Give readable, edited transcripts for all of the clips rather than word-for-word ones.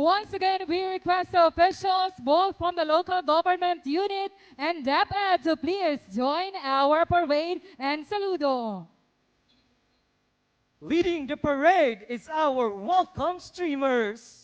Once again, we request the officials, both from the local government unit and DepEd, to please join our parade and saludo. Leading the parade is our welcome streamers.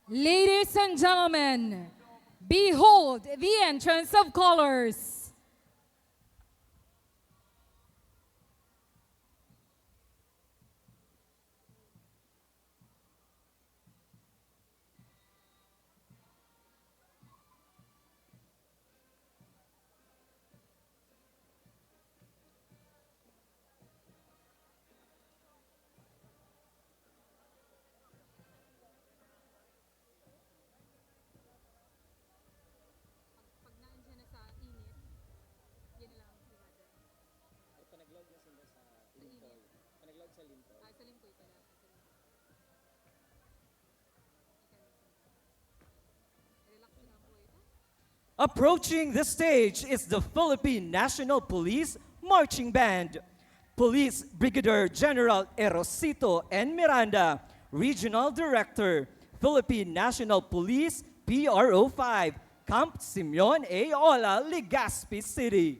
Ladies and gentlemen, behold the entrance of colors. Approaching the stage is the Philippine National Police Marching Band. Police Brigadier General Erosito N. Miranda, Regional Director, Philippine National Police PRO 5, Camp Simeon A. Ola, Legaspi City.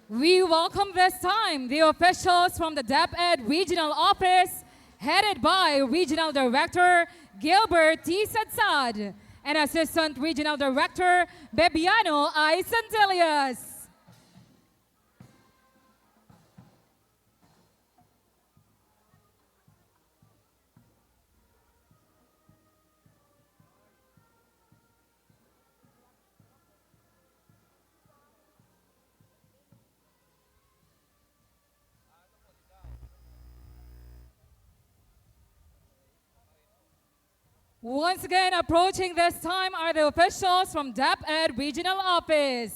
We welcome this time the officials from the DepEd Regional Office, headed by Regional Director Gilbert T. Sadsad and Assistant Regional Director Bebiano I. Santillas. Once again, approaching this time are the officials from DepEd Regional Office.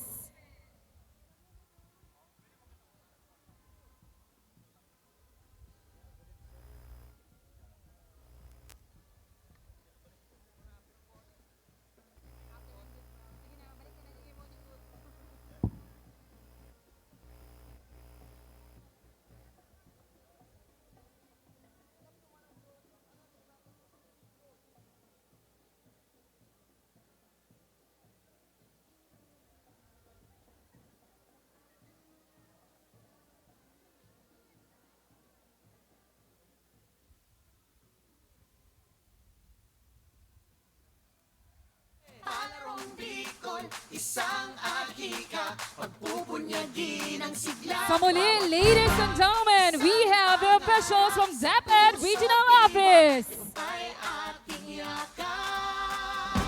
Isang ahika, pagpupunyagi ng sigla. Sa muli, ladies and gentlemen, we have the officials from DepEd Regional Office. Ay ating yakap.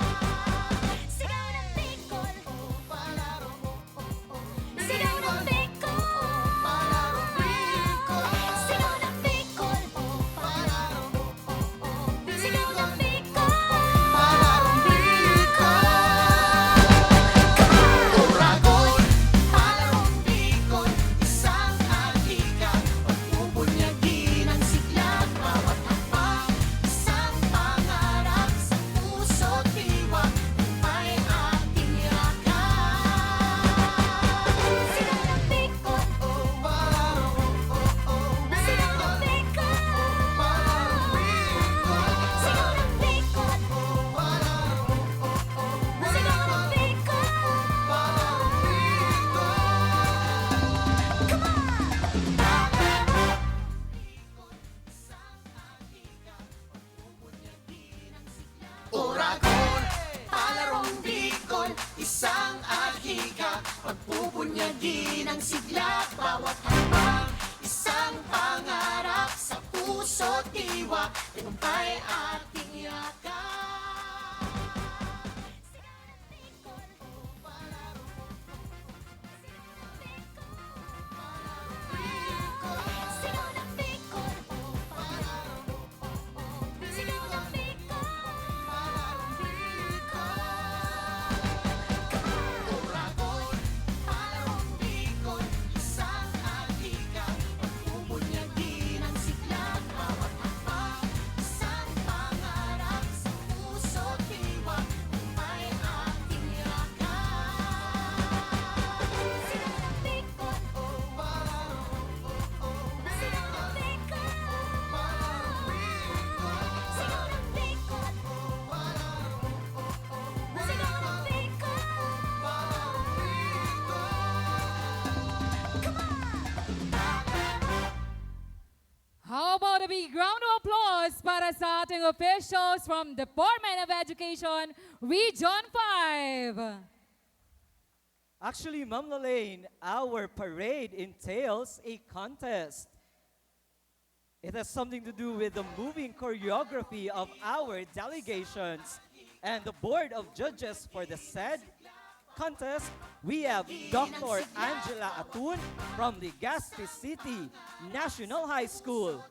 Sigaw ng Bicol, Palaro mo, sigaw ng Bicol, palaro Bicol. sigaw ng Bicol, Palaro mo, sigaw ng Bicol. palaro Bicol. Uragon, palaro Bicol. Isang ahika, pagpupunyagi ng sigla. Bawat hakbang alika, pagpupunyagi ng sigla, bawat hakbang, isang pangarap sa puso't diwa, tagumpay ating yakap. Sigaw ng Bicol. Sigaw ng Bicol. Uragon, palarong Bicol, isang alika, pagpupunyagi ng sigla, bawat hakbang, isang pangarap sa puso't diwa, tagumpay ating yakap. Sigaw ng Bicol. Sigaw ng Bicol. Sigaw ng Bicol. Sigaw ng Bicol. How about a big round of applause para sa ating officials from Department of Education, Region 5. Actually, Ma'am Lalaine, our parade entails a contest. It has something to do with the moving choreography of our delegations. And the board of judges for the said contest, we have Dr. Angela Atun from Legaspi City National High School.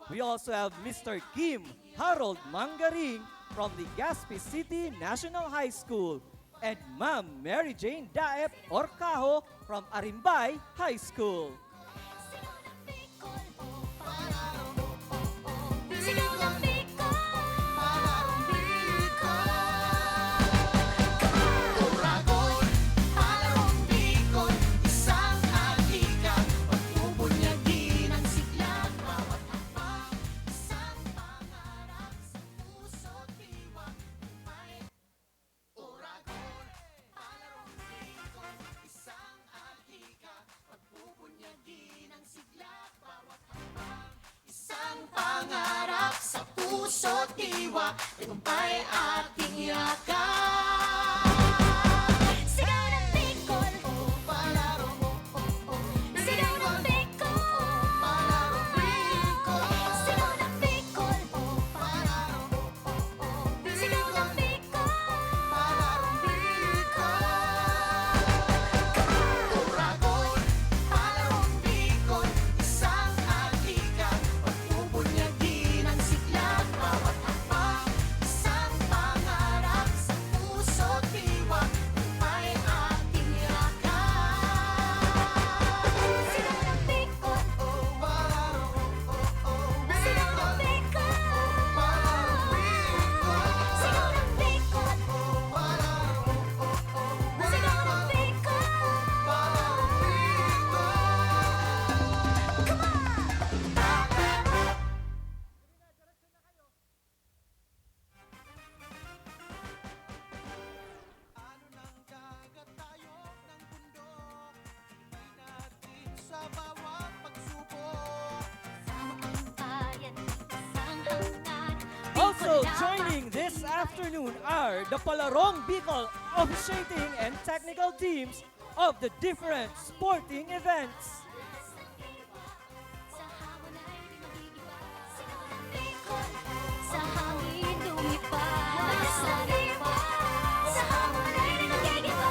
We also have Mr. Kim Harold Mangaring from Legaspi City National High School. And Ma'am Mary Jane Daep Orcajo from Arimbay High School. Sigaw ng Bicol. Sigaw ng Bicol. Uragon, palarong Bicol, isang alika, pagpupunyagi ng sigla, bawat hakbang, isang pangarap sa puso't diwa, tagumpay. Uragon, palarong Bicol, isang alika, pagpupunyagi ng sigla, bawat hakbang, isang pangarap sa puso't diwa, tagumpay ating yakap. Sigaw ng Bicol. Palarong Sigaw ng Bicol. Sigaw ng Bicol. Sigaw ng Bicol. Uragon, palarong Bicol, isang alika, pagpupunyagi ng sigla, bawat hakbang, isang pangarap sa puso't diwa, tagumpay ating yakap. Sigaw ng Bicol. Sigaw ng Bicol. Sigaw ng Bicol. Sigaw ng Bicol. Ano nang gagatayog ng bundok, hintay natin sa bawat pagsubok. Sama ang bayan, isang hangad. Also joining this afternoon are the Palarong Bicol officiating and technical teams of the different sporting events. Sa hamon ay di mag-iiba. Sigaw ng Bicol. Sa hangin lumipad. Sa liwa. Sa hamon ay di mag-iiba.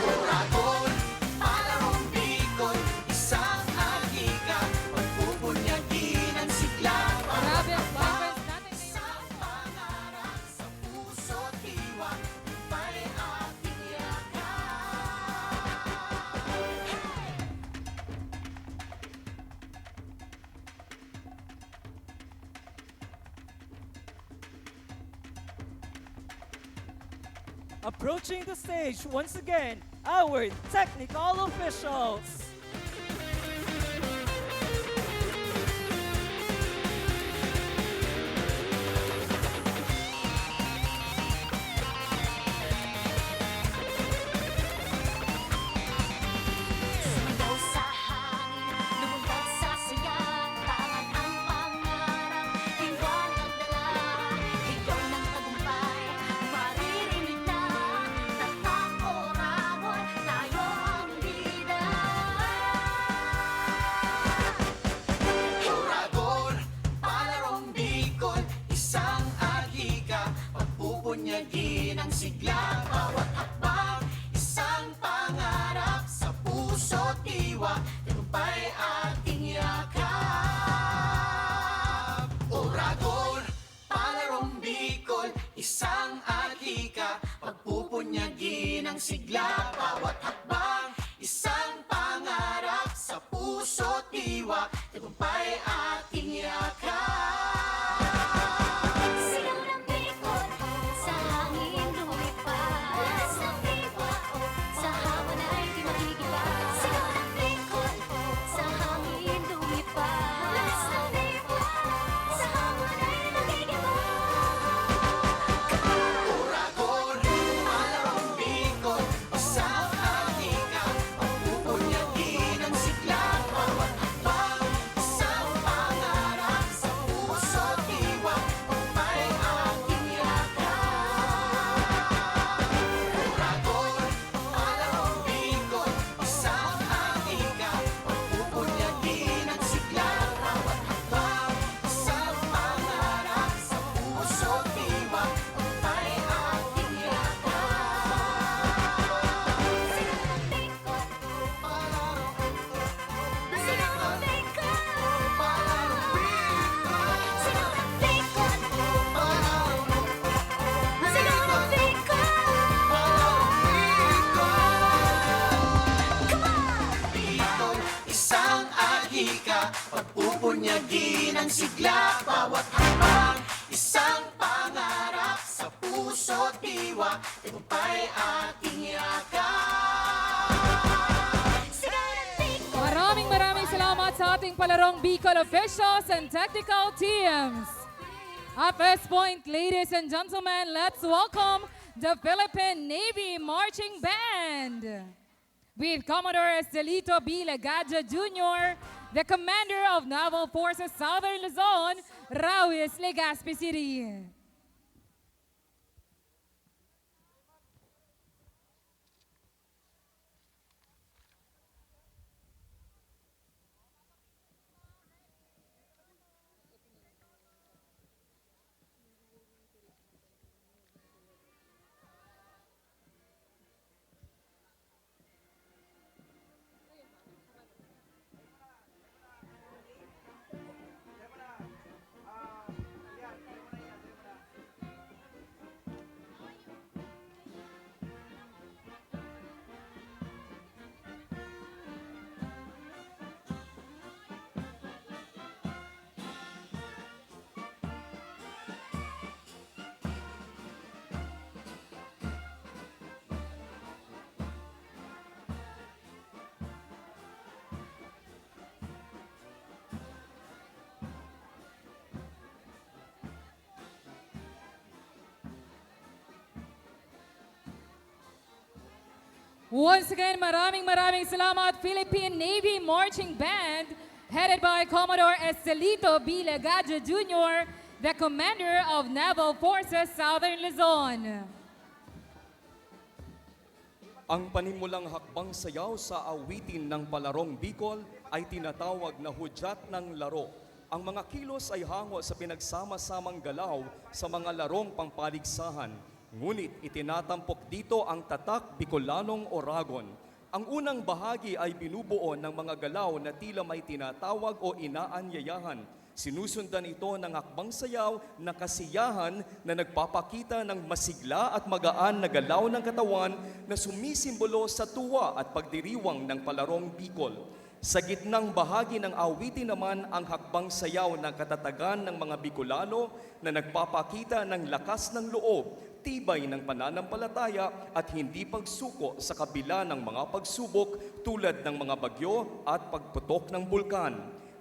Uragon, palarong Bicol, isang alika, pagpupunyagi ng sigla, Grabe ang vibrance natin ngayon. isang pangarap sa puso't diwa, tagumpay ating yakap. Approaching the stage once again, our technical officials. Sumigaw sa hangin, lumuntad sa sigat. Tangan ang pangarap, tingwang ang dala. Ikaw ng tagumpay, ginang sigla, bawat hakbang isang pangarap sa puso't diwa, tagumpay ating yakap. Oragon, palarong Bicol, isang adhika, pagpupunyagin ang sigla, bawat hakbang isang pangarap sa puso't diwa, tagumpay ating yakap. Sigaw ng Bicol, sa hangin lumipad. Lakas ng diwa, sa hamon ay di magigiba. Sigaw ng Bicol, sa hangin lumipad. Lakas ng diwa, sa hamon ay di magigiba. Oragon, palarong Bicol, isang adhika, pagpupunyagin ang sigla, bawat hakbang isang pangarap sa puso't diwa, tagumpay ating yakap. Oragon, palarong Bicol, isang adhika, pagpupunyagin ang sigla, bawat hakbang isang pangarap sa puso't diwa, tagumpay ating yakap. Sigaw ng Bicol, Palarong Bicol, sigaw ng Bicol, sigaw ng Bicol. Bicol, isang adhika, pagpupunyagin ang sigla, bawat hakbang isang pangarap sa puso't diwa, tagumpay ating yakap. Sigaw ng Bicol. Maraming salamat sa ating palarong Bicol officials and technical teams. At this point, ladies and gentlemen, let's welcome the Philippine Navy Marching Band. With Commodore Estelito B. Legadja Jr., the Commander of Naval Forces Southern Luzon, Rawis Legaspi City. Once again, maraming salamat Philippine Navy Marching Band headed by Commodore Estelito B. Legadja Jr., the Commander of Naval Forces Southern Luzon. Ang panimulang hakbang sayaw sa awitin ng palarong Bicol ay tinatawag na hudyat ng laro. Ang mga kilos ay hango sa pinagsama-samang galaw sa mga larong pampaligsahan. Ngunit itinatampok dito ang tatak Bicolanong Oragon. Ang unang bahagi ay binubuo ng mga galaw na tila may tinatawag o inaanyayahan. Sinusundan ito ng hakbang sayaw na kasiyahan na nagpapakita ng masigla at magaan na galaw ng katawan na sumisimbolo sa tuwa at pagdiriwang ng palarong Bicol. Sa gitnang bahagi ng awitin naman ang hakbang sayaw ng katatagan ng mga Bicolano na nagpapakita ng lakas ng loob, tibay ng pananampalataya at hindi pagsuko sa kabila ng mga pagsubok tulad ng mga bagyo at pagputok ng bulkan.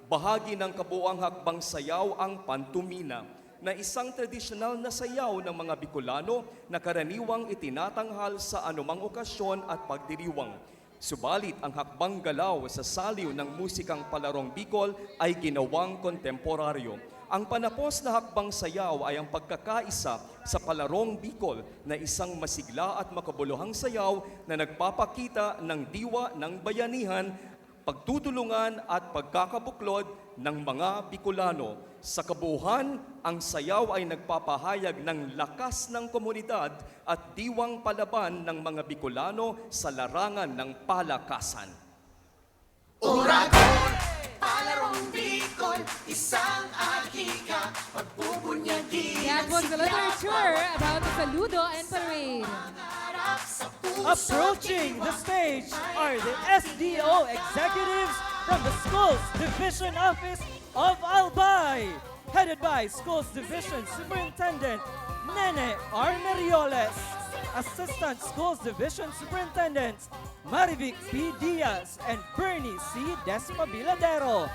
Bahagi ng kabuuang hakbang sayaw ang pantumina, na isang tradisyonal na sayaw ng mga Bicolano na karaniwang itinatanghal sa anumang okasyon at pagdiriwang. Subalit ang hakbang galaw sa saliw ng musikang palarong Bicol ay ginawang kontemporaryo. Ang panapos na hakbang sayaw ay ang pagkakaisa sa palarong Bicol na isang masigla at makabuluhang sayaw na nagpapakita ng diwa ng bayanihan, pagtutulungan at pagkakabuklod ng mga Bicolano. Sa kabuuan, ang sayaw ay nagpapahayag ng lakas ng komunidad at diwang palaban ng mga Bicolano sa larangan ng palakasan. Oragon, palarong Bicol, isang ahika, pagbubunyagin That was the literature about the saludo and parade. pangarap sa puso. Approaching the stage are the SDO executives from the Schools Division Office of Albay, headed by Schools Division Superintendent Nene R. Merioles, Assistant Schools Division Superintendents Marivic P. Diaz and Bernie C. Despabiladero,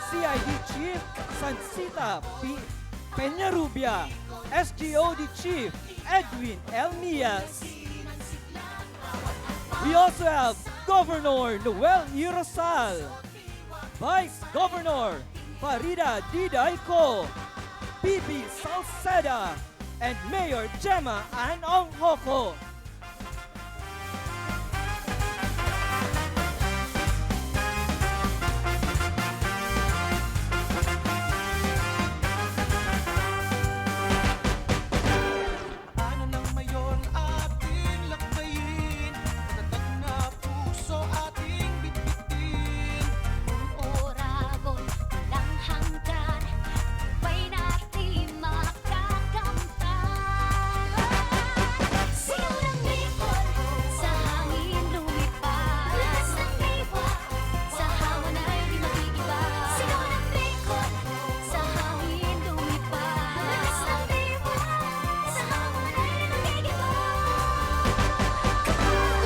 CID Chief Sansita P. Peñarubia, SGOD Chief Edwin L. Mias. We also have Governor Noel E. Rosal, Vice Governor Farida Didayco, Bibi Salceda, and Mayor Gemma Ann Onghoko. Ano ng mayon ating lakbayin, matatag na puso ating bitbitin. Oragon, walang hanggan, may natin makakamtan. Sigaw ng Bicol, sa hangin lumipad. Lakas ng diwa, sa hamon ay di mag-iiba. Sigaw ng Bicol, sa hangin lumipad. Lakas ng diwa, sa hamon ay di mag-iiba.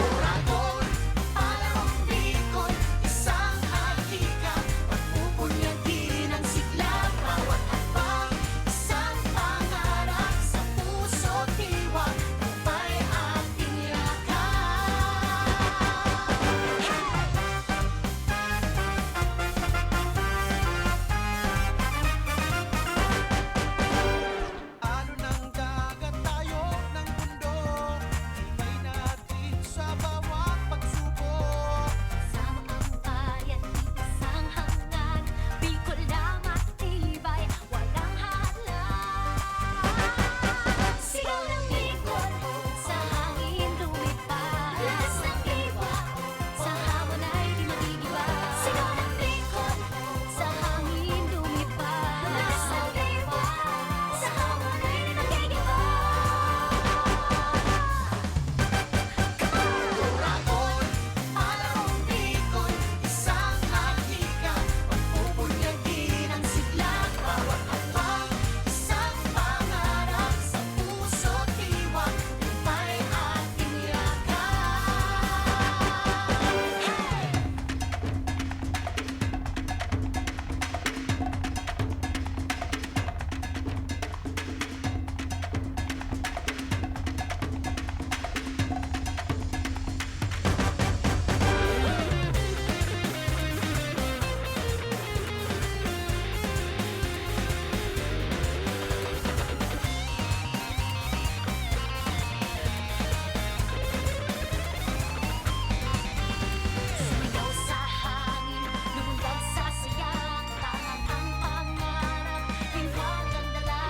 Oragon, palarong Bicol, isang ahika, pagbubunyagin ang sigla, bawat hakbang, isang pangarap sa puso't diwa, tagumpay ating yakap. Ano ng dagat tayo ng bundok, ibay natin sa bawat pagsubok. Sama ang bayan, isang hanggan, Bicol lang matibay, walang hadlang. Sigaw ng Bicol, sa hangin lumipad. Lakas ng diwa, sa hamon ay di mag-iiba. Sigaw ng Bicol, sa hangin lumipad. Lakas ng diwa, sa hamon ay di mag-iiba. Oragon, palarong Bicol, isang ahika, pagbubunyagin ang sigla, bawat hakbang, isang pangarap sa puso't diwa, tagumpay ating yakap. Sumigaw sa hangin, lumundag sa siyang, tangan ang pangarap, hinwag ang dala.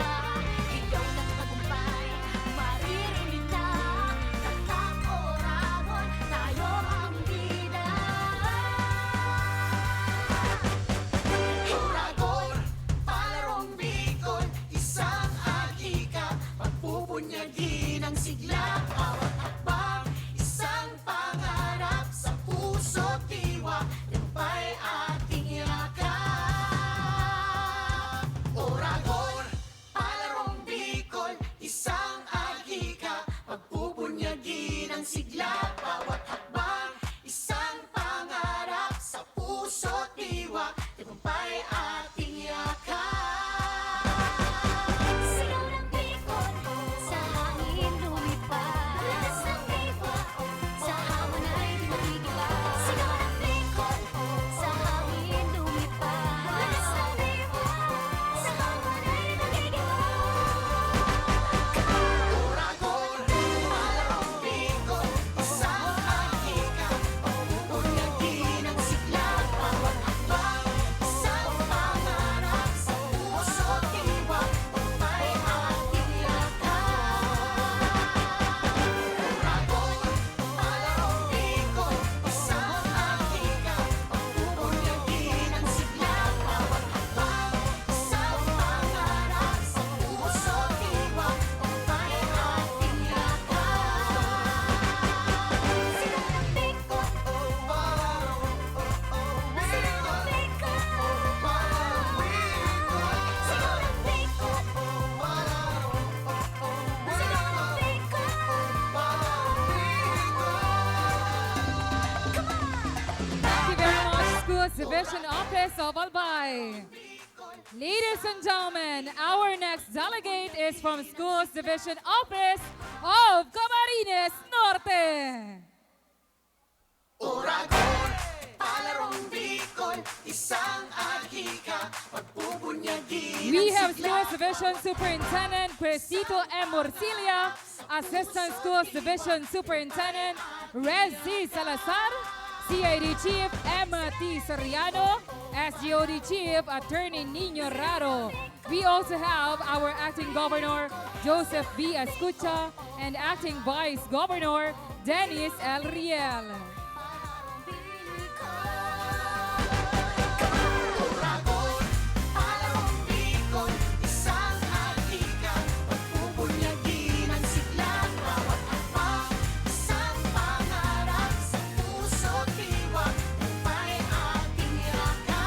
Ilaw ng tagumpay, maririnig na, tatak Oragon, tayo ang bida. Oragon, palarong Bicol, isang ahika, pagbubunyagin ang sigla, bawat hakbang, isang pangarap sa puso't diwa, tagumpay ating yakap. Oragon, palarong Bicol, isang ahika, pagbubunyagin ang sigla, bawat hakbang, isang pangarap sa puso't diwa, tagumpay ating yakap. Sigaw ng Bicol, sa hangin lumipad. Lakas ng diwa, sa hamon ay di mag-iiba. Sigaw ng Bicol, sa hangin lumipad. Lakas ng diwa, sa hamon ay di mag-iiba. Oragon, palarong Bicol, Division Office of Albay. Ladies and gentlemen, our next delegate is from Schools Division Office of Camarines Norte. Oragon, palarong Bicol, isang ahika, pagpupunyagi. We have Schools Division Superintendent Crescito M. Morcilia, Assistant Schools Division Superintendent Rez C. Salazar, CID Chief M.T. Soriano, SGOD Chief Attorney Nino Raro. We also have our Acting Governor Joseph B. Escucha and Acting Vice Governor Dennis L. Riel. Oragon, palarong Bicol, isang ahika, pagpupunyagi ng sigla. Bawat hakbang, isang pangarap sa puso't diwa, upay ating yakap.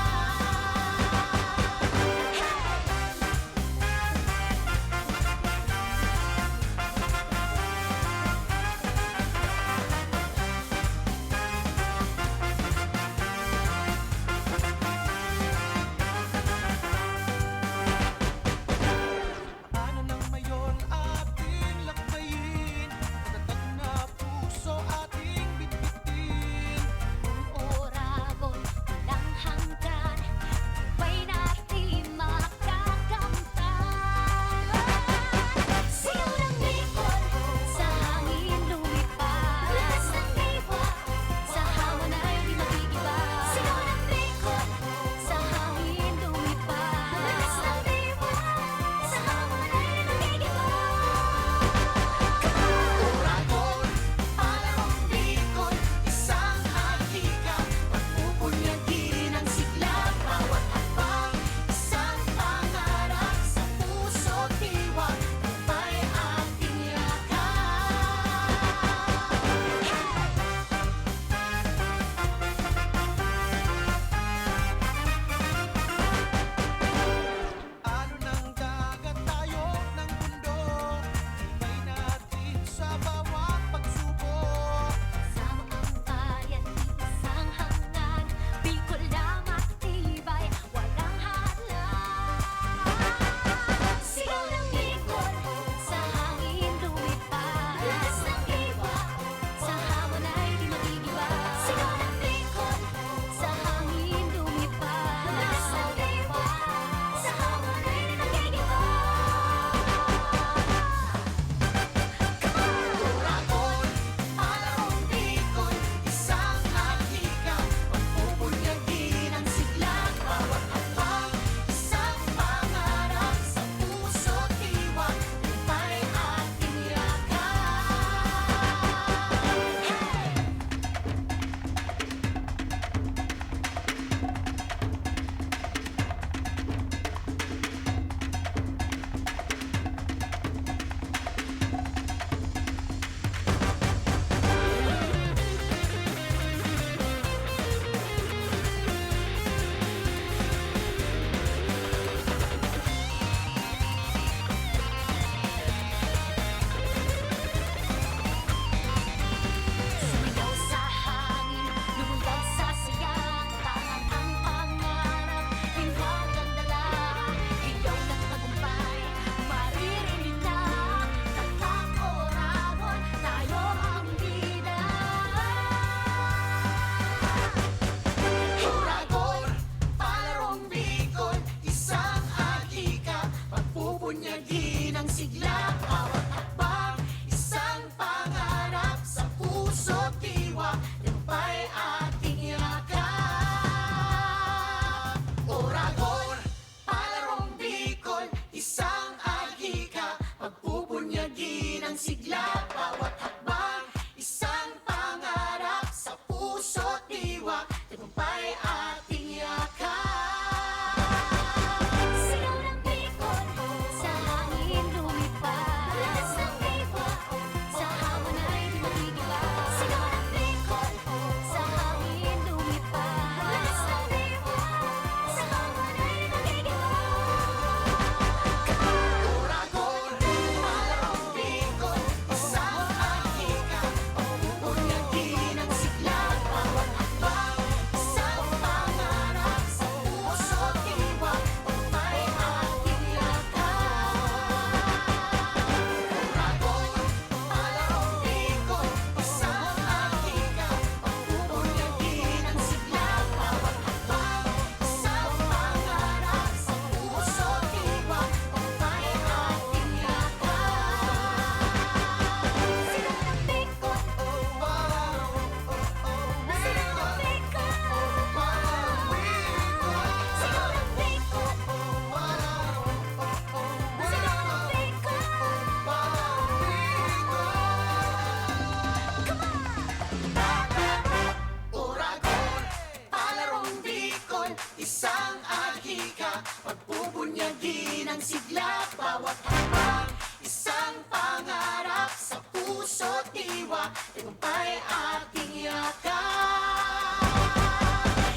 tagumpay ating yakap.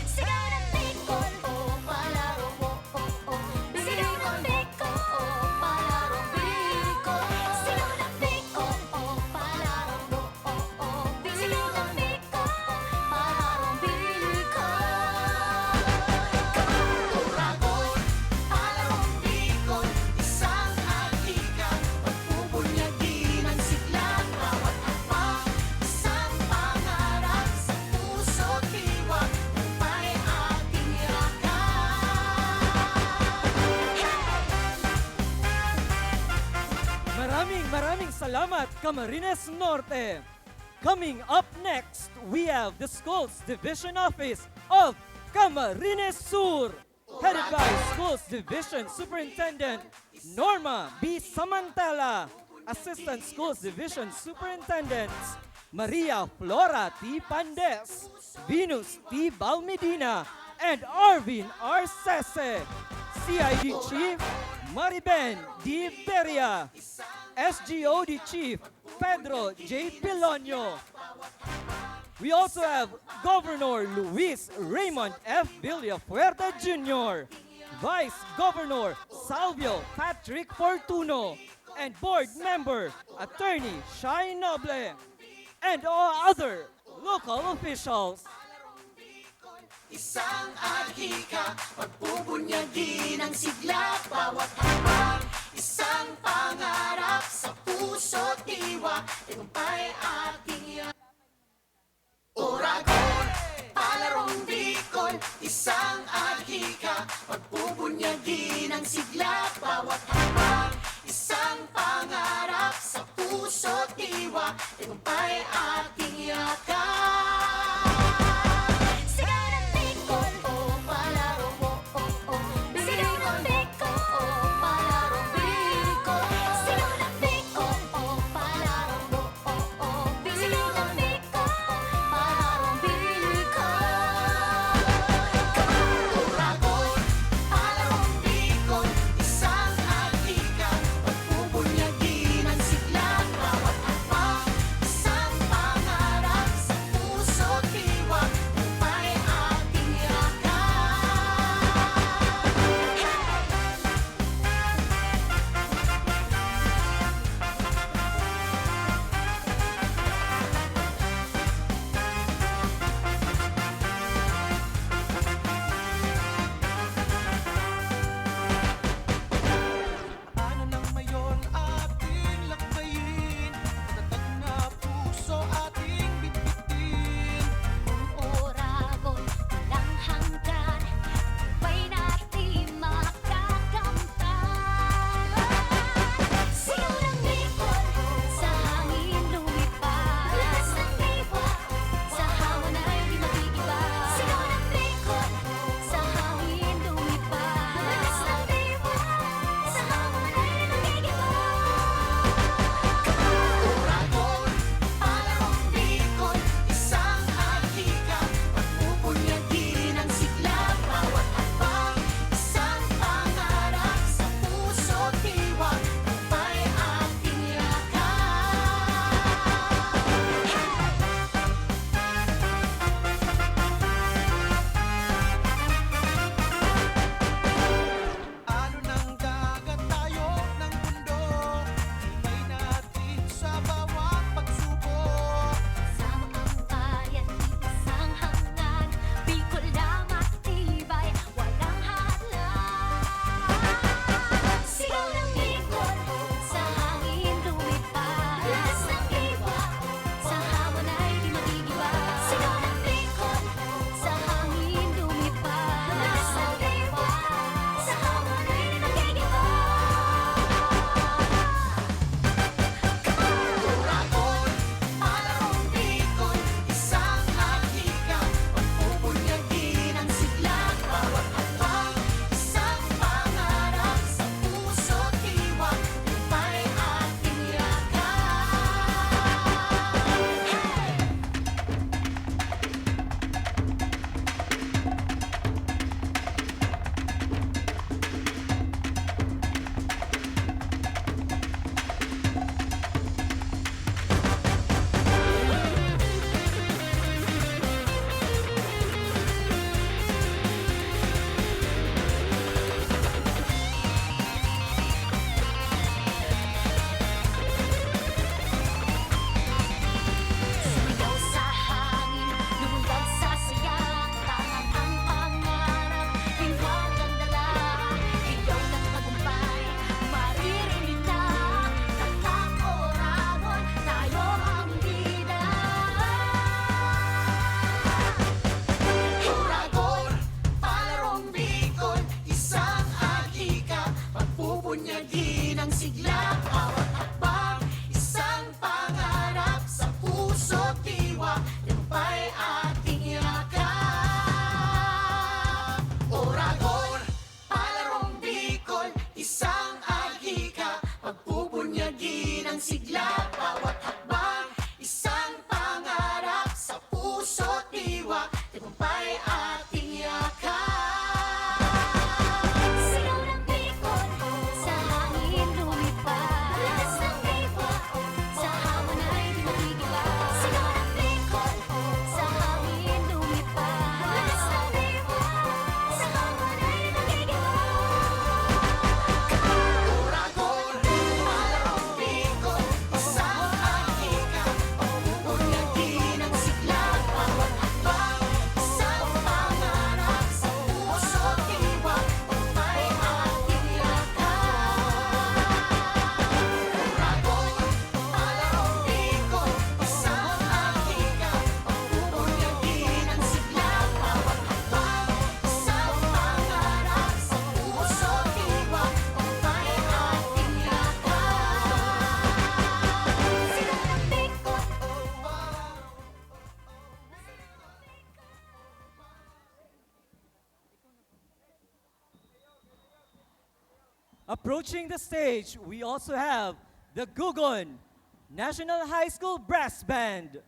Sigaw ng Bicol, Oh, palaro mo, oh, oh. sigaw ng Bicol, Oh, palaro Bicol. sigaw ng Bicol, Oh, palaro mo, oh, oh. sigaw ng Bicol. Palarong Bicol. Turagon, palarong Bicol, isang adhika, pagbubunyagin ang sigla, bawat hakbang, isang pangarap sa puso't diwa, tagumpay ating yakap. Maraming salamat, Camarines Norte. Coming up next, we have the Schools Division Office of Camarines Sur, headed by Schools Division Superintendent Norma B. Samantala, Assistant Schools Division Superintendents Maria Flora T. Pandes, Venus T. Balmedina, and Arvin R. Sese. CID Chief Mariben D. Beria, SGOD Chief Pedro J. Pilonio. We also have Governor Luis Raymond F. Villafuerte Jr., Vice Governor Salvio Patrick Fortuno, and Board Member Attorney Shai Noble, and all other local officials. Isang adhika, pagbubunyagin ang sigla, bawat hakbang, isang pangarap sa puso't diwa, tagumpay ating yakap. Oragon, palarong Bicol, isang adhika, pagbubunyagin ang sigla, bawat hakbang, isang pangarap sa puso't diwa, tagumpay ating yakap. Sigaw ng Bicol, Oh, palaro mo, oh, oh. sigaw ng Bicol, Oh, palaro Bicol. sigaw ng Bicol, Oh, palaro mo, oh, oh. sigaw ng Bicol. Palarong Bicol. Turagon, palarong Bicol, isang adhika, pagbubunyagin ang sigla, bawat hakbang, isang pangarap Approaching the stage, we also have the Gugon National High School Brass Band.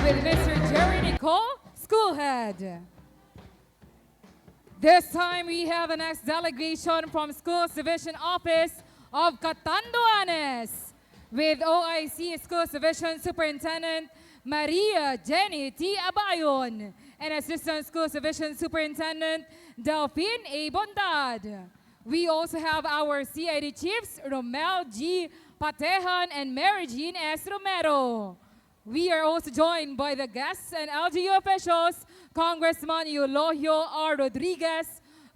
With Mr. Jerry Nicole, school head. This time we have the next delegation from Schools Division Office of Catanduanes with OIC Schools Division Superintendent Maria Jenny T. Abayon and Assistant Schools Division Superintendent Delphine A. Bondad. We also have our CID Chiefs Romel G. Patehan and Mary Jean S. Romero. We are also joined by the guests and LGU officials, Congressman Eulogio R. Rodriguez,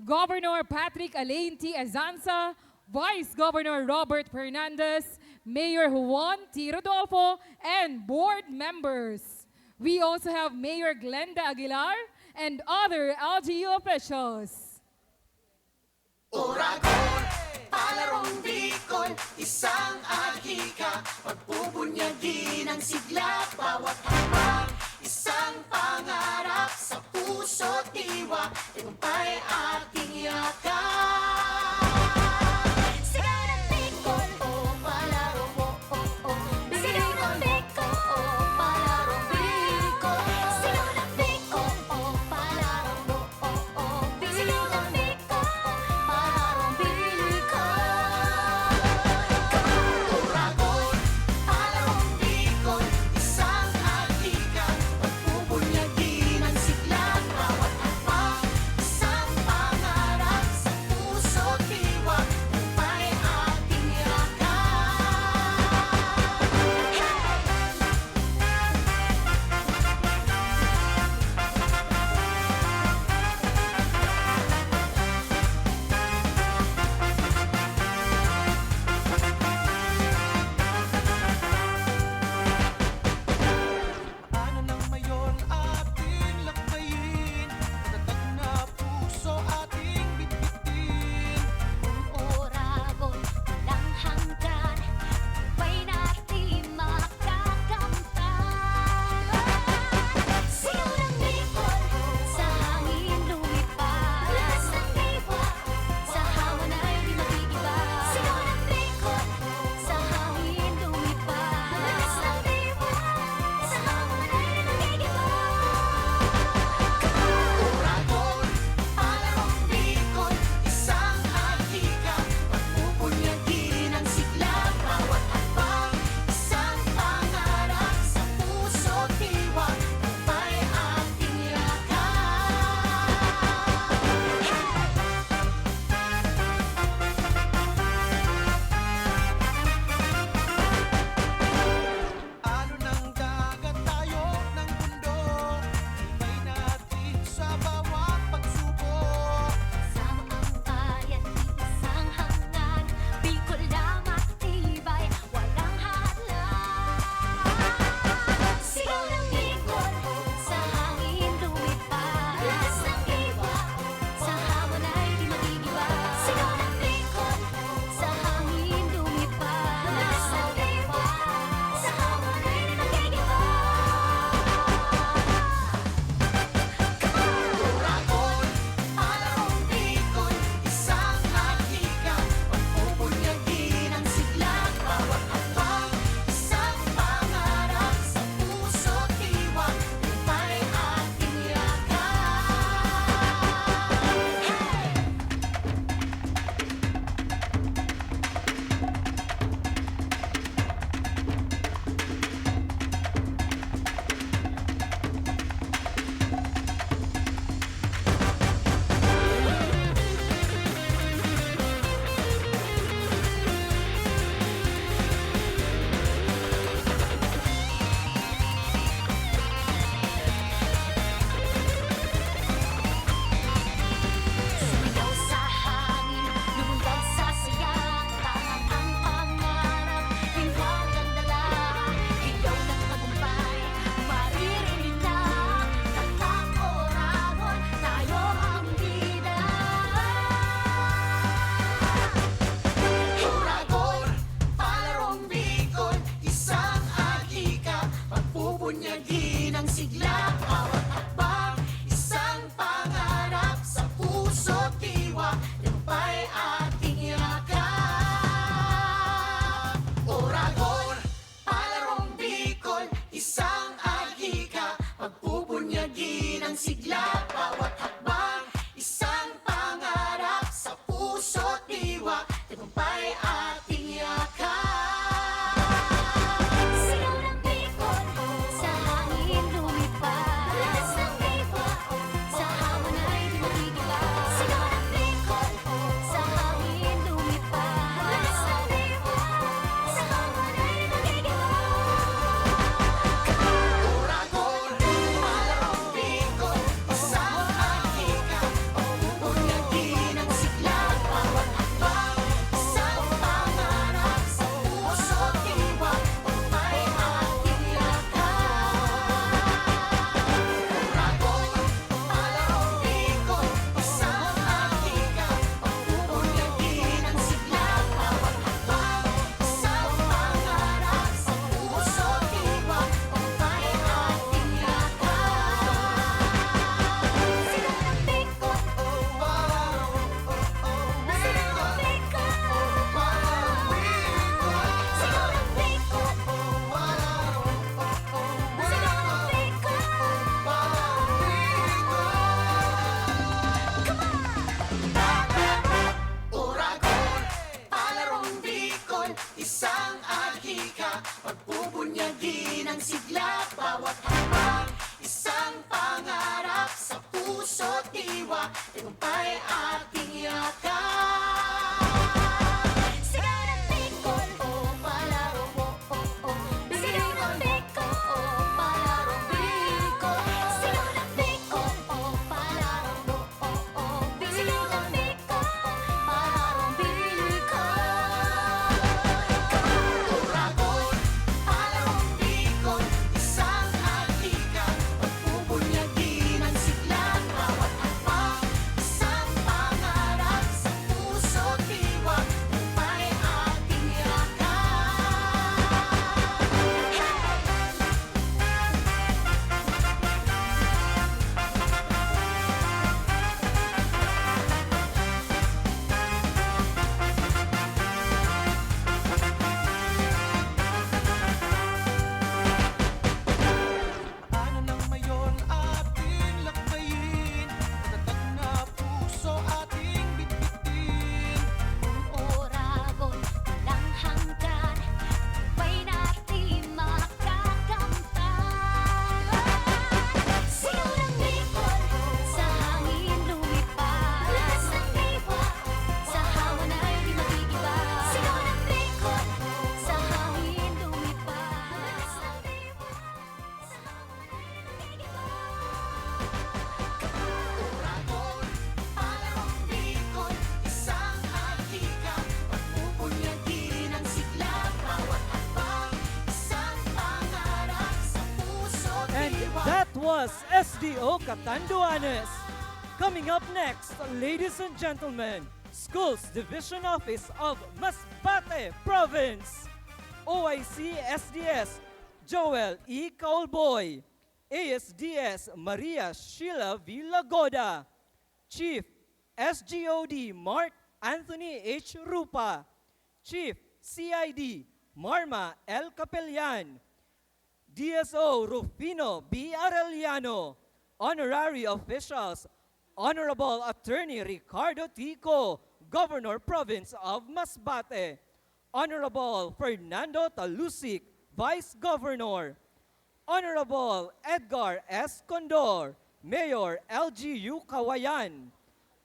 Governor Patrick Alain T. Azanza, Vice Governor Robert Fernandez, Mayor Juan T. Rodolfo, and board members. We also have Mayor Glenda Aguilar and other LGU officials. Oragon, palarong Bicol, isang ahika, pagpubunyagin ang sigla, bawat hakbang, isang pangarap sa puso't diwa, tagumpay ating yakap. Sigaw ng Bicol, Oh, palarong sigaw ng Bicol, oh, palarong Bicol. sigaw ng Bicol, Oh, palarong sigaw ng Bicol. palarong Bicol. Oragon, palarong Bicol, isang ahika, pagpubunyagin ang sigla, bawat hakbang, isang pangarap was SDO Catanduanes. Coming up next, ladies and gentlemen, Schools Division Office of Masbate Province. OIC SDS Joel E. Cowboy. ASDS Maria Sheila V. Lagoda. Chief SGOD Mark Anthony H. Rupa. Chief CID Marma L. Capellan. DSO Rufino B. Arellano. Honorary Officials Honorable Attorney Ricardo Tico, Governor Province of Masbate. Honorable Fernando Talusic, Vice Governor. Honorable Edgar S. Condor, Mayor LGU Kawayan.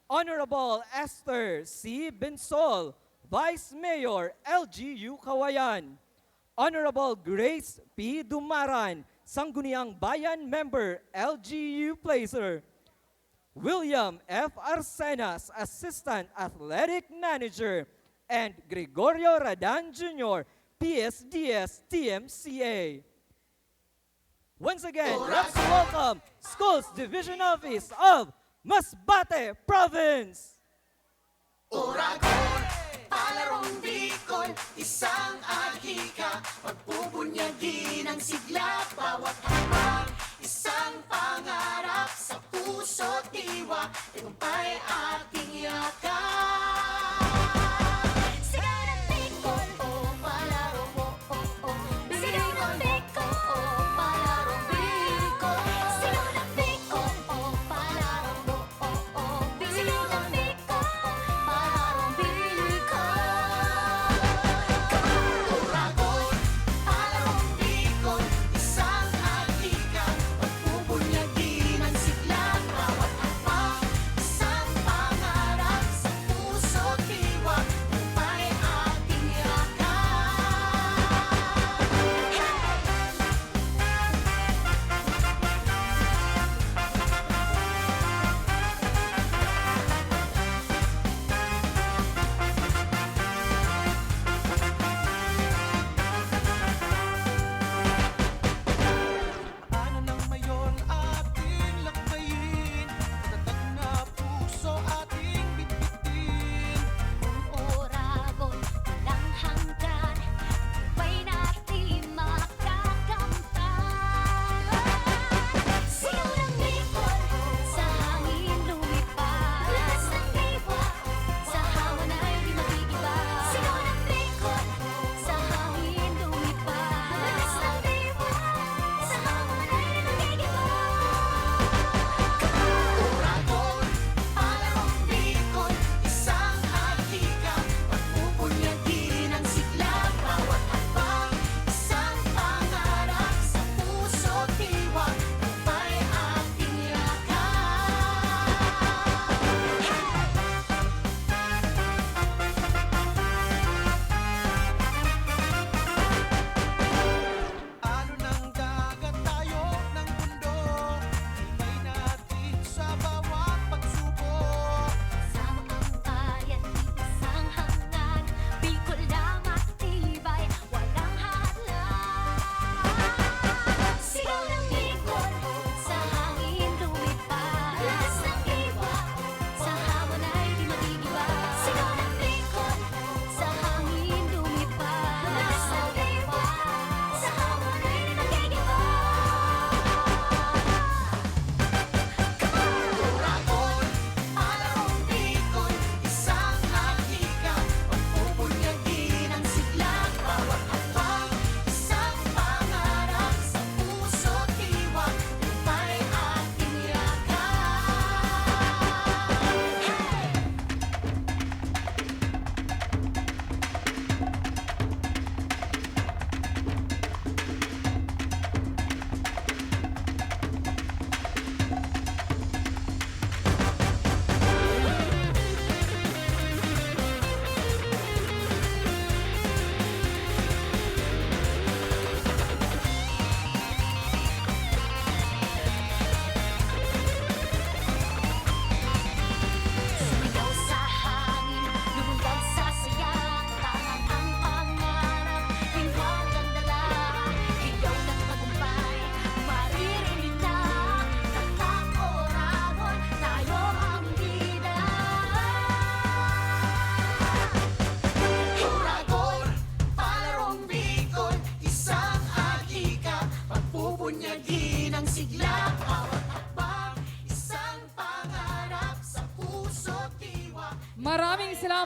Honorable Esther C. Bensol, Vice Mayor LGU Kawayan. Honorable Grace P. Dumaran, Sangguniang Bayan Member LGU Placer. William F. Arsenas, Assistant Athletic Manager, and Gregorio Radan Jr., PSDS TMCA. Once again, let's welcome Schools Division Office of Masbate Province. Oragon, palarong Bicol, isang ahika, pagpupunyagi ng sigla, bawat habang, isang pangarap sa puso diwa, tagumpay ating yakap. Sigaw ng Bicol, Oh, palaro mo, oh, oh, sigaw ng Bicol, oh, palaro Bicol. sigaw ng Bicol, Oh, palaro mo, oh, oh, sigaw ng Bicol, palaro Bicol.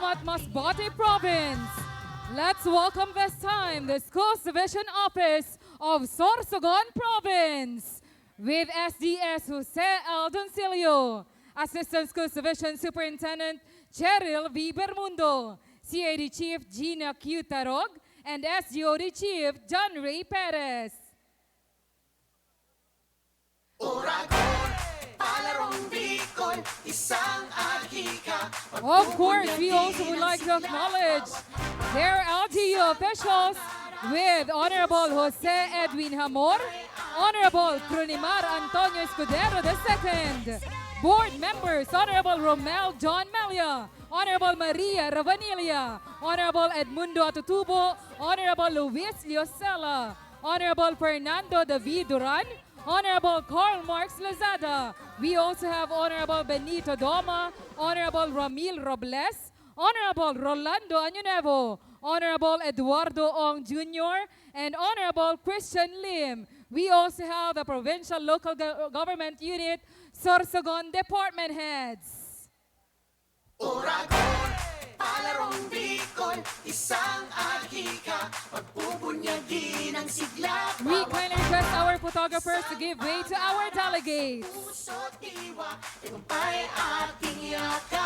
Salamat Masbate Province. Let's welcome this time the Schools Division Office of Sorsogon Province with SDS Jose Aldoncillo, Assistant Schools Division Superintendent Cheryl V. Bermundo, CAD Chief Gina Q. Tarog, and SGOD Chief John Ray Perez. Oragon, palarong Bicol, isang ahika. Of course, we also would like to acknowledge their LGU officials with Honorable Jose Edwin Hamor, Honorable Crunimar Antonio Escudero II, Board members Honorable Romel John Melia, Honorable Maria Ravanilla, Honorable Edmundo Atutubo, Honorable Luis Liosela, Honorable Fernando David Duran, Honorable Carl Marx Lazada. We also have Honorable Benito Doma, Honorable Ramil Robles, Honorable Rolando Añonevo, Honorable Eduardo Ong Jr., and Honorable Christian Lim. We also have the Provincial Local Government Unit, Sorsogon Department Heads. Oragon, palarong Bicol, isang ahika. Pagpupunyagin ang sigla. We kindly request our photographers to give way to our delegates. Puso diwa, tagumpay ating yakan.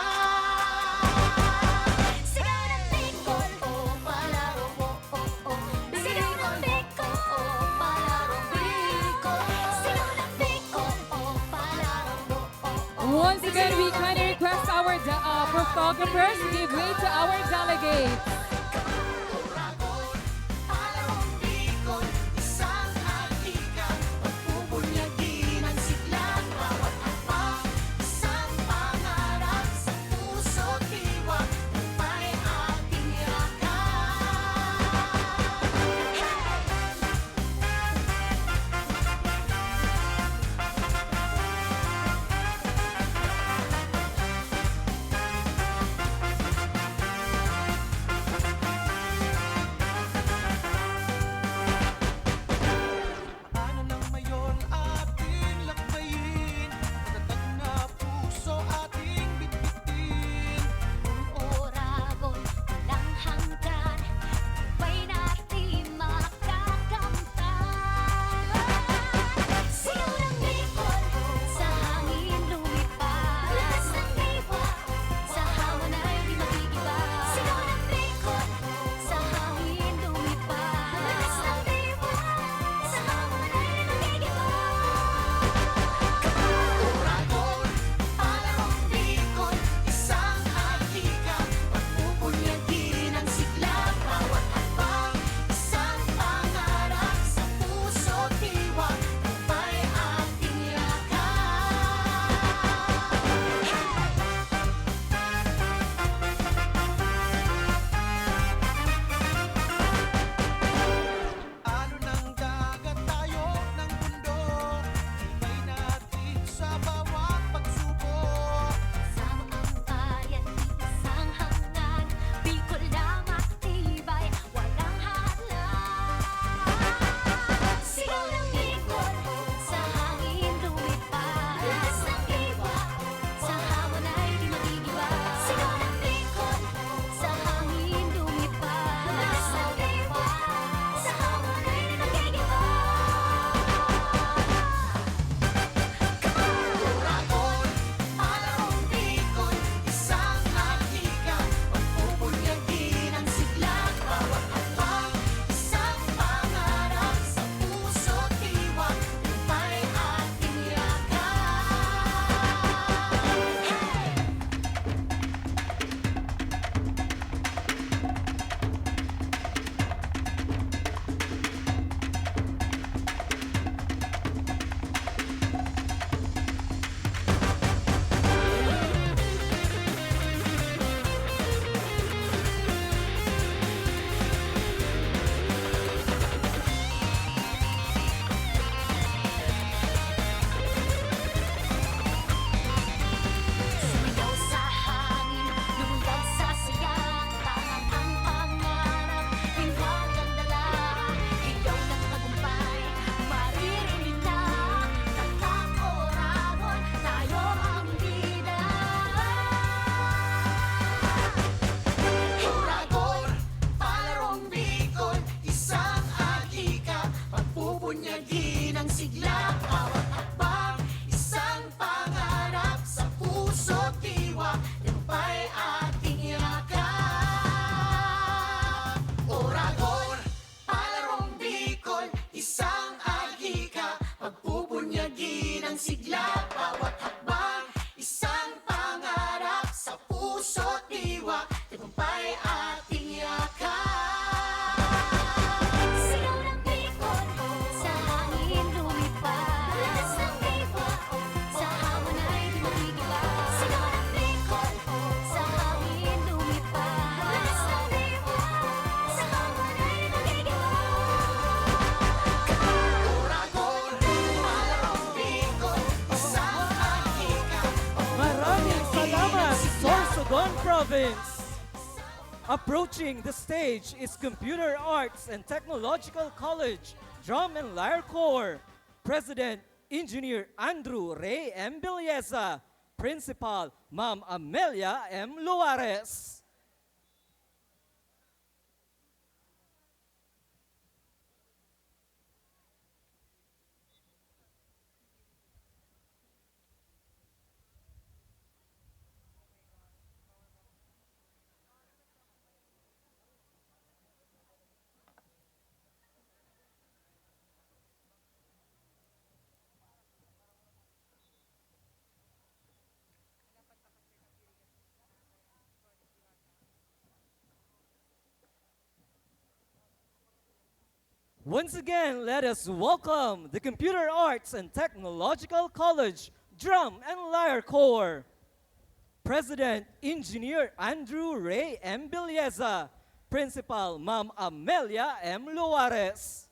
Sigaw ng Bicol, Oh, palaro mo, oh, oh. sigaw ng Bicol, Oh, palaro Bicol. sigaw ng Bicol, Oh, palaro mo, oh, oh. Once again, we kindly request our photographers to give way to our delegates. Oragon, palarong Bicol, isang ahika. Pagpupunyagin ang sigla. Bawat hakbang, isang pangarap. Sa puso diwa, tagumpay ating yakan. Province. Approaching the stage is Computer Arts and Technological College Drum and Lyre Corps. President Engineer Andrew Ray M. Bilyeza. Principal Ma'am Amelia M. Luares. Once again, let us welcome the Computer Arts and Technological College Drum and Lyre Corps. President Engineer Andrew Ray M. Bilyeza. Principal Ma'am Amelia M. Luares.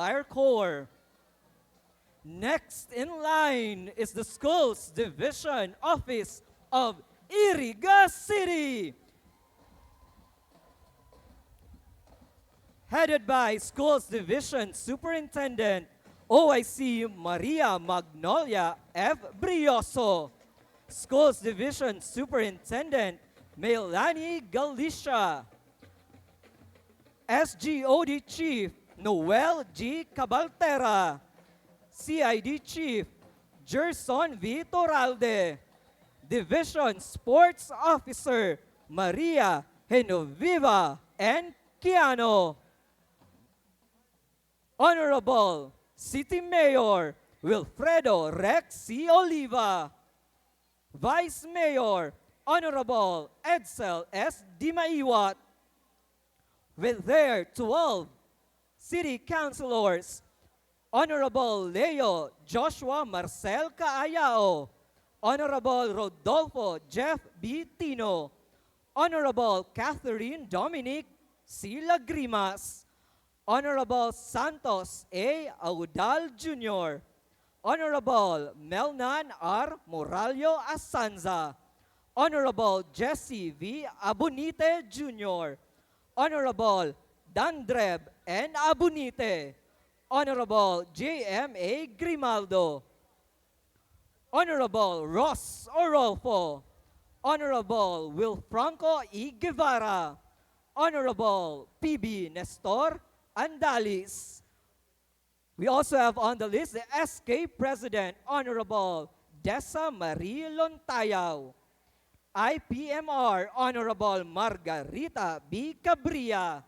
Lyre Corps. Next in line is the school's division office of Iriga City. Headed by Schools Division Superintendent OIC Maria Magnolia F. Brioso. Schools Division Superintendent Melanie Galicia. SGOD Chief Noel G. Cabaltera. CID Chief Gerson V. Toralde. Division Sports Officer Maria Genoveva and Keanu. Honorable City Mayor Wilfredo Rex C. Oliva. Vice Mayor Honorable Edsel S. Dimaiwat. With their 12 City Councilors, Honorable Leo Joshua Marcel Caayao, Honorable Rodolfo Jeff B. Tino, Honorable Catherine Dominic C. Lagrimas, Honorable Santos A. Audal Jr., Honorable Melnan R. Moralio Asanza, Honorable Jesse V. Abunite Jr., Honorable Dandreb N. Abunite, Honorable J.M.A. Grimaldo, Honorable Ross Orolfo, Honorable Wilfranco E. Guevara, Honorable P.B. Nestor Andalis. We also have on the list the SK President, Honorable Dessa Marie Lontayao, IPMR, Honorable Margarita B. Cabria,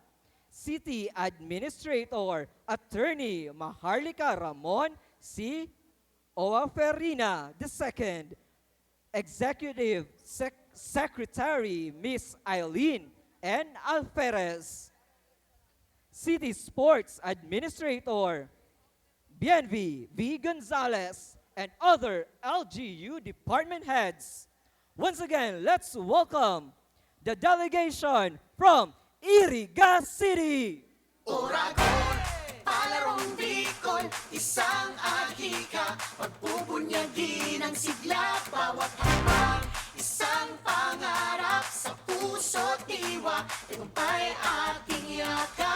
City Administrator, Attorney Maharlika Ramon C. Oaferina II, Executive Secretary Miss Eileen N. Alferez, City Sports Administrator Bienvi V. Gonzalez, and other LGU department heads. Once again, let's welcome the delegation from Iriga City. Oragon, palarong Bicol, isang ahika, pagpupunyagin ang sigla, bawat hakbang, isang pangarap sa puso diwa, tagumpay ating yakap.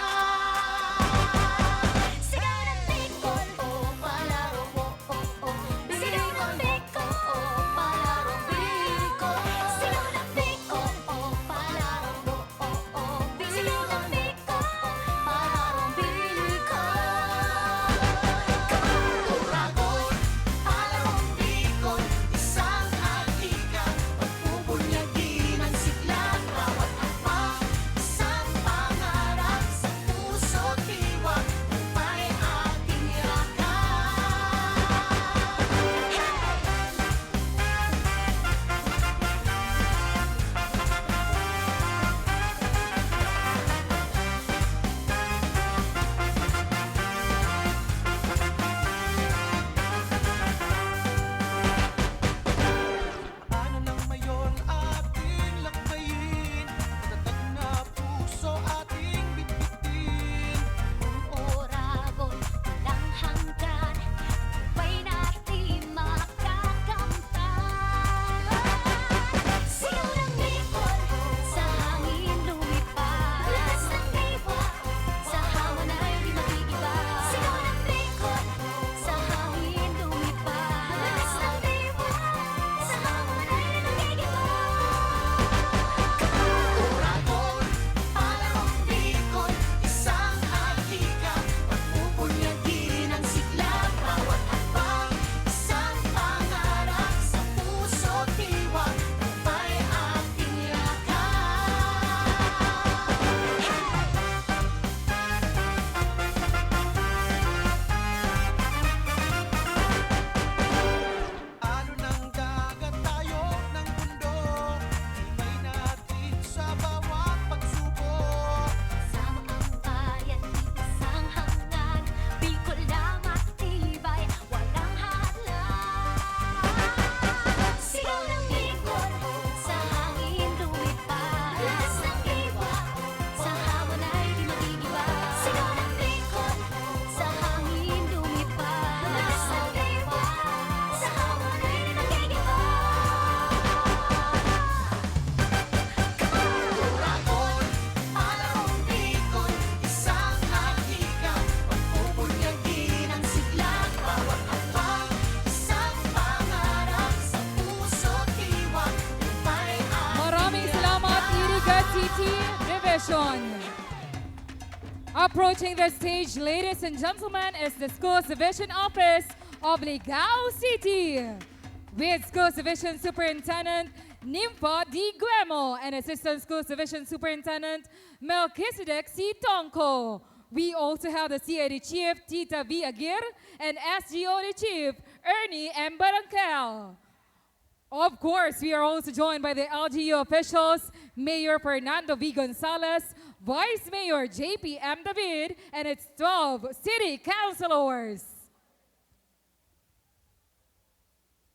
Sigaw ng Bicol, Oh, palaro mo, oh, oh, sigaw ng Bicol, oh, palaro Bicol. sigaw ng Bicol, Oh, palaro mo, oh, oh, sigaw ng Bicol. palarong Bicol. Oragon, palarong Bicol, isang ahika, pagpupunyagin ang sigla, bawat hakbang, isang pangarap sa puso diwa, tagumpay ating yakap. Ano ng mayon ating lakbayin, matatag na puso ating bitbitin. Oragon, walang hanggan, may natin makakamtan. Sigaw ng Bicol, sa hangin lumipad. Lakas ng diwa, sa hamon ay di mag-iiba. Sigaw ng Bicol, sa hangin lumipad. Lakas ng diwa, sa hamon ay di mag-iiba. Oragon, palarong Bicol, isang ahika, pagpupunyagin ang sigla, bawat hakbang, isang pangarap sa puso diwa, tagumpay ating yakap. Ano ng dagat tayo ng bundok, ibay natin sa bawat pagsubok. Sama ang bayan, isang hanggan, Bicol lang matibay, walang hadlang. Sigaw ng Bicol, sa hangin lumipad. Lakas ng diwa, sa hamon ay di mag-iiba. Sigaw ng Bicol, sa hangin lumipad. Lakas ng diwa, sa hamon ay di mag-iiba. Oragon, palarong Bicol, isang ahika, pagpupunyagin ang sigla, bawat hakbang, isang pangarap sa puso diwa, tagumpay ating Maraming salamat, Iriga City Division. Approaching the stage, ladies and gentlemen, is the Schools Division Office of Ligao City with Schools Division Superintendent Nympha D. Guemo, and Assistant Schools Division Superintendent Melchizedek C. Tonko. We also have the CID Chief Tita V. Aguirre and SGOD Chief Ernie M. Barangkel. Of course, we are also joined by the LGU officials, Mayor Fernando V. Gonzalez, Vice Mayor JP M. David, and its 12 city councilors.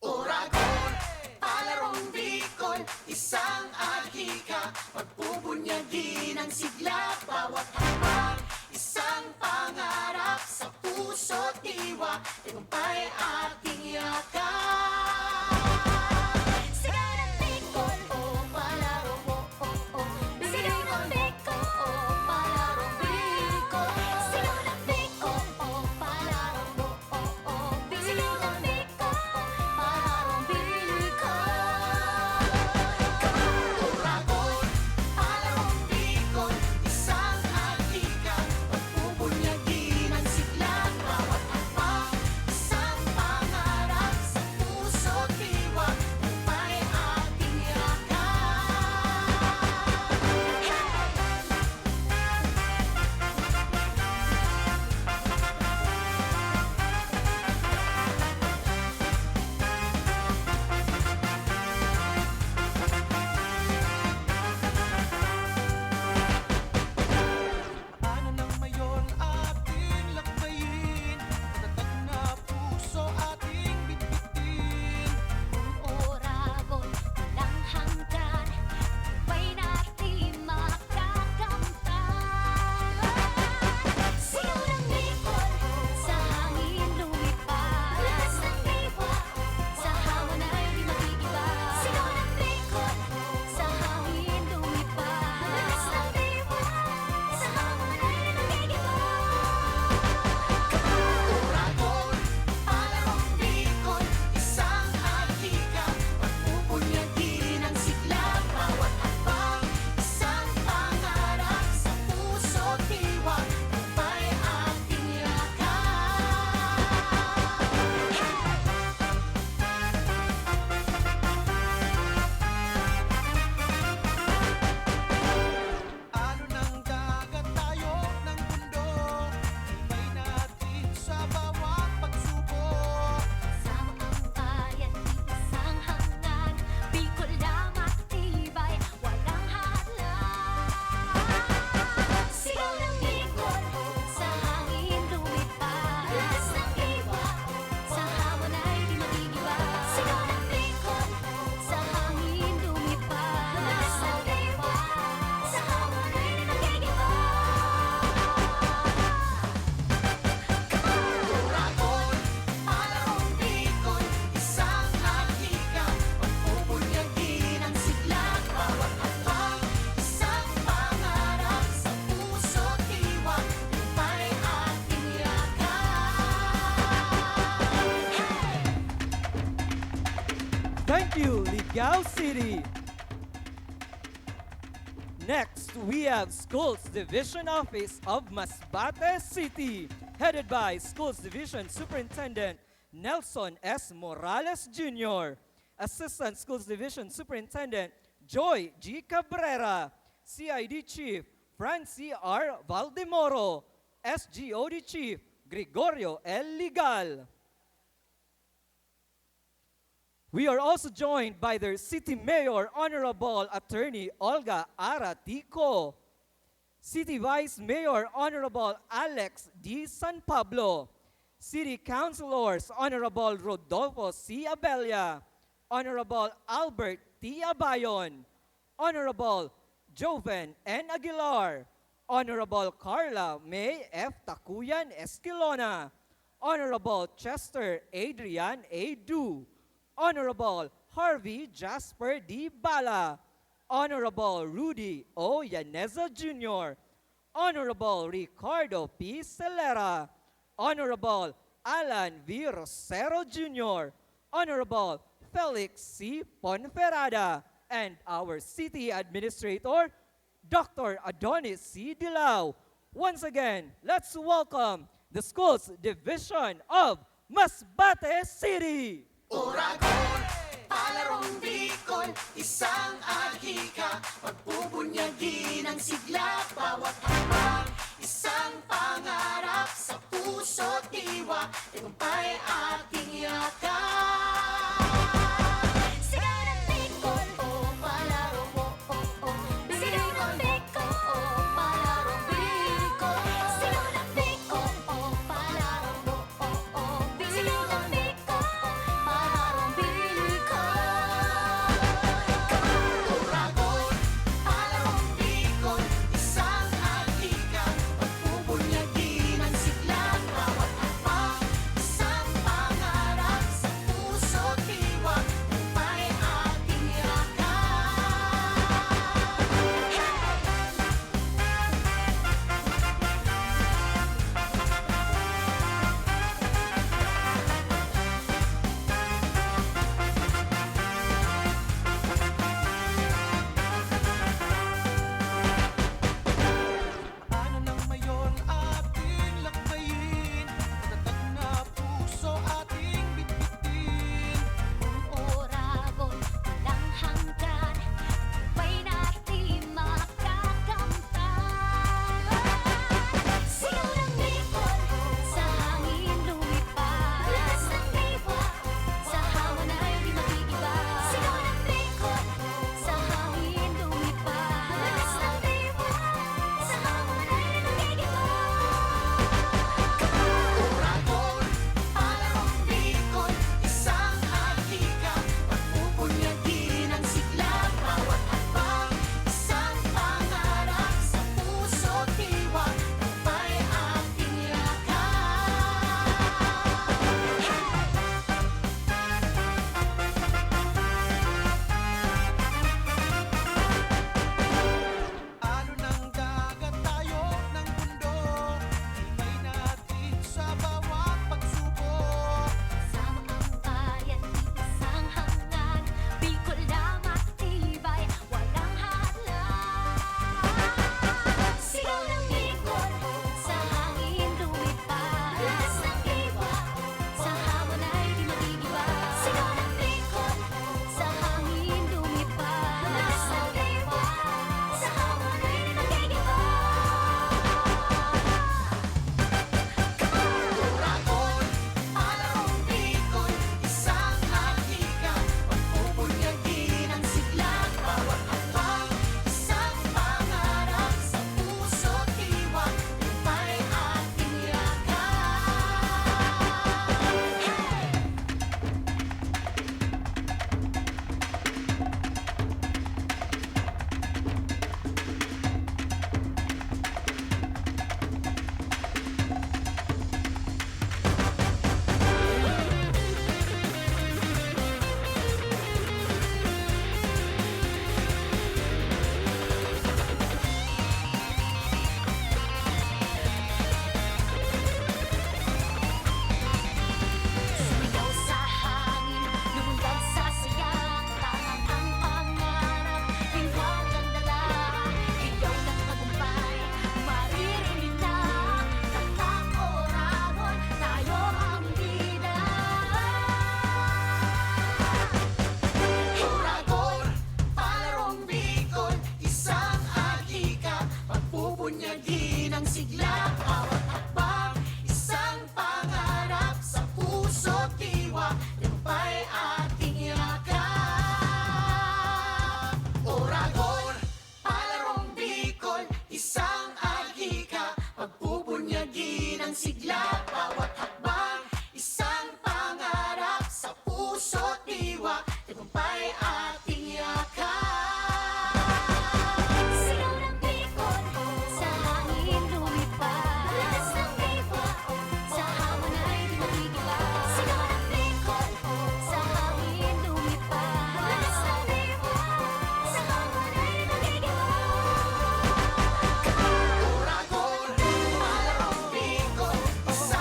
Oragon, palarong Bicol, isang ahika, pagbubunyagin ang sigla, bawat hakbang, isang pangarap sa puso't diwa, tagumpay ating yakap. Sigaw ng Bicol, Oh, palaro mo, sigaw ng Bicol, palarong Bicol. sigaw ng Bicol, Palaro mo, sigaw ng Bicol. palarong Bicol. Oragon, palarong Bicol, isang ahika, pagbubunyagin ang sigla, bawat hakbang, isang pangarap sa puso't diwa, tagumpay ating yakap. Ano ng mayon ating lakbayin, matatag na puso ating bitbitin. Oragon, walang hanggan, tagumpay natin makakamtan. Sigaw ng Bicol, sa hangin lumipad. Lakas ng diwa, sa hamon ay di mag-iiba. Sigaw ng Bicol, sa hangin lumipad. Lakas ng diwa, sa hamon ay di mag-iiba. Oragon, palarong Bicol, isang ahika, pagbubunyagin ang sigla, bawat hakbang, isang pangarap sa puso't diwa, tagumpay ating yakap. Ano ng dagat tayo ng mundo, ibay natin sa bawat pagsubok. Sama ang bayan, isang hangad. Bicol na matibay, walang hadlang. Sigaw ng Bicol, sa hangin lumipad. Lakas ng diwa, sa hamon ay di mag-iiba. Sigaw ng Bicol, sa hangin lumipad. Lakas ng diwa, sa hamon ay di mag-iiba. Oragon, palarong Bicol, isang ahika, pagbubunyagin ang sigla, bawat hakbang, isang pangarap sa puso't diwa, tagumpay ating yakap. Thank you, Ligao City. Next, we have Schools Division Office of Masbate City, headed by Schools Division Superintendent Nelson S. Morales Jr., Assistant Schools Division Superintendent Joy G. Cabrera, CID Chief Francie R. Valdemoro, SGOD Chief Gregorio L. Ligal. We are also joined by their City Mayor, Honorable Attorney Olga Aratico, City Vice Mayor, Honorable Alex D. San Pablo, City Councilors, Honorable Rodolfo C. Abella, Honorable Albert T. Abayon, Honorable Joven N. Aguilar, Honorable Carla May F. Takuyan Esquilona, Honorable Chester Adrian A. Du, Honorable Harvey Jasper D. Bala, Honorable Rudy O. Yaneza Jr., Honorable Ricardo P. Celera, Honorable Alan V. Rosero Jr., Honorable Felix C. Ponferrada, and our City Administrator, Dr. Adonis C. Dilao. Once again, let's welcome the Schools Division of Masbate City. Oragon, palarong Bicol, isang ahika, pagpubunyagin ang sigla, bawat hakbang, isang pangarap sa puso't diwa, tagumpay ating yakap. Sigaw ng Bicol, oh, palaro mo, oh, oh. Sigaw ng Bicol, oh, palaro Bicol. Sigaw ng Bicol, oh, palaro mo, oh, oh. Sigaw ng Bicol, palaro Bicol. Turagon, palarong Bicol, isang ahika, pagpubunyagin ang sigla, bawat hakbang, isang pangarap sa puso't diwa, tagumpay ating Ano nang mayon ating lakbayin, matatag na puso ating bitbitin. Oragon, walang hanggan, may natin makakamtan. Sigaw ng Bicol, sa hangin lumipad. Lakas ng diwa, sa hamon ay di makikiba. Sigaw ng Bicol, sa hangin lumipad. Lakas ng diwa, sa hamon ay di makikiba. Turagon, palarong Bicol, isang ahika, pagpupunyagin ang sigla, bawat hakbang, isang pangarap sa puso't diwa, tagumpay ating Ano ng dagat tayo ng bundok, ibay natin sa bawat pagsubok. Sama ang bayan, isang hangan. Bicol na matibay, walang hadlang. Sigaw ng Bicol, sa hangin lumipad. Lakas ng diwa, sa hamon ay di makikiba. Sigaw ng Bicol, sa hangin lumipad. Lakas ng diwa, sa hamon ay di makikiba. Turagon, palarong Bicol, isang ahika, pagpupunyagin ang sigla, bawat hakbang, isang pangarap sa puso't diwa, tagumpay ating Sumigaw sa hangin, lumundag sa sayang, tangang ang pangarap, hinggang dala. Ikaw ng tagumpay, maririnig na, tatak Oragon, tayo ang bida. Turagon, palarong Bicol, isang ahika, pagpupunyagin ang sigla, bawat hakbang, isang pangarap sa puso't diwa, tagumpay ating yakap. Oragon, palarong Bicol, isang ahika, pagpupunyagin ang sigla, bawat hakbang, isang pangarap sa puso't diwa, tagumpay ating yakap. Sigaw ng Bicol, sa hangin lumipad. Lakas ng diwa, sa hamon ay di makikiba. Sigaw ng Bicol, sa hangin lumipad. Lakas ng diwa, sa hamon ay di makikiba. Turagon, palarong Bicol, isang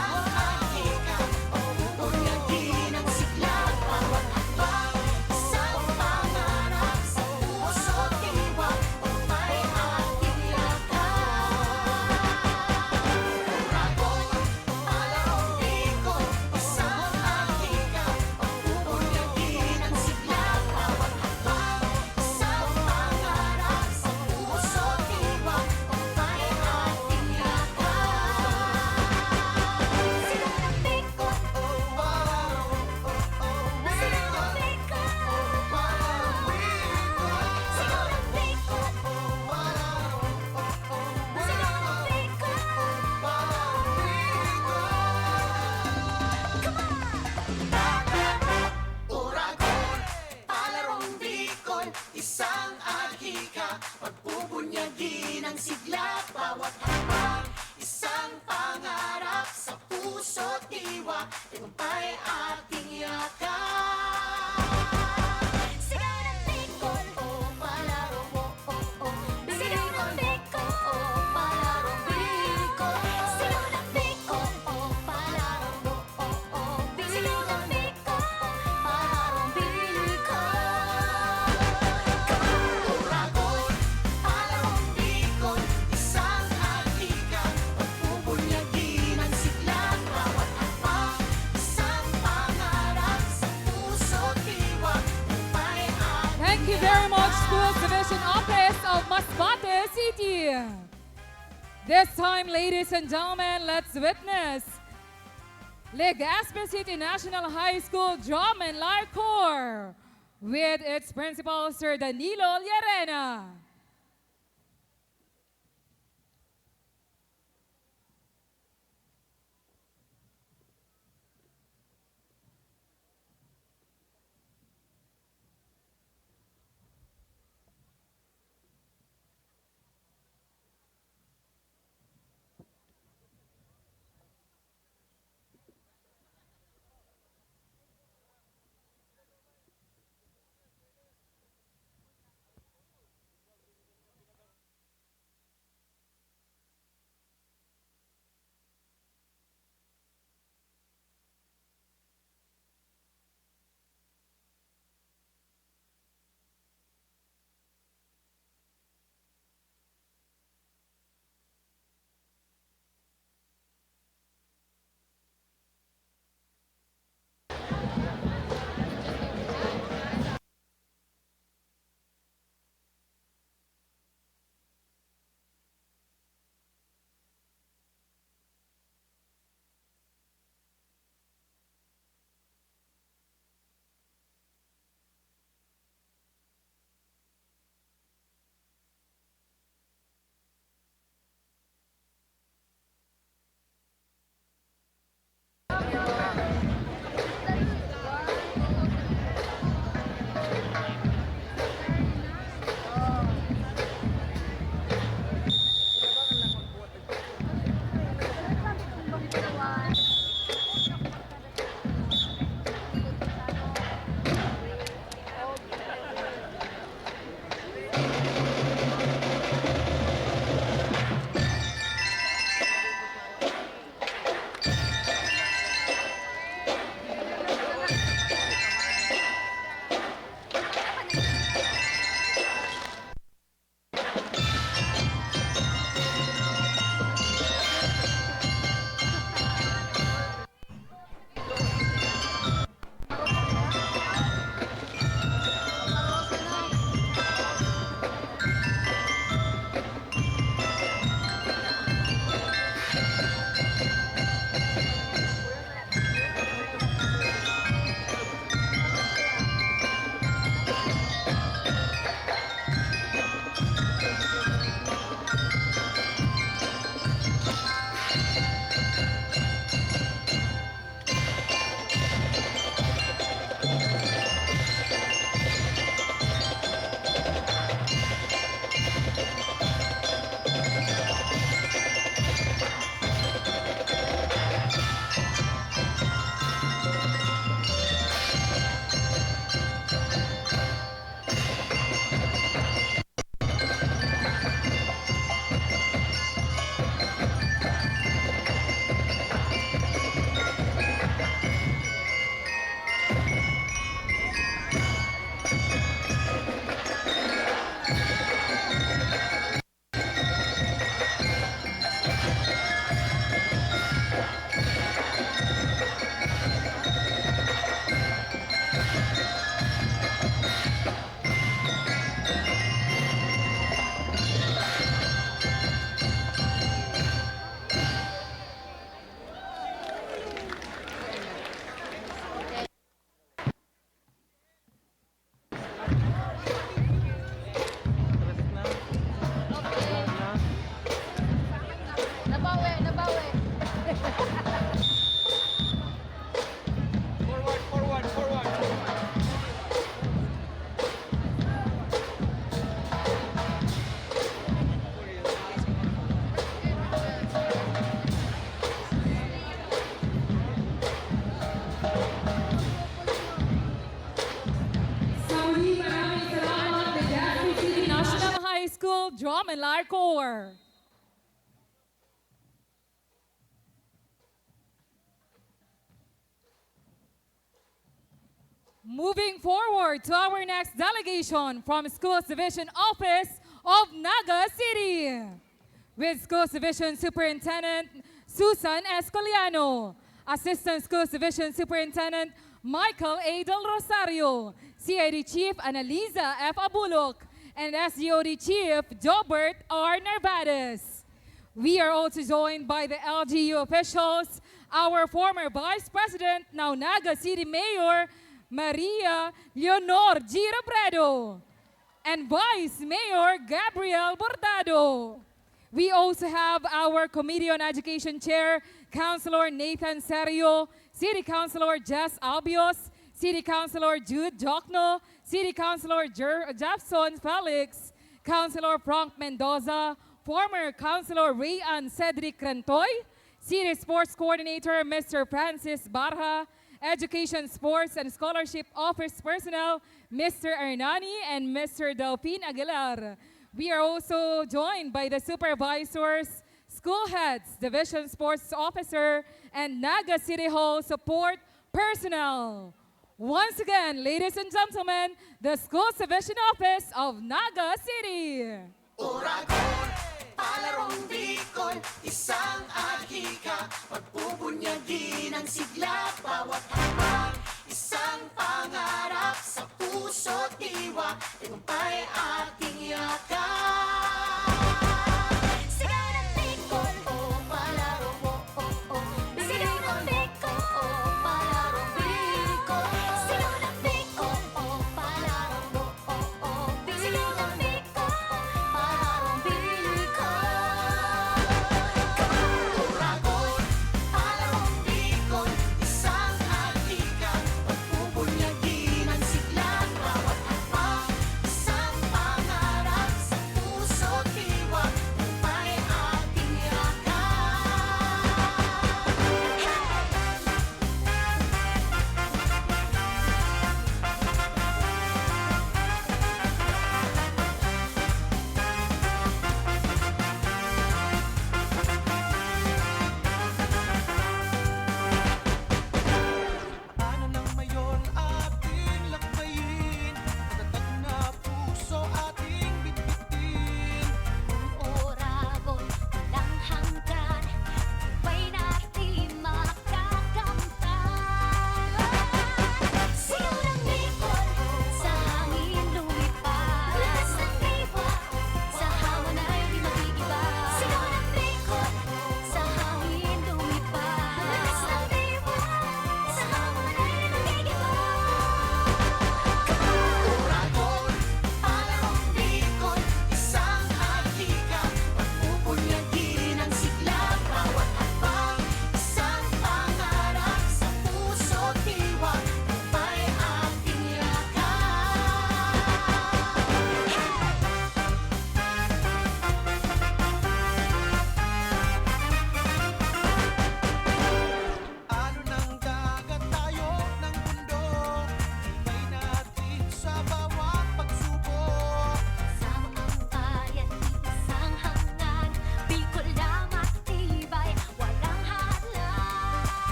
diwa, tagumpay ating yakap. Sigaw ng Bicol, Oh, palaro mo, oh, oh. sigaw ng Bicol, Oh, palaro Bicol. sigaw ng Bicol, Oh, palaro mo, oh, oh. sigaw ng Bicol. Palaro Bicol. Uragon, palarong Bicol, isang adhika, pagbubunyagin ang sigla, bawat hakbang, isang pangarap sa puso't diwa, tagumpay ating Thank you very much, Schools Division Office of Masbate City. This time, ladies and gentlemen, let's witness Legaspi City National High School Drum and Lyre Corps with its principal, Sir Danilo Llerena. Bicol Drum and Lyre Corps. Moving forward to our next delegation from Schools Division Office of Naga City, with Schools Division Superintendent Susan Escoliano, Assistant Schools Division Superintendent Michael A. Del Rosario, CID Chief Analiza F. Abulok, and SGOD Chief Jobert R. Narvaez. We are also joined by the LGU officials, our former Vice President, now Naga City Mayor, Maria Leonor G. Robredo, and Vice Mayor Gabriel Bordado. We also have our Committee on Education Chair, Councilor Nathan Serio, City Councilor Jess Albios, City Councilor Jude Jokno, City Councilor Jefferson Felix, Councilor Frank Mendoza, former Councilor Rayan Cedric Crantoy, City Sports Coordinator Mr. Francis Barha, Education, Sports, and Scholarship Office personnel, Mr. Hernani and Mr. Delphin Aguilar. We are also joined by the supervisors, school heads, division sports officer, and Naga City Hall support personnel. Once again, ladies and gentlemen, the Schools Division Office of Naga City. Oragon, palarong Bicol, isang ahika, pagpubunyagin ang sigla, bawat hakbang, isang pangarap sa puso't diwa, tagumpay ating yakan. Sigaw ng Bicol, Oh, palarong sigaw ng Bicol, palarong Bicol. sigaw ng Bicol, Palarong sigaw ng Bicol. palarong Bicol. Oragon, palarong Bicol, isang ahika, pagpubunyagin ang sigla, bawat hakbang, isang pangarap sa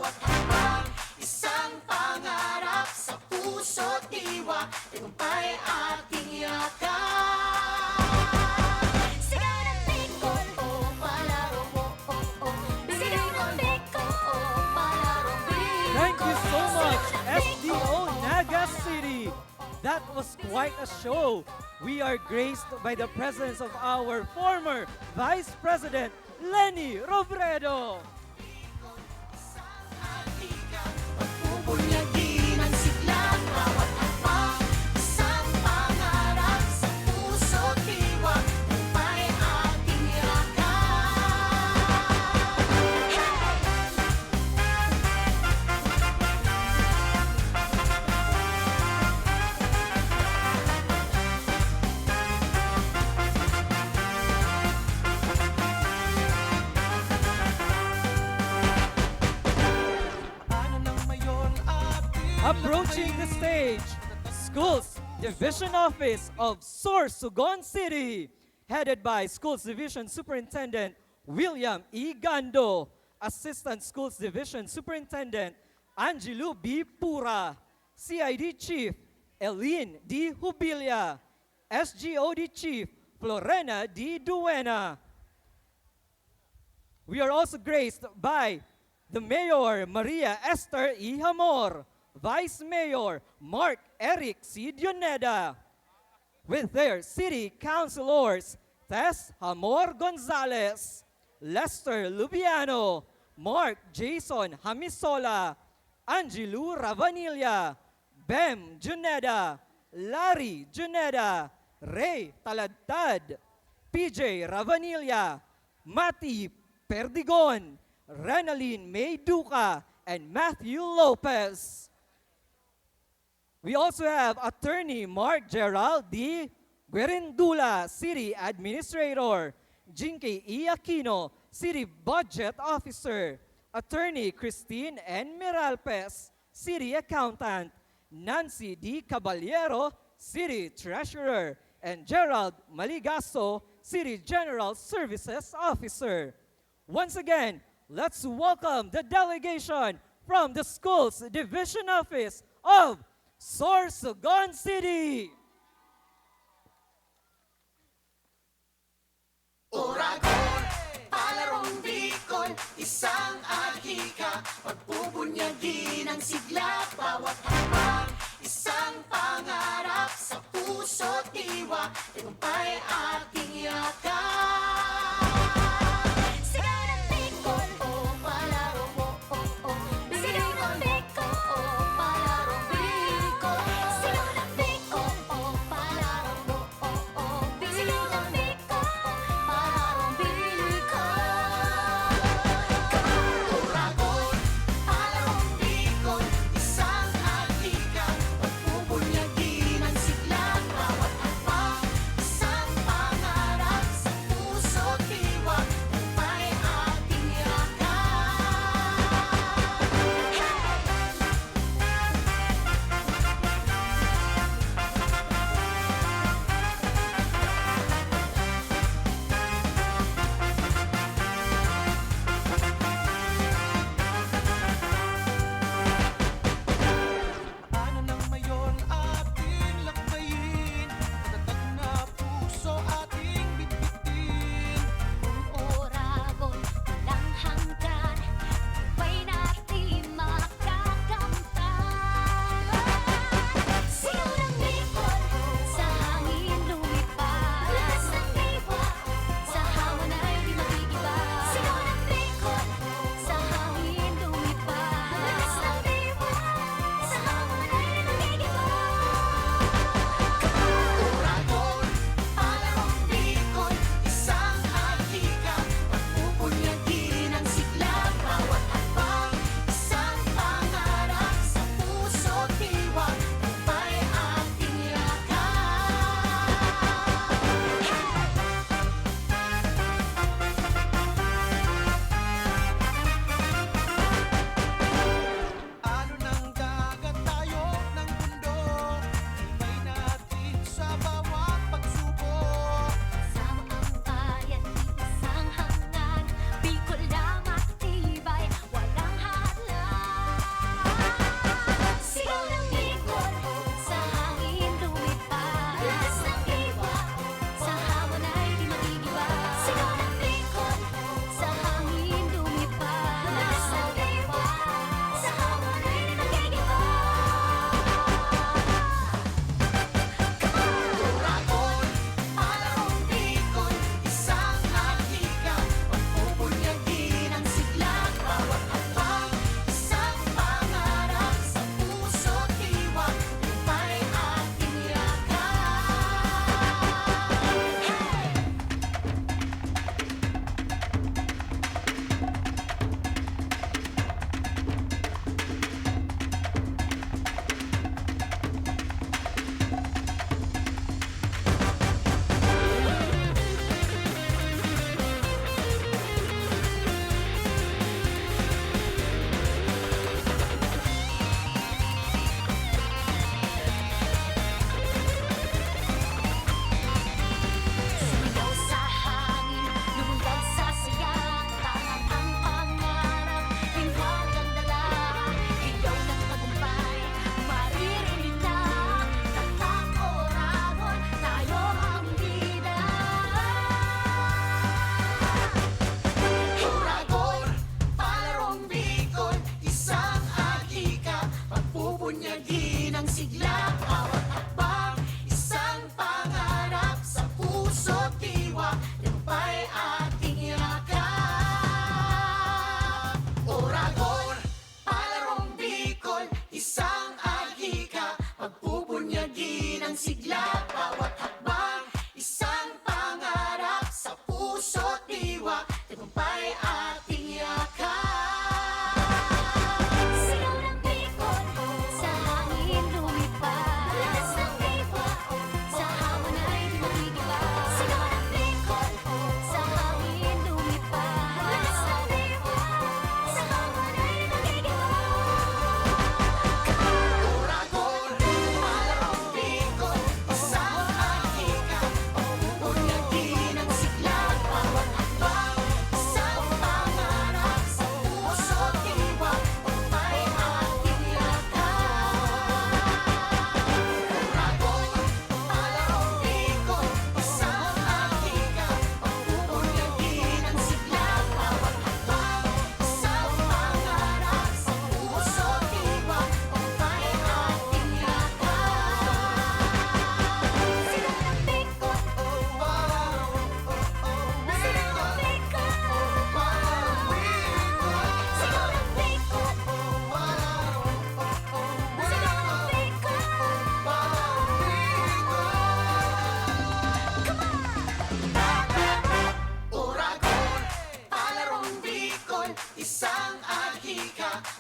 bawat hakbang, isang pangarap sa puso't diwa, tagumpay ating yakap. Sigaw ng Bicol, Oh, palaro mo, oh, oh, sigaw ng Bicol, oh, palaro Bicol. Thank you so much, SDO Naga City. That was quite a show. We are graced by the presence of our former Vice President, Lenny Robredo. Pagbubunyagin ang sigla, bawat hakbang, isang pangarap sa puso't diwa, tagumpay ating yakap. Ano nang mayon ating Approaching the stage, Schools Division Office of Sorsogon City, headed by Schools Division Superintendent William E. Gando, Assistant Schools Division Superintendent Angelo B. Pura, CID Chief Eileen D. Hubilia, SGOD Chief Florena D. Duena. We are also graced by the Mayor Maria Esther E. Hamor, Vice Mayor Mark Eric C. Dioneda, with their City Councilors Tess Hamor Gonzalez, Lester Lubiano, Mark Jason Hamisola, Angelo Ravanilla, Bem Juneda, Larry Juneda, Ray Taladtad, PJ Ravanilla, Mati Perdigon, Renaline May Duca, and Matthew Lopez. We also have Attorney Mark Gerald D. Guerendula, City Administrator, Jinky E. Aquino, City Budget Officer, Attorney Christine N. Miralpes, City Accountant, Nancy D. Caballero, City Treasurer, and Gerald Maligaso, City General Services Officer. Once again, let's welcome the delegation from the Schools Division Office of Sorsogon City. Oragon, palarong Bicol, isang ahika, pagbubunyagin ang sigla, bawat hakbang, isang pangarap sa puso't diwa, tagumpay ating yakap. sigaw ng Bicol, Oh, palaro mo, oh, oh, sigaw ng Bicol, oh, palaro Bicol. sigaw ng Bicol, Oh, palaro mo, oh, oh, sigaw ng Bicol. palarong Bicol. Oragon, palarong Bicol, isang ahika, pagbubunyagin ang sigla, bawat hakbang, isang pangarap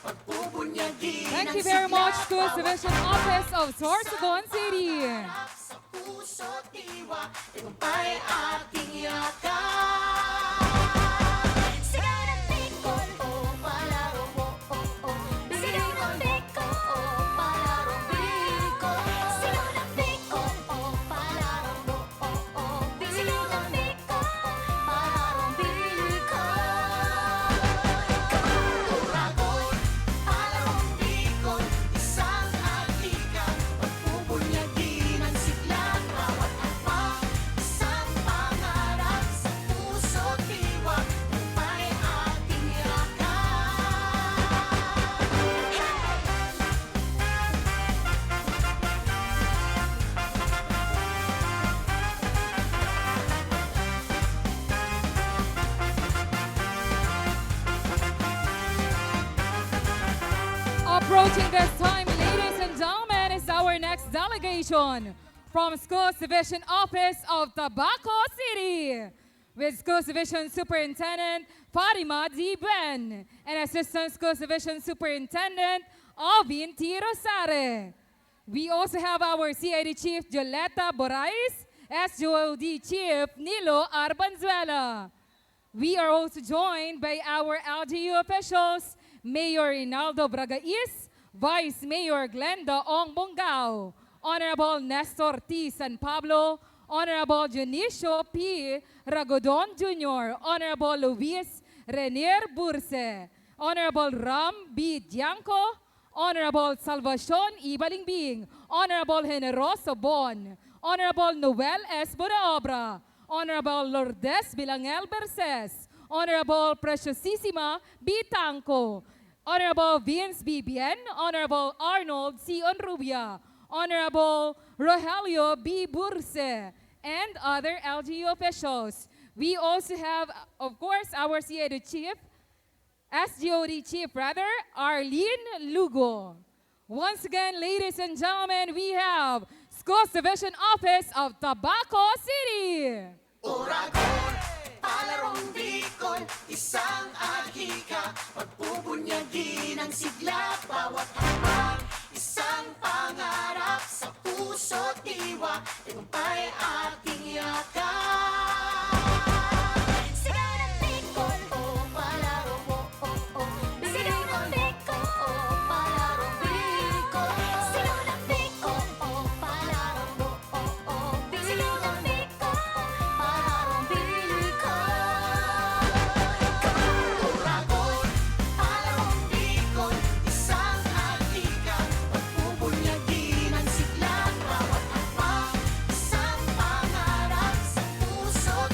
pagbubunyagi Thank ng you very much, sigla, Schools Division Office of Sorsogon City. sa puso't diwa, tagumpay ating yakap. Sigaw ng Bicol, Oh, palaro mo, oh, oh. sigaw ng Bicol, Oh, palaro Bicol. sigaw ng Bicol, Oh, palaro mo, oh, oh. sigaw ng Bicol. Palarong Bicol. Uragon, palarong Bicol, isang atika, pagbubunyagi ng sigla, bawat hakbang, isang pangarap sa puso't diwa, tagumpay ating yakap. Approaching this time, ladies and gentlemen, is our next delegation from Schools Division Office of Tabaco City with Schools Division Superintendent Fatima D. Ben and Assistant Schools Division Superintendent Alvin T. Rosare. We also have our CID Chief Joleta Borais, SJOD Chief Nilo Arbanzuela. We are also joined by our LGU officials, Mayor Rinaldo Bragais, Vice Mayor Glenda Ong Bongao, Honorable Nestor T. San Pablo, Honorable Dionisio P. Ragodon Jr., Honorable Luis Renier Burse, Honorable Ram B. Dianco, Honorable Salvacion E. Balingbing, Honorable Generoso Bon, Honorable Noel S. Bonaobra, Honorable Lourdes Bilangel Berces, Honorable Preciosissima B. Tanco, Honorable Vince B. Bien, Honorable Arnold C. Onrubia, Honorable Rogelio B. Burse, and other LGU officials. We also have, of course, our CID Chief, SGOD Chief, Arlene Lugo. Once again, ladies and gentlemen, we have Schools Division Office of Tabaco City. Uragon, palarong Bicol, isang ahika, pagbubunyagi ng sigla, bawat hakbang, isang pangarap sa puso't diwa, tagumpay ating yakap. Sigaw ng Bicol, Oh, palaro mo, oh, oh. sigaw ng Bicol, Oh, palarong Bicol. sigaw ng Bicol, Oh, palaro mo, oh, oh. sigaw ng Bicol. Palarong Bicol. Uragon, palarong Bicol, isang ahika, pagbubunyagi ng sigla, bawat hakbang, isang pangarap sa puso't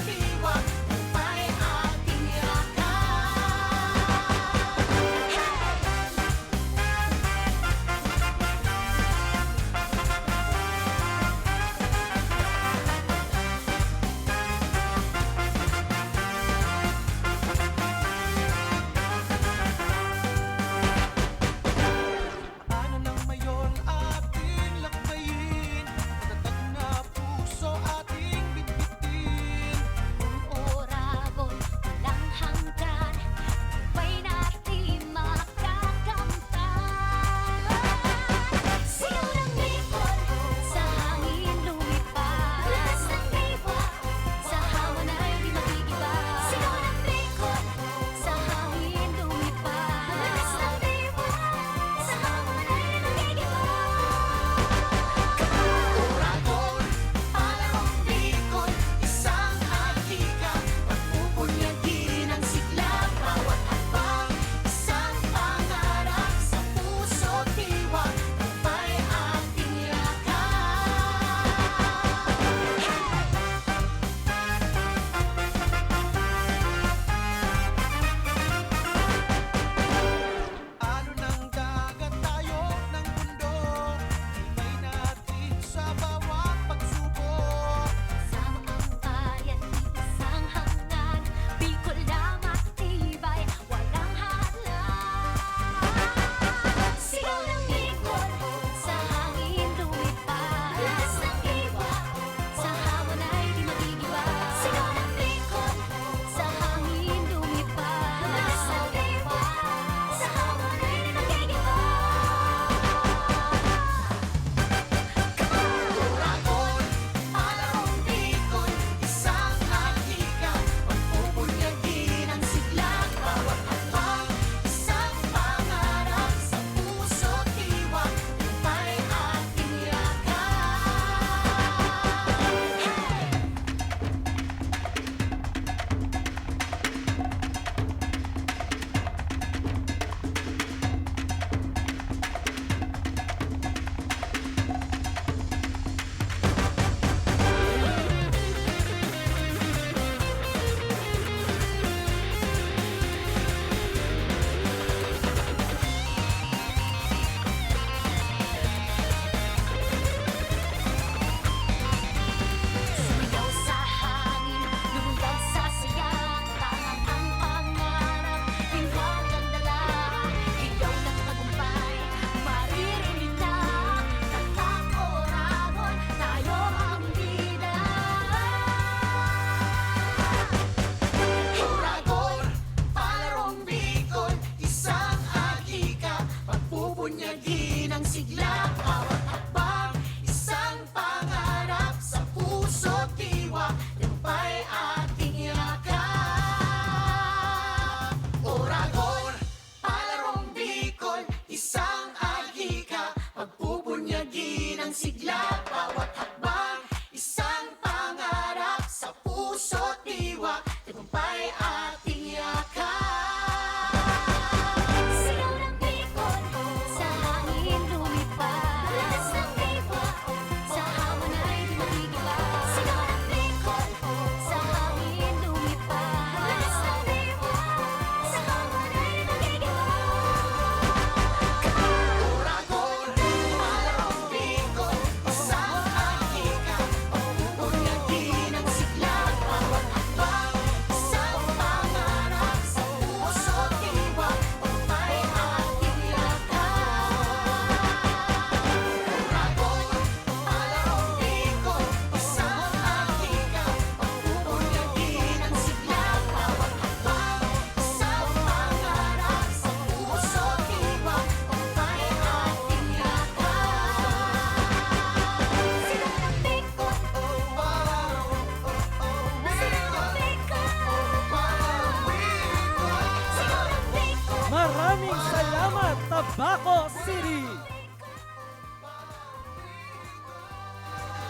Tabaco City.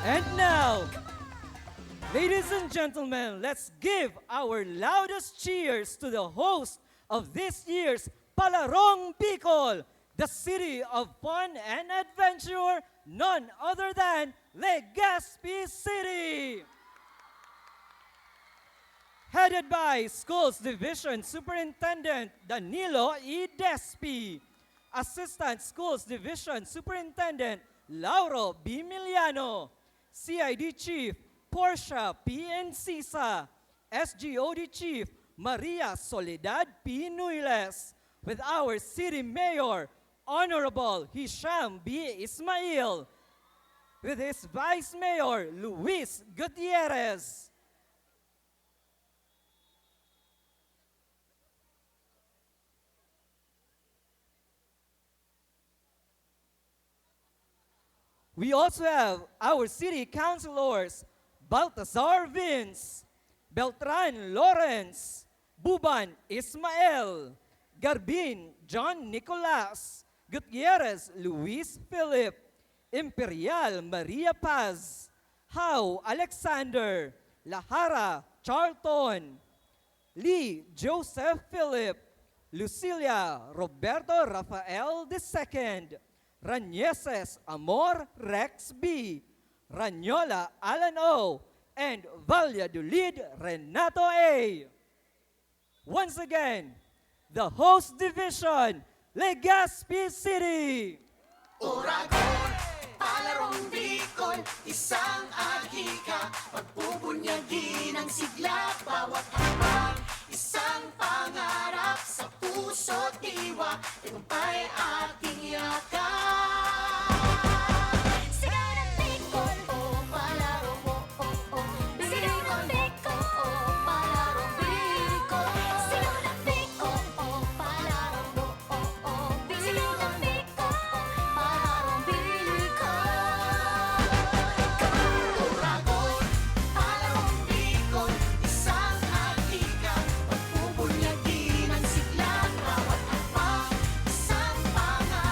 And now, ladies and gentlemen, let's give our loudest cheers to the host of this year's Palarong Bicol, the city of fun and adventure, none other than Legaspi City. Headed by Schools Division Superintendent Danilo E. Despi, Assistant Schools Division Superintendent Lauro B. Miliano, CID Chief Portia P. Encisa, SGOD Chief Maria Soledad P. Nuiles, with our City Mayor Honorable Hisham B. Ismail, with his Vice Mayor Luis Gutierrez. We also have our city councilors, Baltazar Vince, Beltran Lawrence, Buban Ismael, Garbin John Nicolas, Gutierrez Luis Philip, Imperial Maria Paz, How Alexander, Lahara Charlton, Lee Joseph Philip, Lucilia Roberto Rafael II, Ranieses Amor Rex B, Ranyola Alan O, and Valladolid Renato A. Once again, the host division, Legaspi City. Oragon, Palarong Bicol, isang adhika, pagpubunyagin ang sigla, bawat hakbang, isang pangarap sa puso't diwa, tagumpay ating yakap. Sigaw ng Bicol, Oh, Palarong, oh, oh, oh, sigaw ng Bicol, oh, Palarong Bicol. sigaw ng Bicol, Oh, Palarong, oh, oh, oh, sigaw ng Bicol. Palarong Bicol. Oragon, Palarong Bicol, isang adhika, pagpubunyagin ang sigla, bawat hakbang, isang pangarap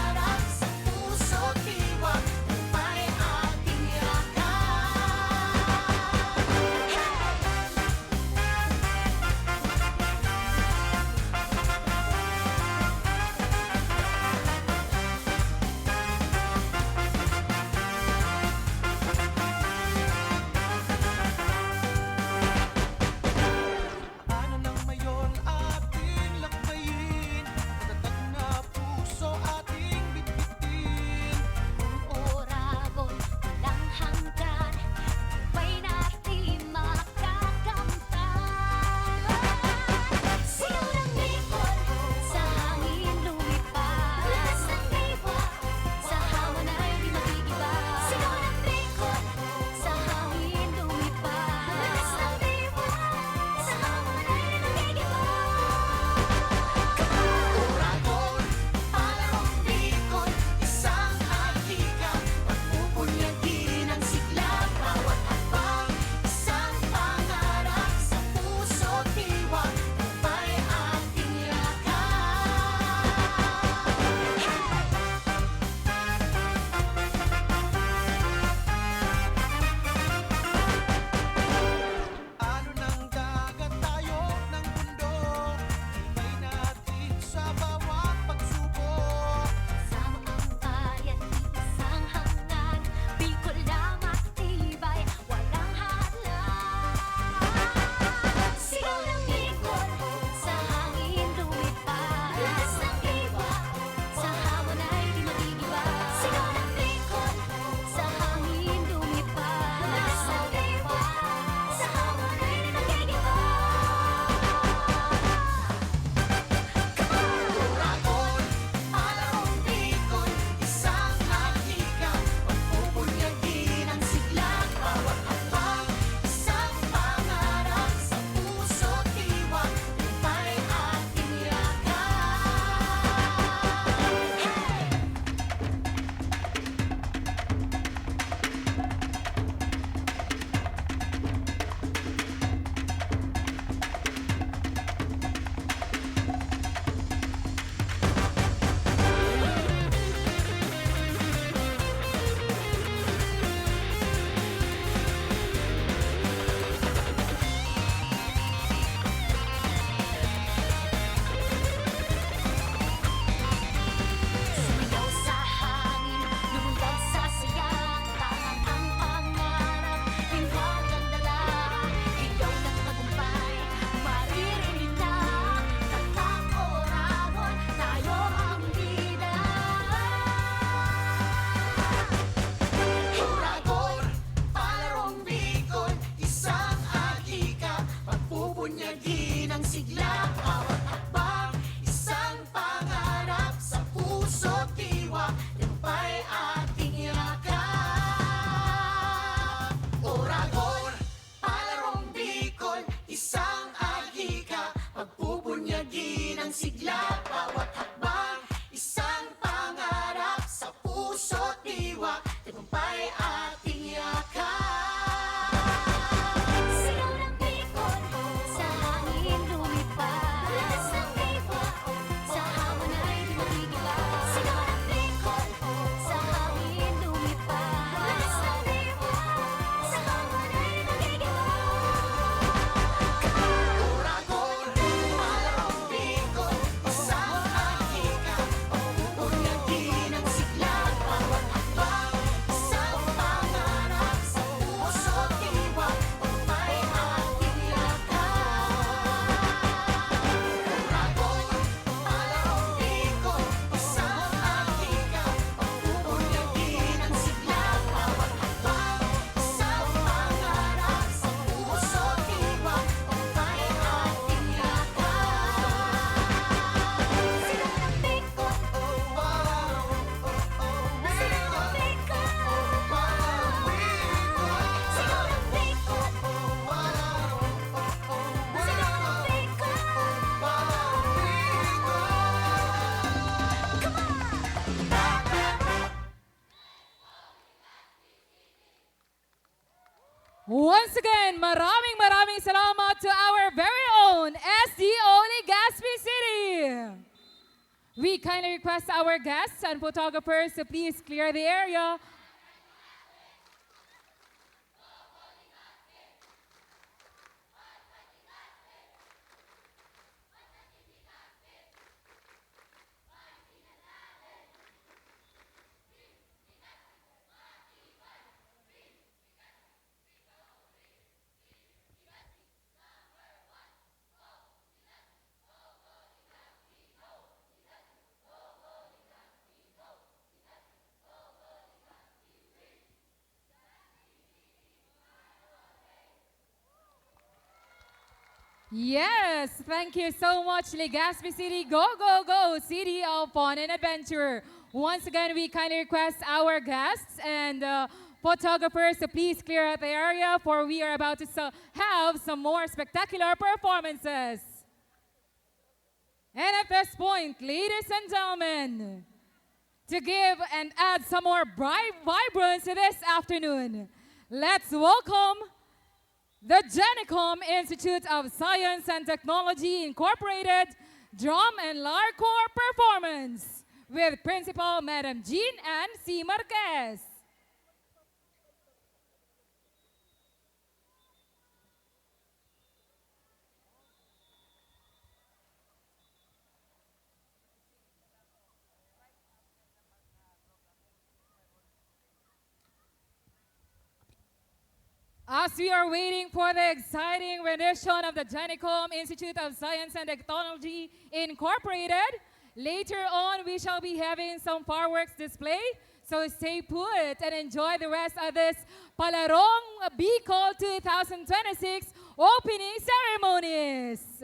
again, maraming salamat to our very own SDO Legaspi City. We kindly request our guests and photographers to please clear the area. Yes, thank you so much, Legaspi City. Go, go, go, City of Fun and Adventure. Once again, we kindly request our guests and photographers to please clear out the area, for we are about to have some more spectacular performances. And at this point, ladies and gentlemen, to give and add some more vibrance to this afternoon, let's welcome the 𝐏𝐀𝐋𝐀𝐋 Institute of Science and Technology Incorporated Drum and Lyre Corps performance with Principal Madam Jean Ann C. Marquez. As we are waiting for the exciting rendition of the 𝐏𝐀𝐋𝐀𝐋 Institute of Science and Technology Incorporated, later on we shall be having some fireworks display. So stay put and enjoy the rest of this Palarong Bicol 2026 opening ceremonies.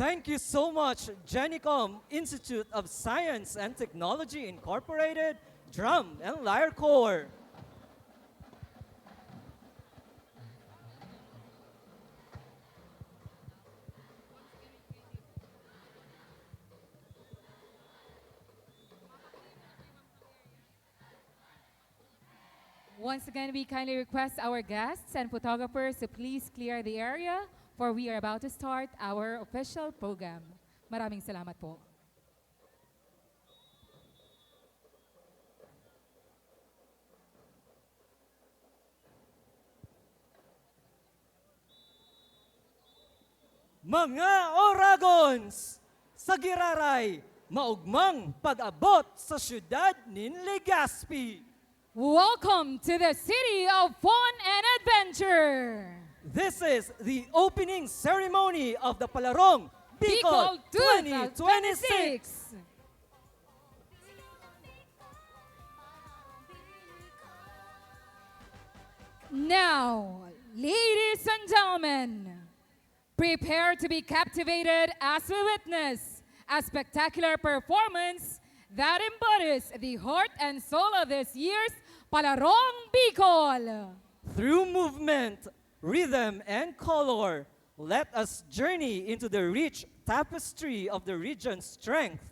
Thank you so much, 𝐏𝐀𝐋𝐀𝐋 Institute of Science and Technology Incorporated, Drum and Lyre Corps. Once again, we kindly request our guests and photographers to please clear the area for we are about to start our official program. Maraming salamat po. Mga Oragons, sa giraray, maugmang pag-abot sa syudad nin Legaspi. Welcome to the city of fun and adventure. This is the opening ceremony of the Palarong Bicol 2026. Now, ladies and gentlemen, prepare to be captivated as we witness a spectacular performance that embodies the heart and soul of this year's Palarong Bicol. Through movement, rhythm, and color, let us journey into the rich tapestry of the region's strength,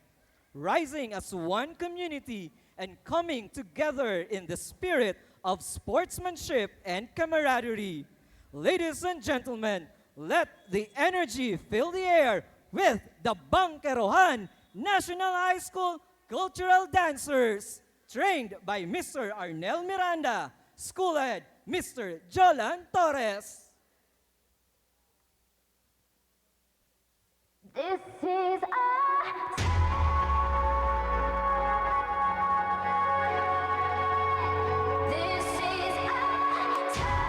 rising as one community and coming together in the spirit of sportsmanship and camaraderie. Ladies and gentlemen, let the energy fill the air with the Bangkerohan National High School Cultural Dancers, trained by Mr. Arnel Miranda, School Head Mr. Jolan Torres. This is our time. This is our time.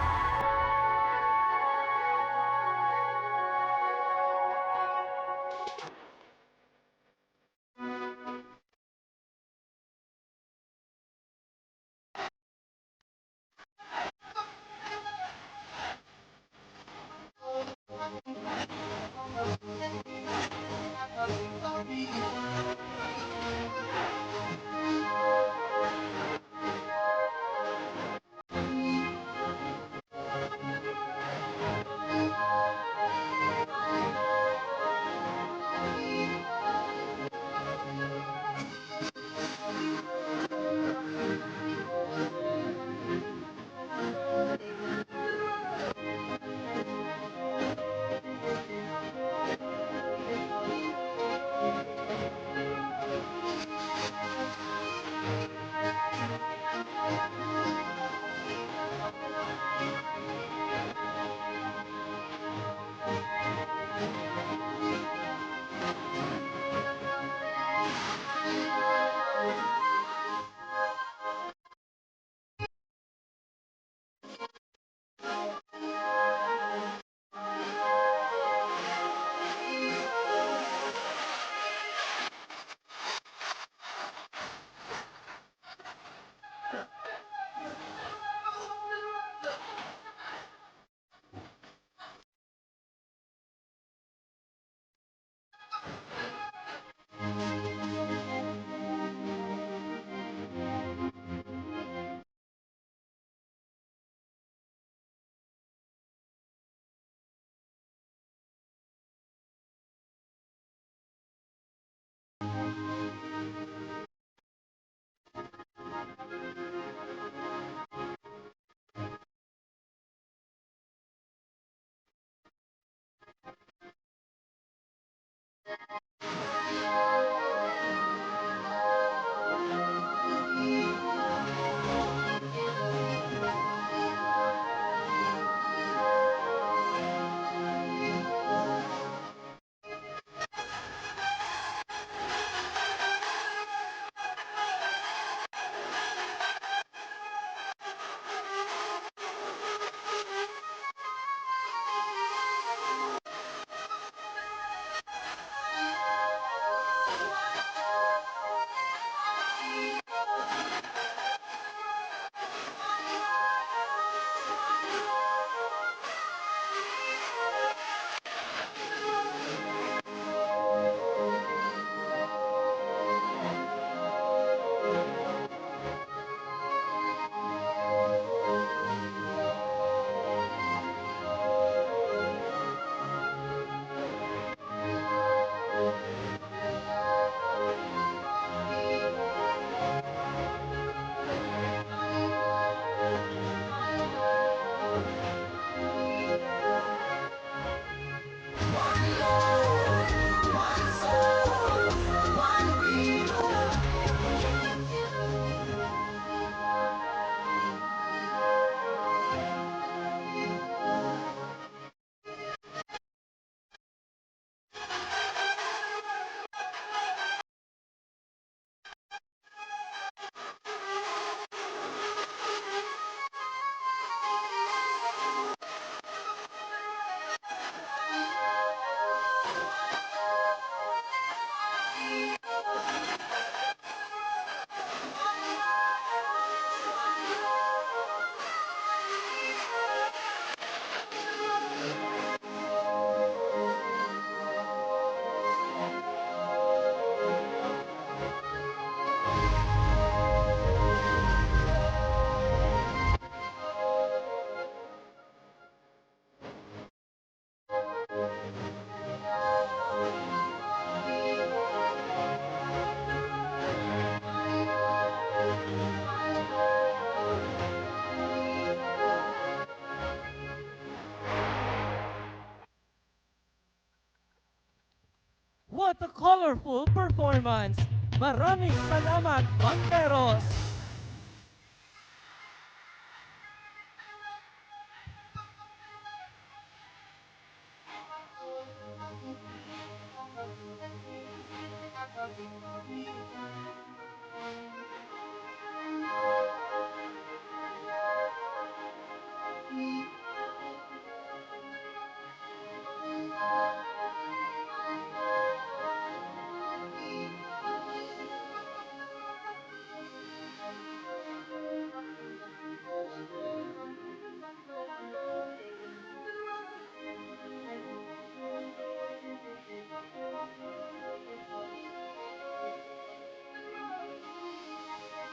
colorful performance. Maraming salamat, Banderos!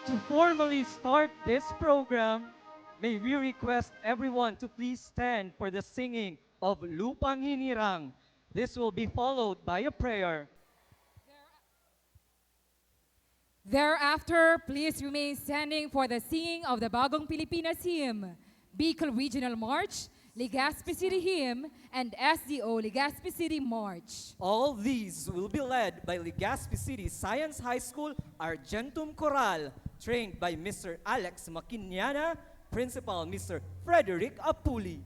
To formally start this program, may we request everyone to please stand for the singing of Lupang Hinirang. This will be followed by a prayer. Thereafter, please remain standing for the singing of the Bagong Pilipinas Hymn, Bicol Regional March, Legaspi City Hymn, and SDO Legaspi City March. All these will be led by Legaspi City Science High School Argentum Choral, trained by Mr. Alex Maquiniana, Principal Mr. Frederick Apuli.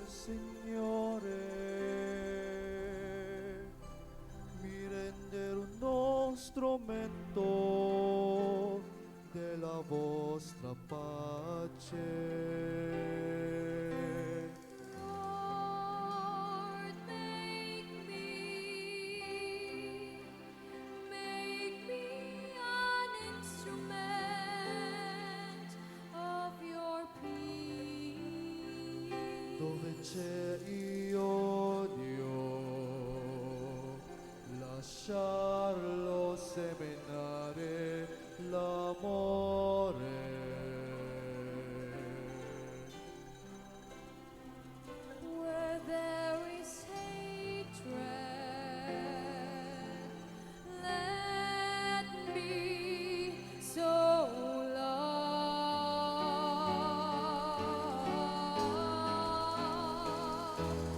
Signore, mi render un strumento della vostra pace. Lord, make me an instrument of your peace. Dove c'è io, Dio, lasciarlo seminare l'amore. Where there is hatred, let me sow love.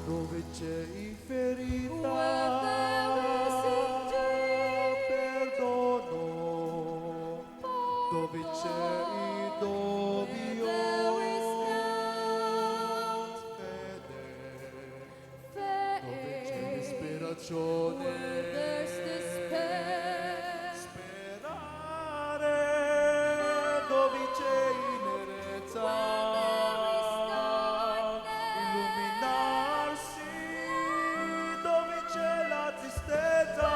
Dove c'è ferita, Where there is injury, perdono. Dove c'è Dovio, there is doubt, fede, dove c'è faith, disperazione, where there's despair, sperare, dove c'è inerenza, illuminarsi, dove c'è la tristezza.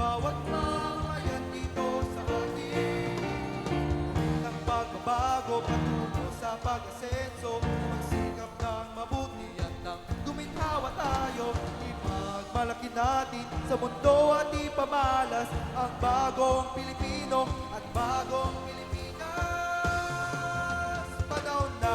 bawat mamayan dito sa atin ng pagbabago patungo sa pag-asenso, magsikap ng mabuti at nang guminhawa tayo, ipagmalaki natin sa mundo at ipamalas ang bagong Pilipino at bagong Pilipinas. Panahon na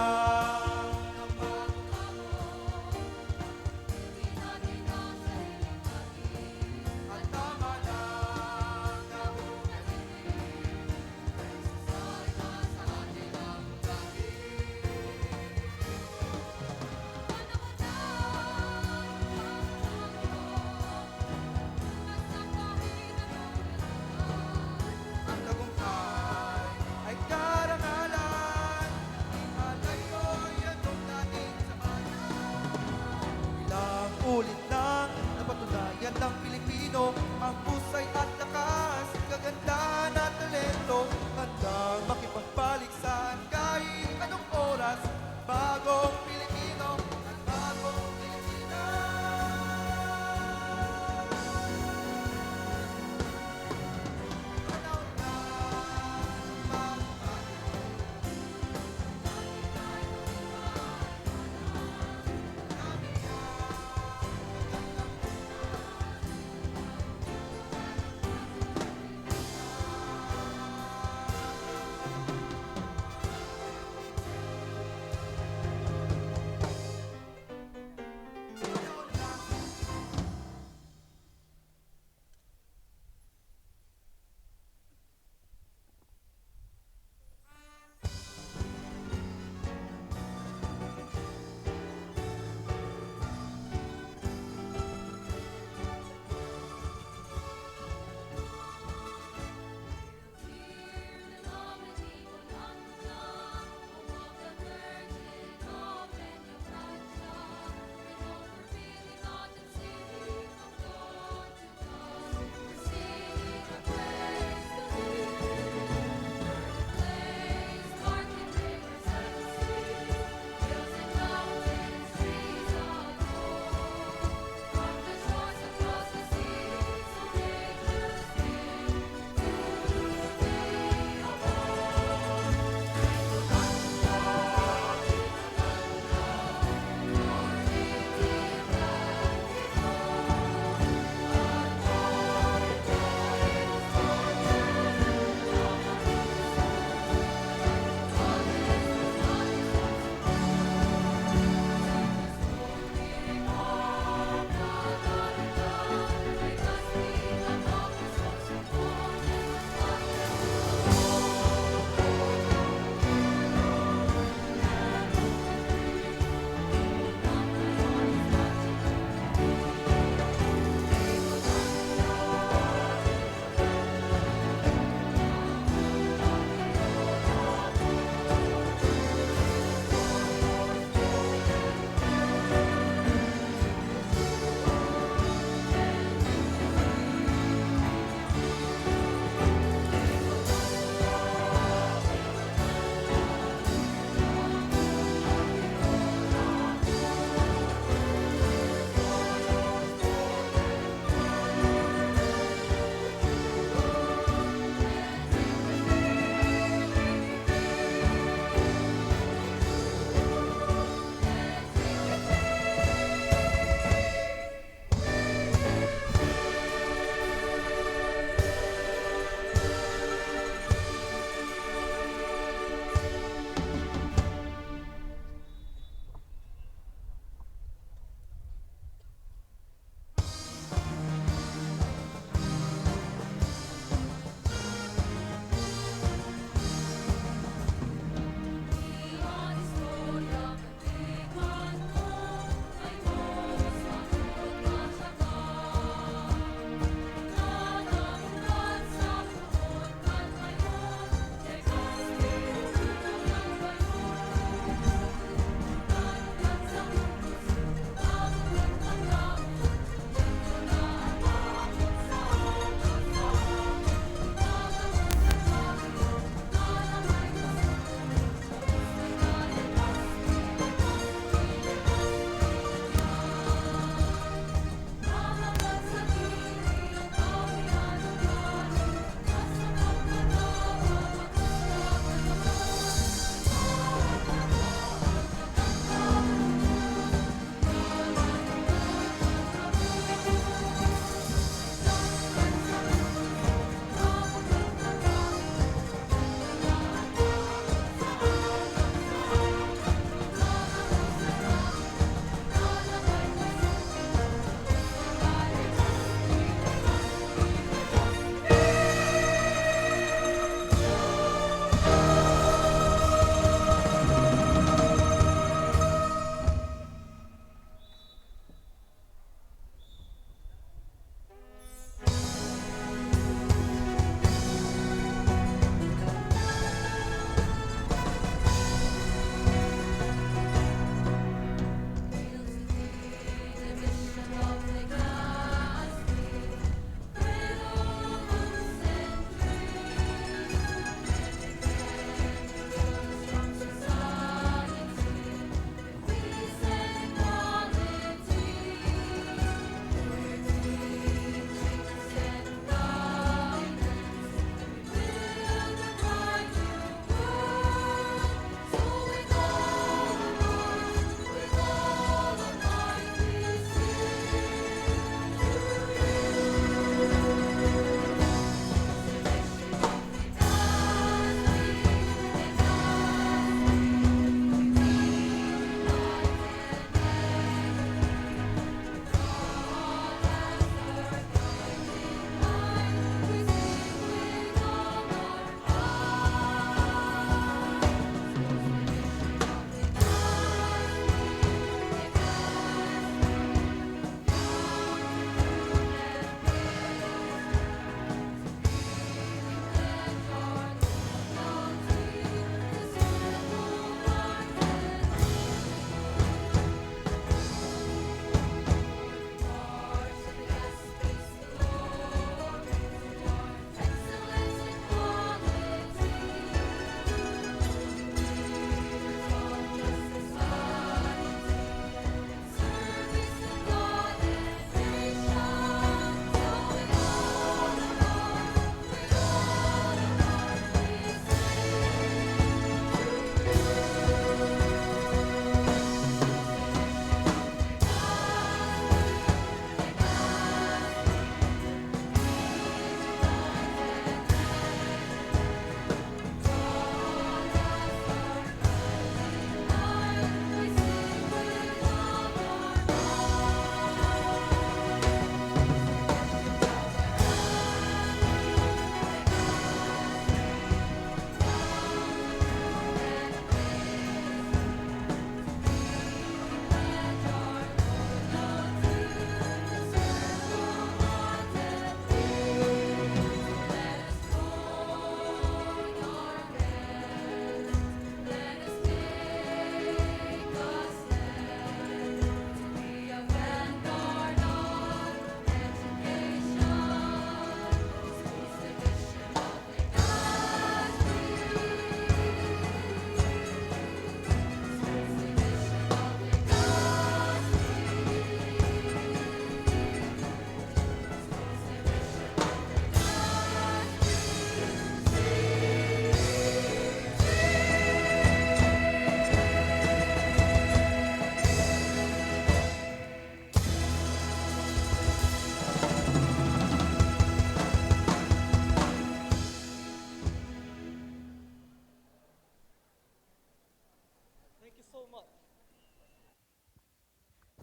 ng Pilipino, ang pusay at lakas, kagandahan at talento, handang makipagpaligsahan kahit anong oras, bagong Pilipino at bagong Pilipinas. Panahon na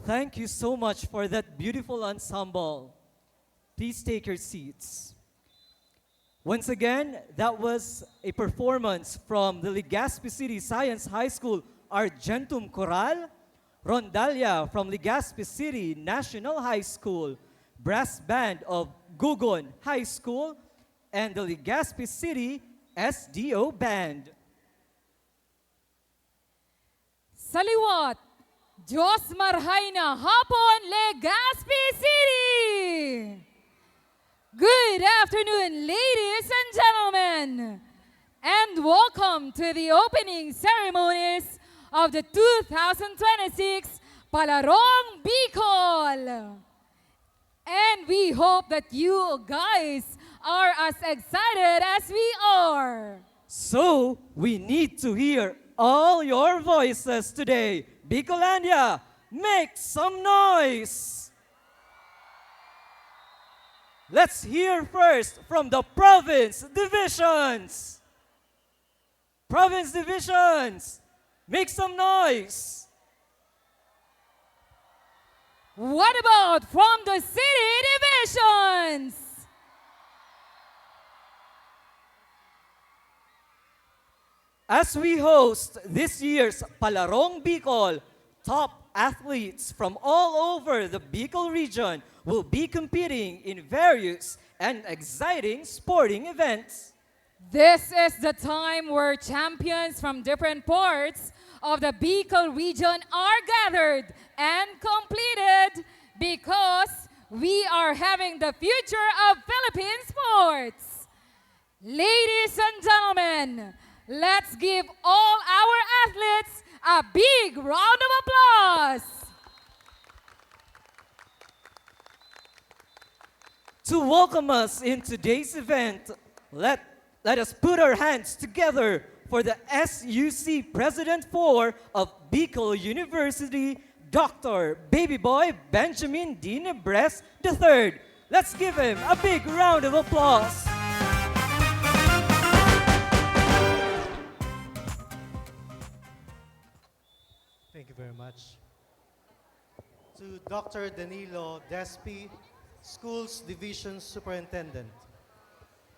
Thank you so much for that beautiful ensemble. Please take your seats. Once again, that was a performance from the Legaspi City Science High School Argentum Choral, Rondalia from Legaspi City National High School, Brass Band of Gugon High School, and the Legaspi City SDO Band. Saliwat, Diyos marhay na hapon, Legaspi City! Good afternoon, ladies and gentlemen, and welcome to the opening ceremonies of the 2026 Palarong Bicol. And we hope that you guys are as excited as we are. So, we need to hear all your voices today. Bicolandia, make some noise! Let's hear first from the province divisions. Province divisions, make some noise. What about from the city divisions? As we host this year's Palarong Bicol, top athletes from all over the Bicol region will be competing in various and exciting sporting events. This is the time where champions from different parts of the Bicol region are gathered and completed because we are having the future of Philippine sports. Ladies and gentlemen, let's give all our athletes a big round of applause. To welcome us in today's event, let us put our hands together for the SUC President 4 of Bicol University, Dr. Baby Boy Benjamin D. Nebres III. Let's give him a big round of applause. Thank you very much. To Dr. Danilo Despi, Schools Division Superintendent,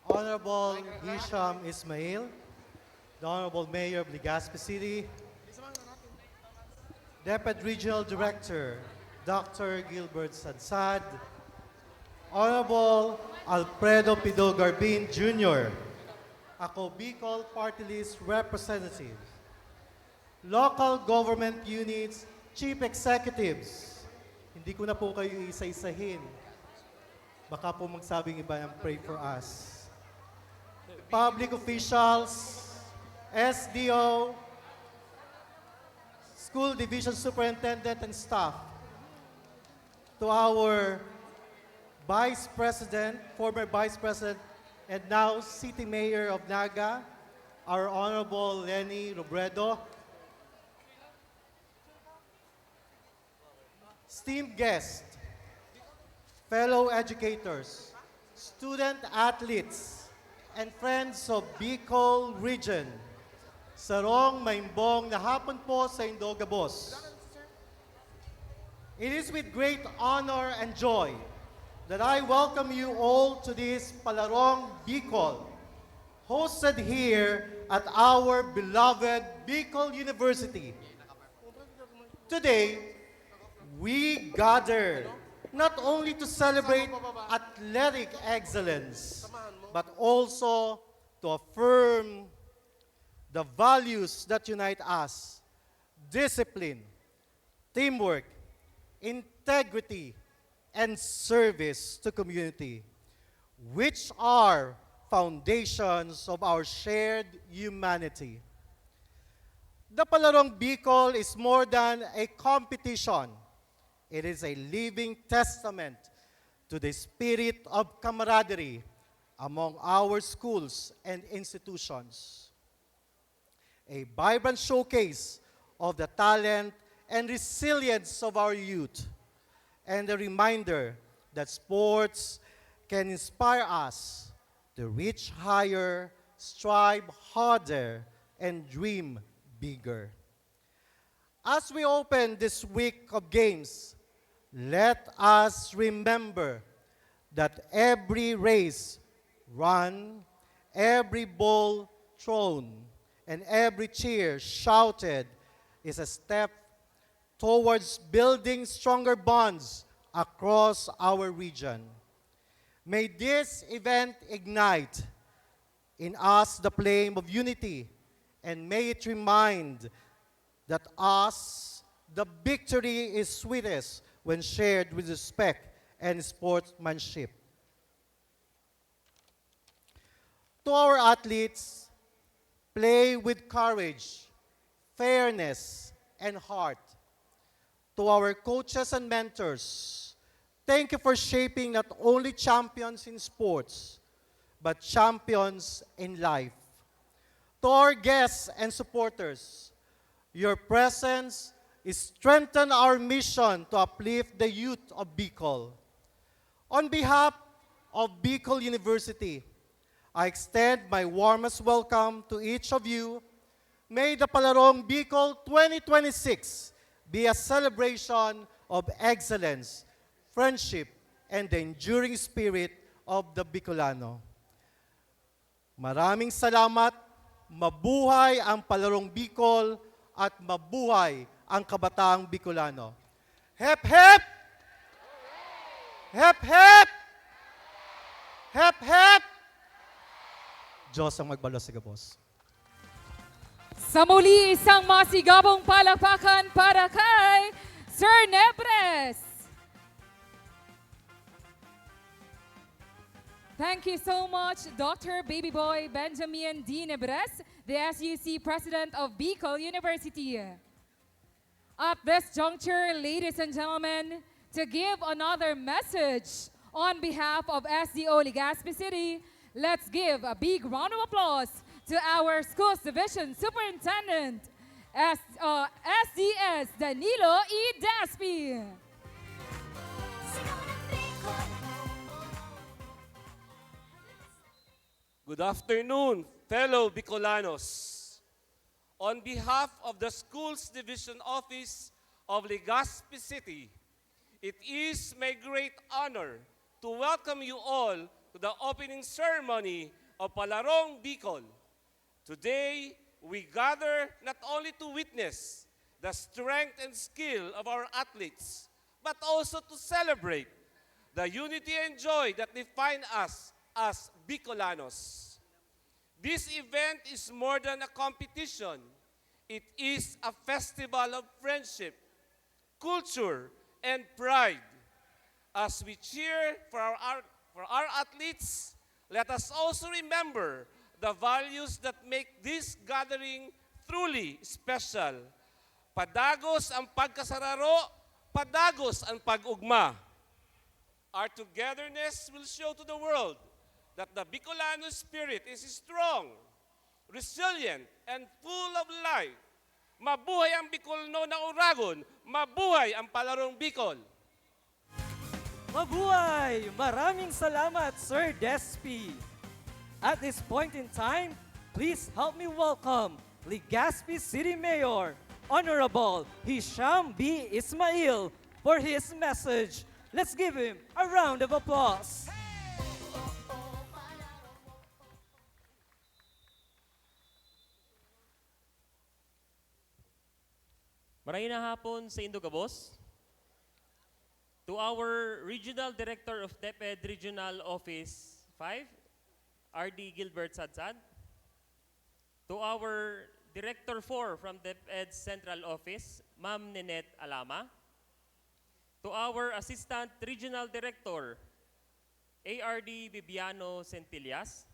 Honorable 𝐿𝐻𝐿 Ismail, the Honorable Mayor of Legaspi City, DepEd Regional Director, Dr. Gilbert Sadsad, Honorable Alfredo Pido Garbin Jr., ako Bicol Party List Representative, local government units, chief executives. Hindi ko na po kayo isa-isahin. Baka po magsabing iba ng pray for us. Public officials, SDO, school division superintendent and staff. To our Vice President, former Vice President, and now City Mayor of Naga, our Honorable Lenny Robredo. Esteemed guests, fellow educators, student athletes, and friends of Bicol Region, sarong maimbong na hapon po sa inyong gabos. It is with great honor and joy that I welcome you all to this Palarong Bicol, hosted here at our beloved Bicol University. Today, we gather not only to celebrate athletic excellence, but also to affirm the values that unite us: discipline, teamwork, integrity, and service to community, which are foundations of our shared humanity. The Palarong Bicol is more than a competition. It is a living testament to the spirit of camaraderie among our schools and institutions. A vibrant showcase of the talent and resilience of our youth, and a reminder that sports can inspire us to reach higher, strive harder, and dream bigger. As we open this week of games, let us remember that every race run, every ball thrown, and every cheer shouted is a step towards building stronger bonds across our region. May this event ignite in us the flame of unity, and may it remind that us, the victory is sweetest when shared with respect and sportsmanship. To our athletes, play with courage, fairness, and heart. To our coaches and mentors, thank you for shaping not only champions in sports, but champions in life. To our guests and supporters, your presence is strengthen our mission to uplift the youth of Bicol. On behalf of Bicol University, I extend my warmest welcome to each of you. May the Palarong Bicol 2026 be a celebration of excellence, friendship, and the enduring spirit of the Bicolano. Maraming salamat, mabuhay ang Palarong Bicol, at mabuhay ang kabataang Bicolano. Hep, hep! Hep, hep! Hep, hep! Diyos ang magbalos, boss. Sa muli, isang masigabong palakpakan para kay Sir Nebres. Thank you so much, Dr. Baby Boy Benjamin D. Nebres, the SUC President of Bicol University. At this juncture, ladies and gentlemen, to give another message on behalf of SDO Legaspi City, let's give a big round of applause to our Schools Division Superintendent, SDS Danilo E. Daspi. Good afternoon, fellow Bicolanos. On behalf of the Schools Division Office of Legaspi City, it is my great honor to welcome you all to the opening ceremony of Palarong Bicol. Today, we gather not only to witness the strength and skill of our athletes, but also to celebrate the unity and joy that define us as Bicolanos. This event is more than a competition. It is a festival of friendship, culture, and pride. As we cheer for our athletes, let us also remember the values that make this gathering truly special. Padagos ang pagkasararo, padagos ang pag-ugma. Our togetherness will show to the world that the Bicolano spirit is strong, resilient, and full of life. Mabuhay ang Bicolno na Uragon, mabuhay ang Palarong Bicol. Mabuhay! Maraming salamat, Sir Despi. At this point in time, please help me welcome Legaspi City Mayor, Honorable 𝐿𝐻𝐆 for his message. Let's give him a round of applause. Marayang hapon sa Indo Gabos. To our Regional Director of DepEd Regional Office 5, RD Gilbert Sadsad. To our Director 4 from DepEd Central Office, Ma'am Ninette Alama. To our Assistant Regional Director, ARD Bibiano Centillas.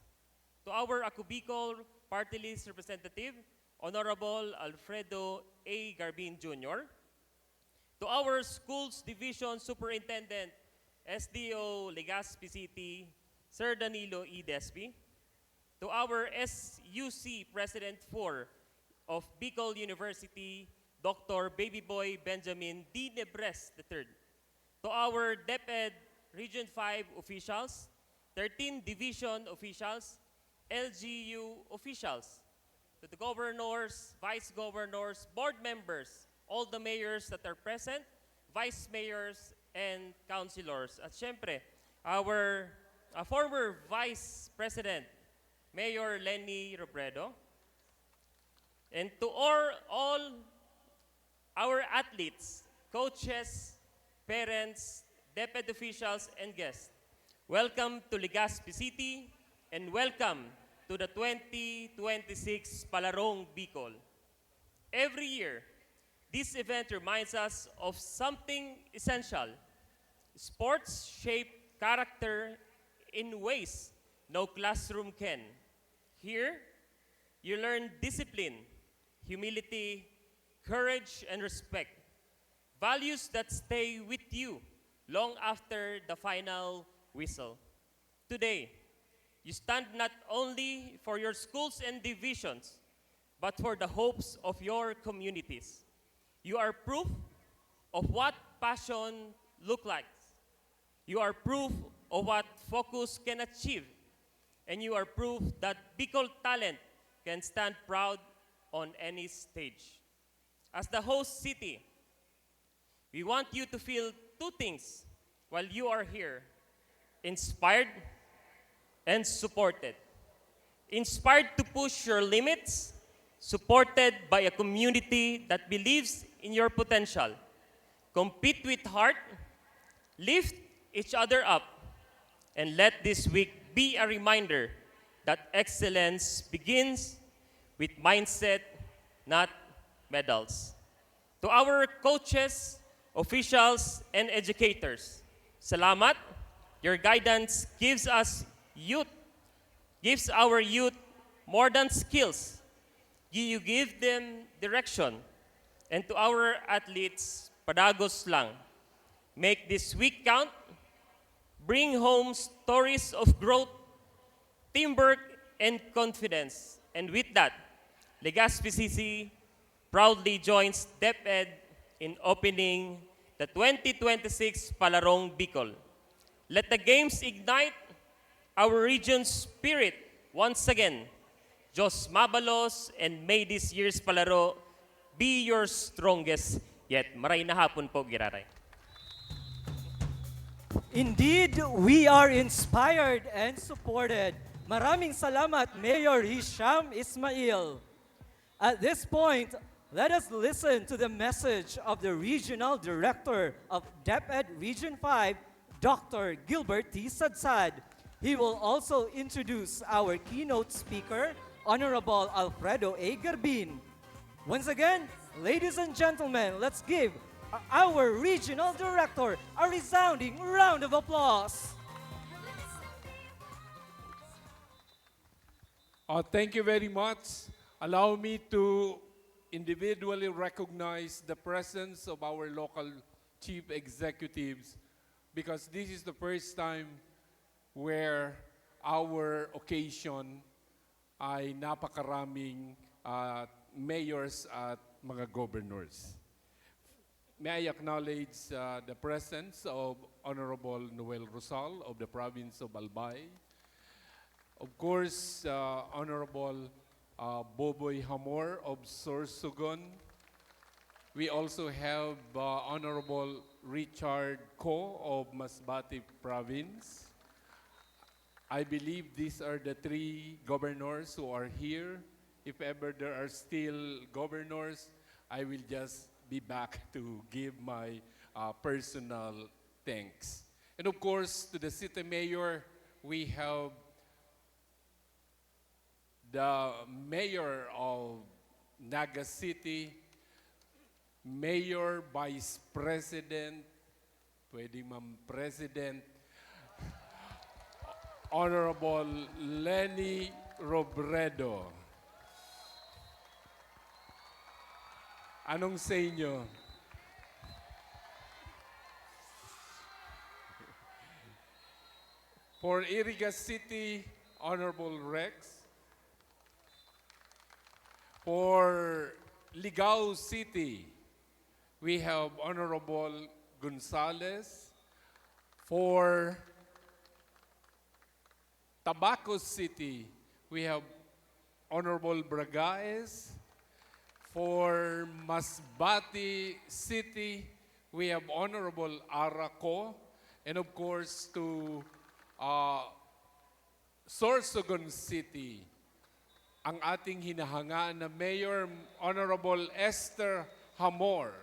To our Ako-Bicol Party List Representative, Honorable Alfredo A. Garbin Jr. To our Schools Division Superintendent, SDO Legaspi City, Sir Danilo E. Daspi. To our SUC President 4 of Bicol University, Dr. Baby Boy Benjamin D. Nebres III. To our DepEd Region 5 officials, 13 Division officials, LGU officials, to the governors, vice governors, board members, all the mayors that are present, vice mayors, and councilors. At syempre, our former Vice President, Mayor Lenny Robredo. And to all our athletes, coaches, parents, DepEd officials, and guests, welcome to Legaspi City and welcome to the 2026 Palarong Bicol. Every year, this event reminds us of something essential. Sports shape character in ways no classroom can. Here, you learn discipline, humility, courage, and respect. Values that stay with you long after the final whistle. Today, you stand not only for your schools and divisions, but for the hopes of your communities. You are proof of what passion looks like. You are proof of what focus can achieve. And you are proof that Bicol talent can stand proud on any stage. As the host city, we want you to feel two things while you are here: inspired and supported. Inspired to push your limits, supported by a community that believes in your potential. Compete with heart, lift each other up, and let this week be a reminder that excellence begins with mindset, not medals. To our coaches, officials, and educators, salamat. Your guidance gives our youth more than skills. You give them direction. And to our athletes, padagos lang. Make this week count. Bring home stories of growth, teamwork, and confidence. And with that, Legaspi City proudly joins DepEd in opening the 2026 Palarong Bicol. Let the games ignite our region's spirit once again. Diyos mabalos, and may this year's Palaro be your strongest yet. Maray na hapon po, Giraray. Indeed, we are inspired and supported. Maraming salamat, Mayor Hisham Ismail. At this point, let us listen to the message of the Regional Director of DepEd Region 5, Dr. Gilbert T. Sadsad. He will also introduce our keynote speaker, Honorable Alfredo A. Garbin. Once again, ladies and gentlemen, let's give our Regional Director a resounding round of applause. Thank you very much. Allow me to individually recognize the presence of our local chief executives, because this is the first time where our occasion ay napakaraming mayors at mga governors. May I acknowledge the presence of Honorable Noel Rosal of the province of Albay. Of course, Honorable Boboy Hamor of Sorsogon. We also have Honorable Richard Ko of Masbate Province. I believe these are the three governors who are here. If ever there are still governors, I will just be back to give my personal thanks. And of course, to the city mayor, we have the mayor of Naga City, mayor, vice president, pwede ma'am president, Honorable Lenny Robredo. Anong sa inyo? For Iriga City, Honorable Rex. For Ligao City, we have Honorable Gonzales. For Tabaco City, we have Honorable Bragaes. For Masbate City, we have Honorable Araco, and of course to Sorsogon City, ang ating hinahangaan na Mayor Honorable Esther Hamor.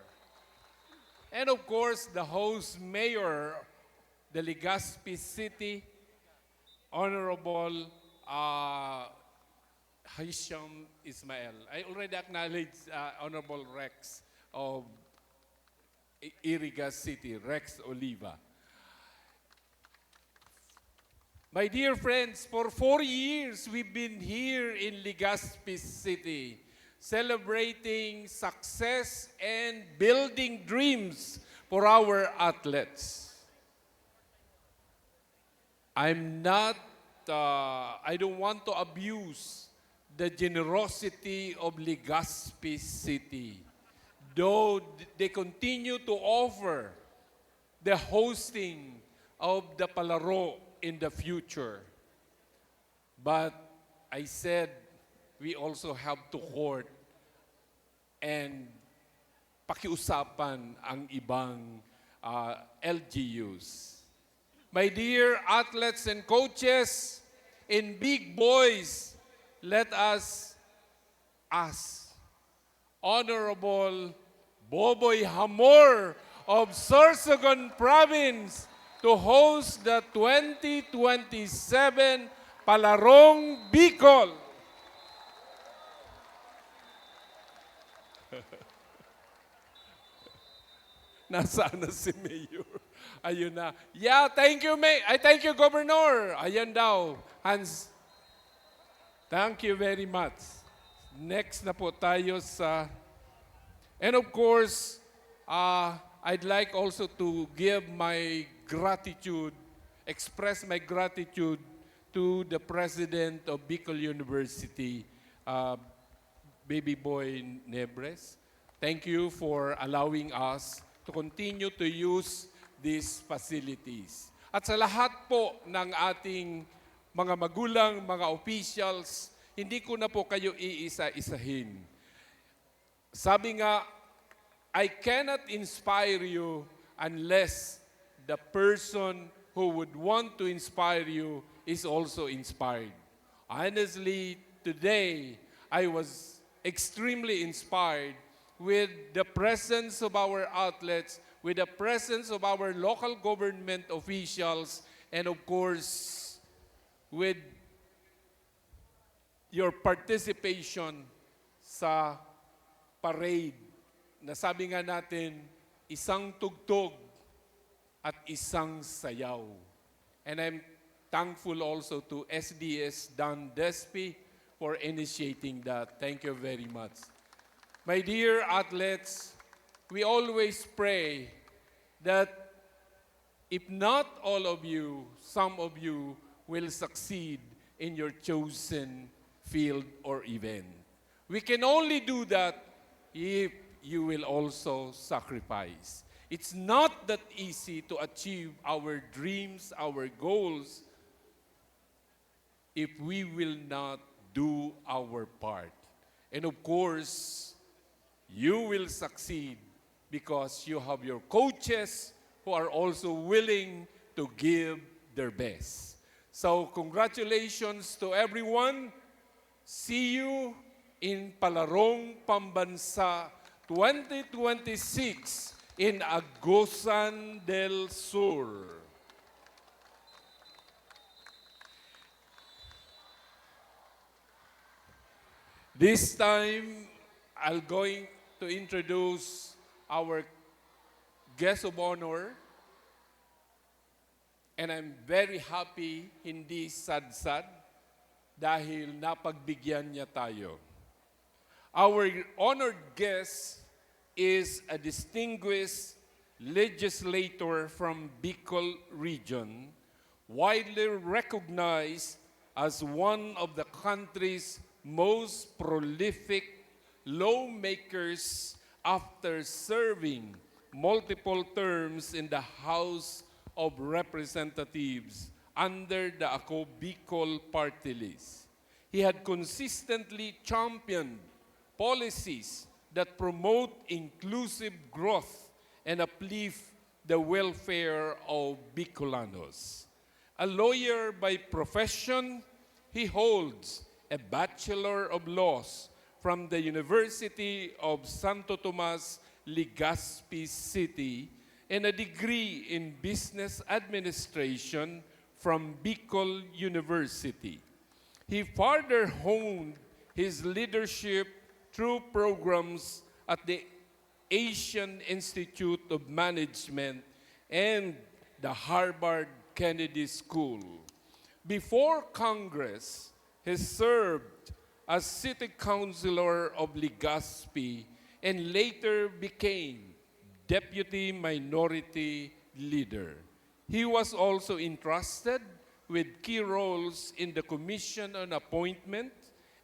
And of course, the host mayor, the Legaspi City, Honorable Hisham Ismail. I already acknowledged Honorable Rex of Iriga City, Rex Oliva. My dear friends, for 4 years we've been here in Legaspi City, celebrating success and building dreams for our athletes. I don't want to abuse the generosity of Legaspi City, though they continue to offer the hosting of the Palaro in the future. But I said we also have to court and pakiusapan ang ibang LGUs. My dear athletes and coaches, in big boys, let us ask Honorable Boboy Hamor of Sorsogon Province to host the 2027 Palarong Bicol. Nasaan na si Mayor? Ayun na. Yeah, thank you, thank you, Governor. Ayan daw. Hans, thank you very much. Next na po tayo sa... And of course, I'd like also to give my gratitude, express my gratitude to the President of Bicol University, Baby Boy Nebres. Thank you for allowing us to continue to use these facilities. At sa lahat po ng ating mga magulang, mga officials, hindi ko na po kayo iisa-isahin. Sabi nga, I cannot inspire you unless the person who would want to inspire you is also inspired. Honestly, today, I was extremely inspired with the presence of our athletes, with the presence of our local government officials, and of course, with your participation sa parade na sabi nga natin, isang tugtog at isang sayaw. And I'm thankful also to SDS Dan Despi for initiating that. Thank you very much. My dear athletes, we always pray that if not all of you, some of you will succeed in your chosen field or event. We can only do that if you will also sacrifice. It's not that easy to achieve our dreams, our goals, if we will not do our part. And of course, you will succeed because you have your coaches who are also willing to give their best. So congratulations to everyone. See you in Palarong Pambansa 2026 in Agusan del Sur. This time, I'm going to introduce our guest of honor. And I'm very happy, hindi sad-sad, dahil napagbigyan niya tayo. Our honored guest is a distinguished legislator from Bicol region, widely recognized as one of the country's most prolific lawmakers after serving multiple terms in the House of Representatives under the Ako Bicol party list. He had consistently championed policies that promote inclusive growth and uplift the welfare of Bicolanos. A lawyer by profession, he holds a Bachelor of Laws from the University of Santo Tomas, Legaspi City, and a degree in Business Administration from Bicol University. He further honed his leadership through programs at the Asian Institute of Management and the Harvard Kennedy School. Before Congress, he served as city councilor of Legaspi and later became deputy minority leader. He was also entrusted with key roles in the Commission on Appointment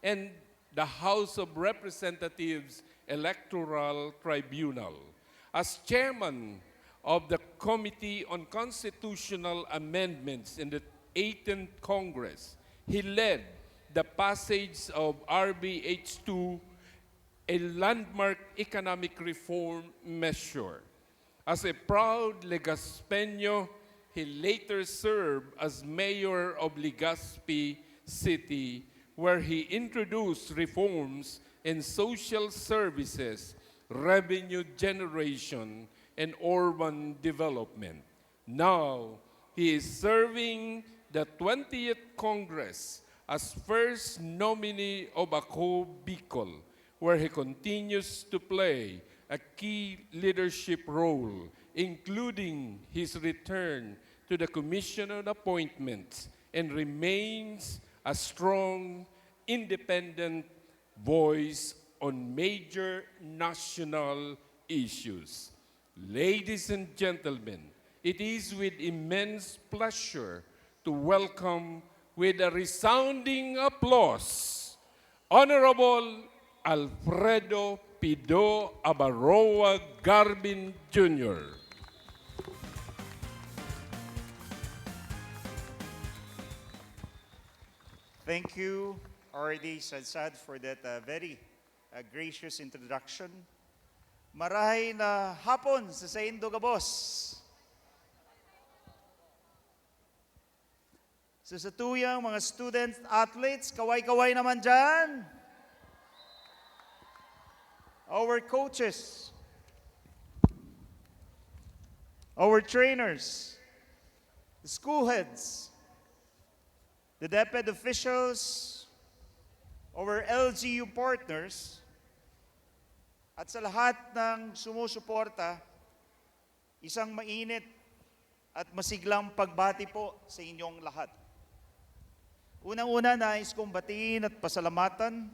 and the House of Representatives Electoral Tribunal. As chairman of the Committee on Constitutional Amendments in the 18th Congress, he led the passage of RBH2, a landmark economic reform measure. As a proud Legaspeño, he later served as mayor of Legaspi City, where he introduced reforms in social services, revenue generation, and urban development. Now, he is serving the 20th Congress as first nominee of ACO Bicol, where he continues to play a key leadership role, including his return to the Commission on Appointments, and remains a strong, independent voice on major national issues. Ladies and gentlemen, it is with immense pleasure to welcome with a resounding applause, Honorable Alfredo Pido Abaroa Garbin Jr. Thank you, R.D. Sadsad, for that very gracious introduction. Marahay na hapon sa Saindo Gabos. So sa tuyang mga student athletes, kaway-kaway naman dyan. Our coaches, our trainers, the school heads, the DepEd officials, our LGU partners, at sa lahat ng sumusuporta, isang mainit at masiglang pagbati po sa inyong lahat. Unang-una, nais kong batiin at pasalamatan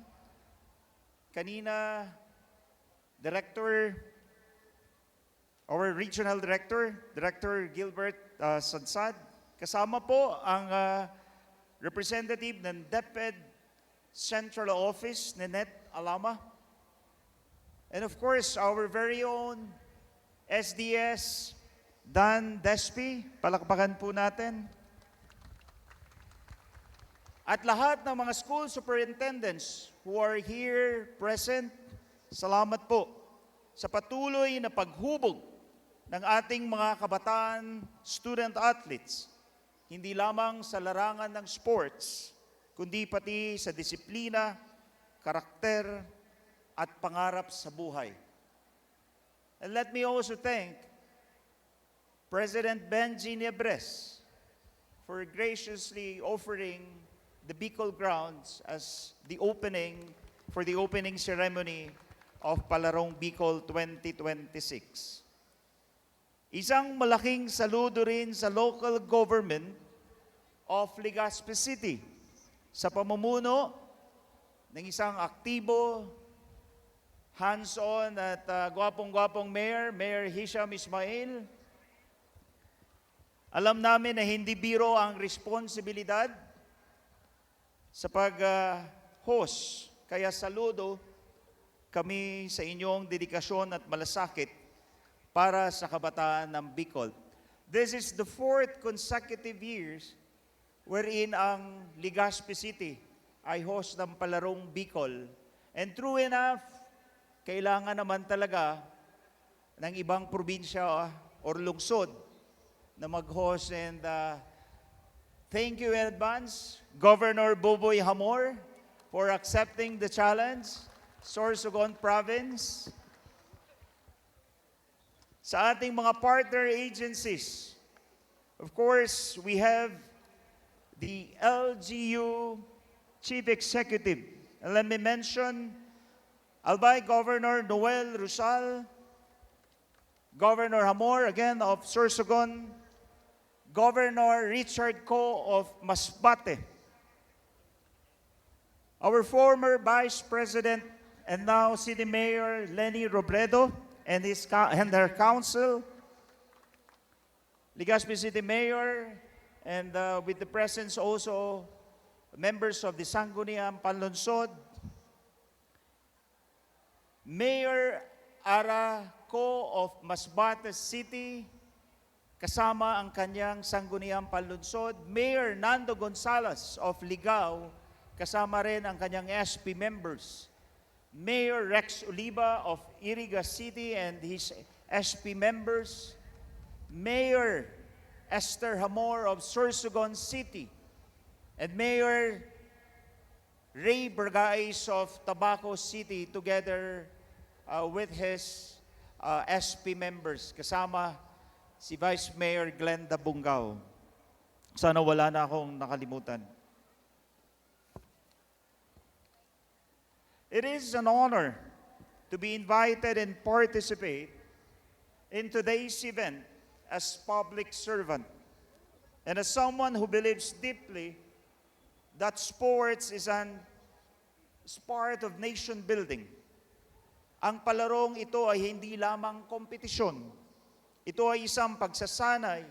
kanina, Director, our Regional Director, Director Gilbert Sadsad, kasama po ang representative ng DepEd Central Office, Ninette Alama, and of course, our very own SDS, Dan Despi, palakpakan po natin. At lahat ng mga school superintendents who are here present, salamat po sa patuloy na paghubog ng ating mga kabataan student athletes, hindi lamang sa larangan ng sports, kundi pati sa disiplina, karakter, at pangarap sa buhay. And let me also thank President Benji Niebres for graciously offering the Bicol grounds as the opening ceremony of Palarong Bicol 2026. Isang malaking saludo rin sa local government of Legaspi City sa pamumuno ng isang aktibo, hands-on at gwapong-gwapong Mayor Hisham Ismail. Alam namin na hindi biro ang responsibilidad sa pag-host. Kaya saludo kami sa inyong dedikasyon at malasakit para sa kabataan ng Bicol. This is the 4th consecutive years wherein ang Legaspi City ay host ng Palarong Bicol. And true enough, kailangan naman talaga ng ibang probinsya or lungsod na mag-host. And thank you in advance, Governor Boboy Hamor, for accepting the challenge. Sorsogon Province. Sa ating mga partner agencies, of course, we have the LGU Chief Executive. And let me mention Albay Governor Noel Rusal, Governor Hamor, again, of Sorsogon, Governor Richard Co. of Masbate, our former Vice President and now City Mayor Lenny Robredo and her council, Legaspi City Mayor, and with the presence also members of the Sangguniang Panlungsod, Mayor Ara Co. of Masbate City, kasama ang kanyang Sangguniang Panlungsod, Mayor Nando Gonzales of Ligao, kasama rin ang kanyang SP members, Mayor Rex Oliva of Iriga City and his SP members, Mayor Esther Hamor of Sorsogon City, and Mayor Ray Bergais of Tabaco City, together with his SP members, kasama si Vice Mayor Glenda Bungao. Sana wala na akong nakalimutan. It is an honor to be invited and participate in today's event as public servant and as someone who believes deeply that sports is part of nation building. Ang palarong ito ay hindi lamang kompetisyon. Ito ay isang pagsasanay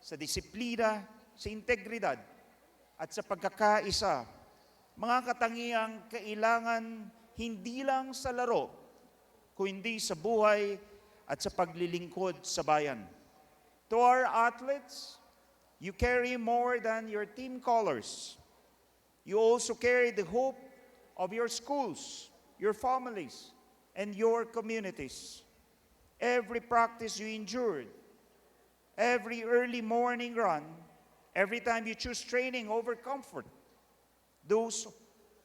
sa disiplina, sa integridad, at sa pagkakaisa. Mga katangiang kailangan hindi lang sa laro, kundi sa buhay at sa paglilingkod sa bayan. To our athletes, you carry more than your team colors. You also carry the hope of your schools, your families, and your communities. Every practice you endured, every early morning run, every time you choose training over comfort, those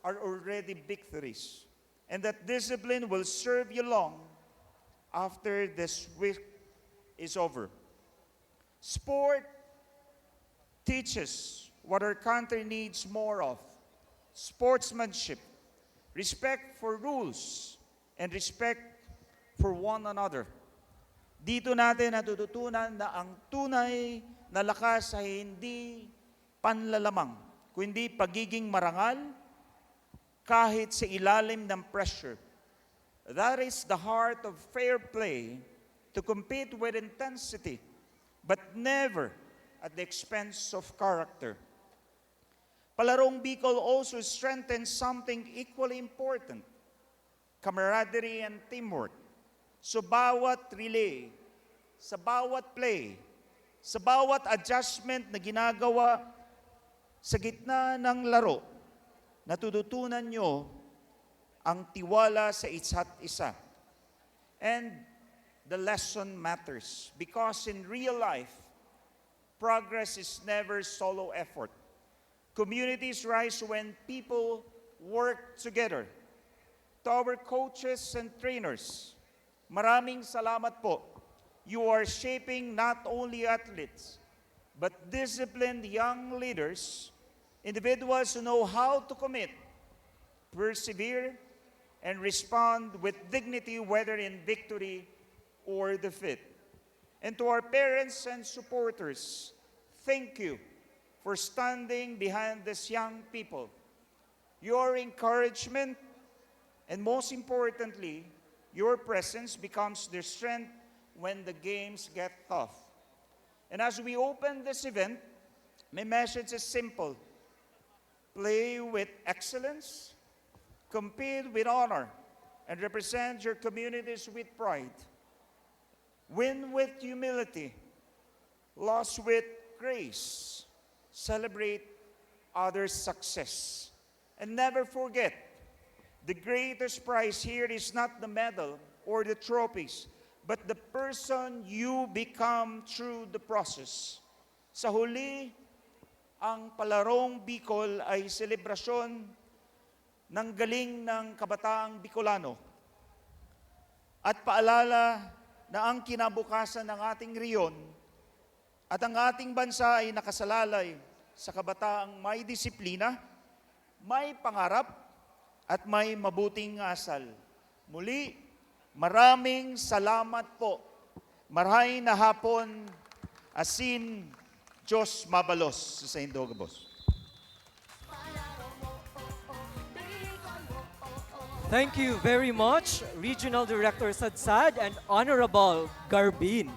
are already victories. And that discipline will serve you long after this week is over. Sport teaches what our country needs more of: sportsmanship, respect for rules, and respect for one another. Dito natin natututunan na ang tunay na lakas ay hindi panlalamang, kundi pagiging marangal kahit sa ilalim ng pressure. That is the heart of fair play, to compete with intensity, but never at the expense of character. Palarong Bicol also strengthens something equally important: camaraderie and teamwork. So bawat relay, sa bawat play, sa bawat adjustment na ginagawa sa gitna ng laro, natututunan nyo ang tiwala sa isa't isa. And the lesson matters because in real life, progress is never solo effort. Communities rise when people work together. To our coaches and trainers, maraming salamat po. You are shaping not only athletes, but disciplined young leaders, individuals who know how to commit, persevere, and respond with dignity, whether in victory or defeat. And to our parents and supporters, thank you for standing behind these young people. Your encouragement, and most importantly, your presence becomes their strength when the games get tough. And as we open this event, my message is simple: play with excellence, compete with honor, and represent your communities with pride. Win with humility, lose with grace, celebrate others' success. And never forget, The greatest prize here is not the medal or the trophies, but the person you become through the process. Sa huli, ang Palarong Bicol ay selebrasyon ng galing ng kabataang Bicolano at paalala na ang kinabukasan ng ating riyon at ang ating bansa ay nakasalalay sa kabataang may disiplina, may pangarap, at may mabuting asal. Muli, maraming salamat po. Marahay na hapon, asin, Diyos mabalos sa Indo Gabos. Thank you very much, Regional Director Sadsad and Honorable Garbin.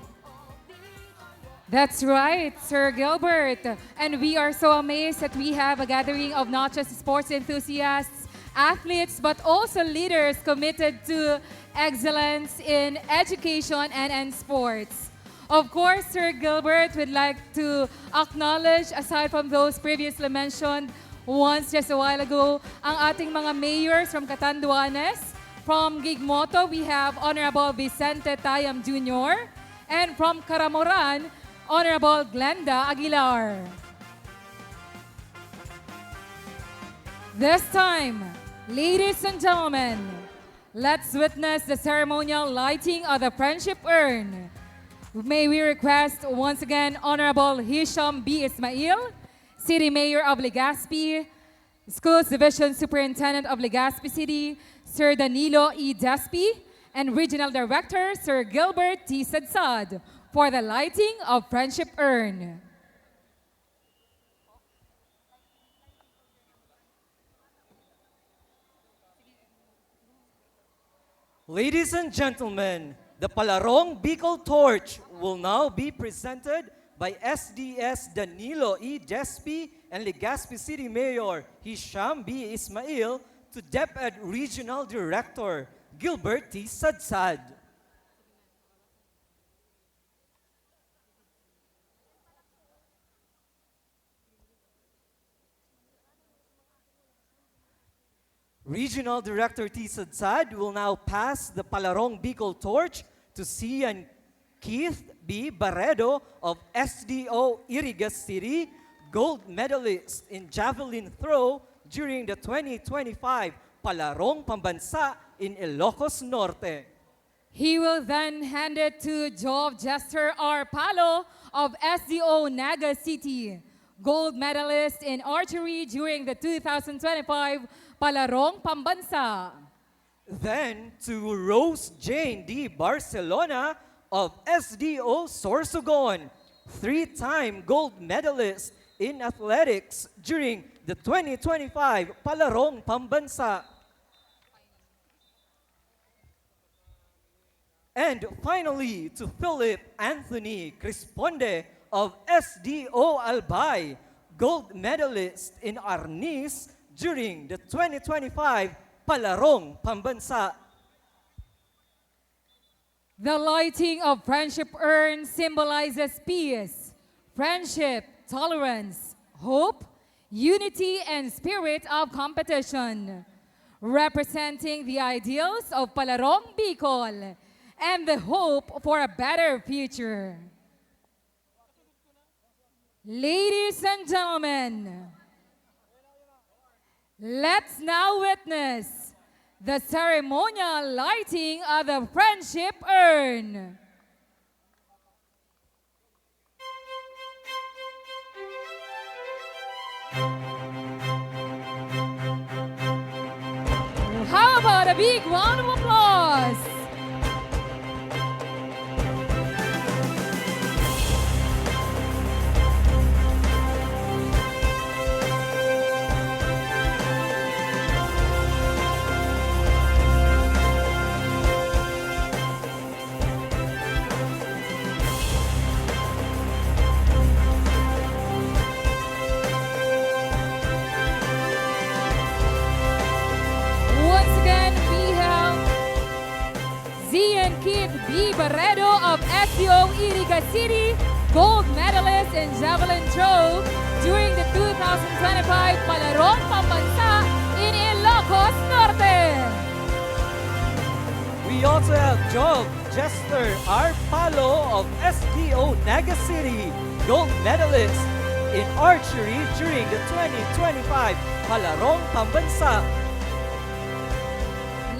That's right, Sir Gilbert. And we are so amazed that we have a gathering of not just sports enthusiasts, athletes, but also leaders committed to excellence in education and sports. Of course, Sir Gilbert would like to acknowledge, aside from those previously mentioned once just a while ago, ang ating mga mayors from Catanduanes. From Gigmoto, we have Honorable Vicente Tayam Jr. And from Caramoran, Honorable Glenda Aguilar. This time, ladies and gentlemen, let's witness the ceremonial lighting of the Friendship Urn. May we request once again Honorable Hisham B. Ismail, City Mayor of Legaspi, Schools Division Superintendent of Legaspi City, Sir Danilo E. Despi, and Regional Director Sir Gilbert T. Sadsad for the lighting of Friendship Urn. Ladies and gentlemen, the Palarong Bicol Torch will now be presented by SDS Danilo E. Despi and Legaspi City Mayor Hisham B. Ismail to DepEd Regional Director Gilbert T. Sadsad. Regional Director T. Sadsad will now pass the Palarong Bicol Torch to 𝐶 B. Barredo of SDO Iriga City, gold medalist in javelin throw during the 2025 Palarong Pambansa in Ilocos Norte. He will then hand it to Jove Jester R. Palo of SDO Naga City, gold medalist in archery during the 2025 Palarong Pambansa. Then to Rose Jane D. Barcelona of SDO Sorsogon, three-time gold medalist in athletics during the 2025 Palarong Pambansa. And finally, to Philip Anthony Crisponde of SDO Albay, gold medalist in arnis during the 2025 Palarong Pambansa. The lighting of Friendship Urn symbolizes peace, friendship, tolerance, hope, unity, and spirit of competition, representing the ideals of Palarong Bicol and the hope for a better future. Ladies and gentlemen, let's now witness the ceremonial lighting of the Friendship Urn. How about a big round of applause? Once again, we have 𝐶 Barredo of SDO Iriga City, gold medalist in javelin throw during the 2025 Palarong Pambansa in Ilocos. Ilocos Norte. We also have Job Jester R. Palo of SDO Naga City, gold medalist in archery during the 2025 Palarong Pambansa.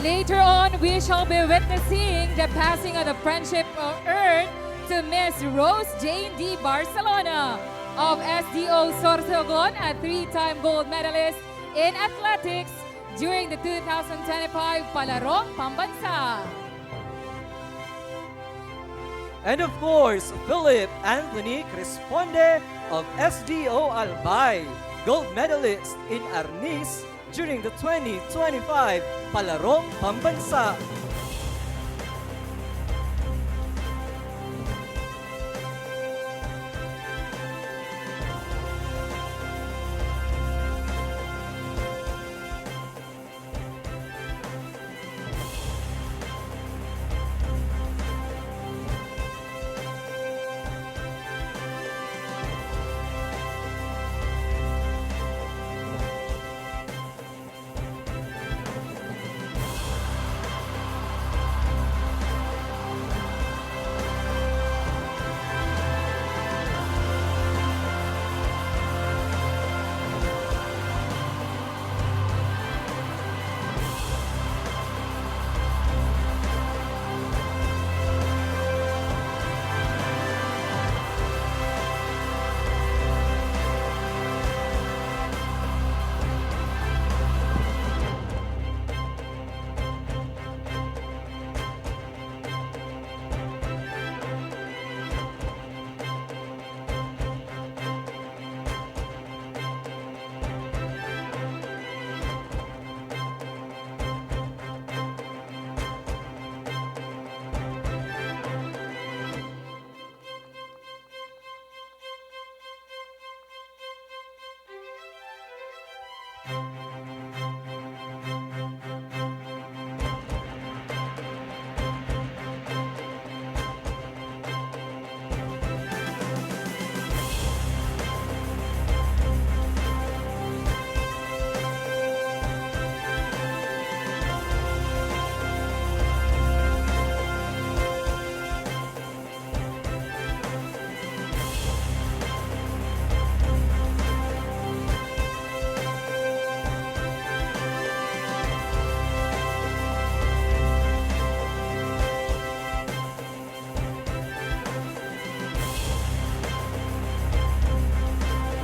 Later on, we shall be witnessing the passing of the friendship urn to Miss Rose Jane D. Barcelona of SDO Sorsogon, a 3-time gold medalist in athletics during the 2025 Palarong Pambansa. And of course, Philip Anthony Cresponde of SDO Albay, gold medalist in Arnis during the 2025 Palarong Pambansa.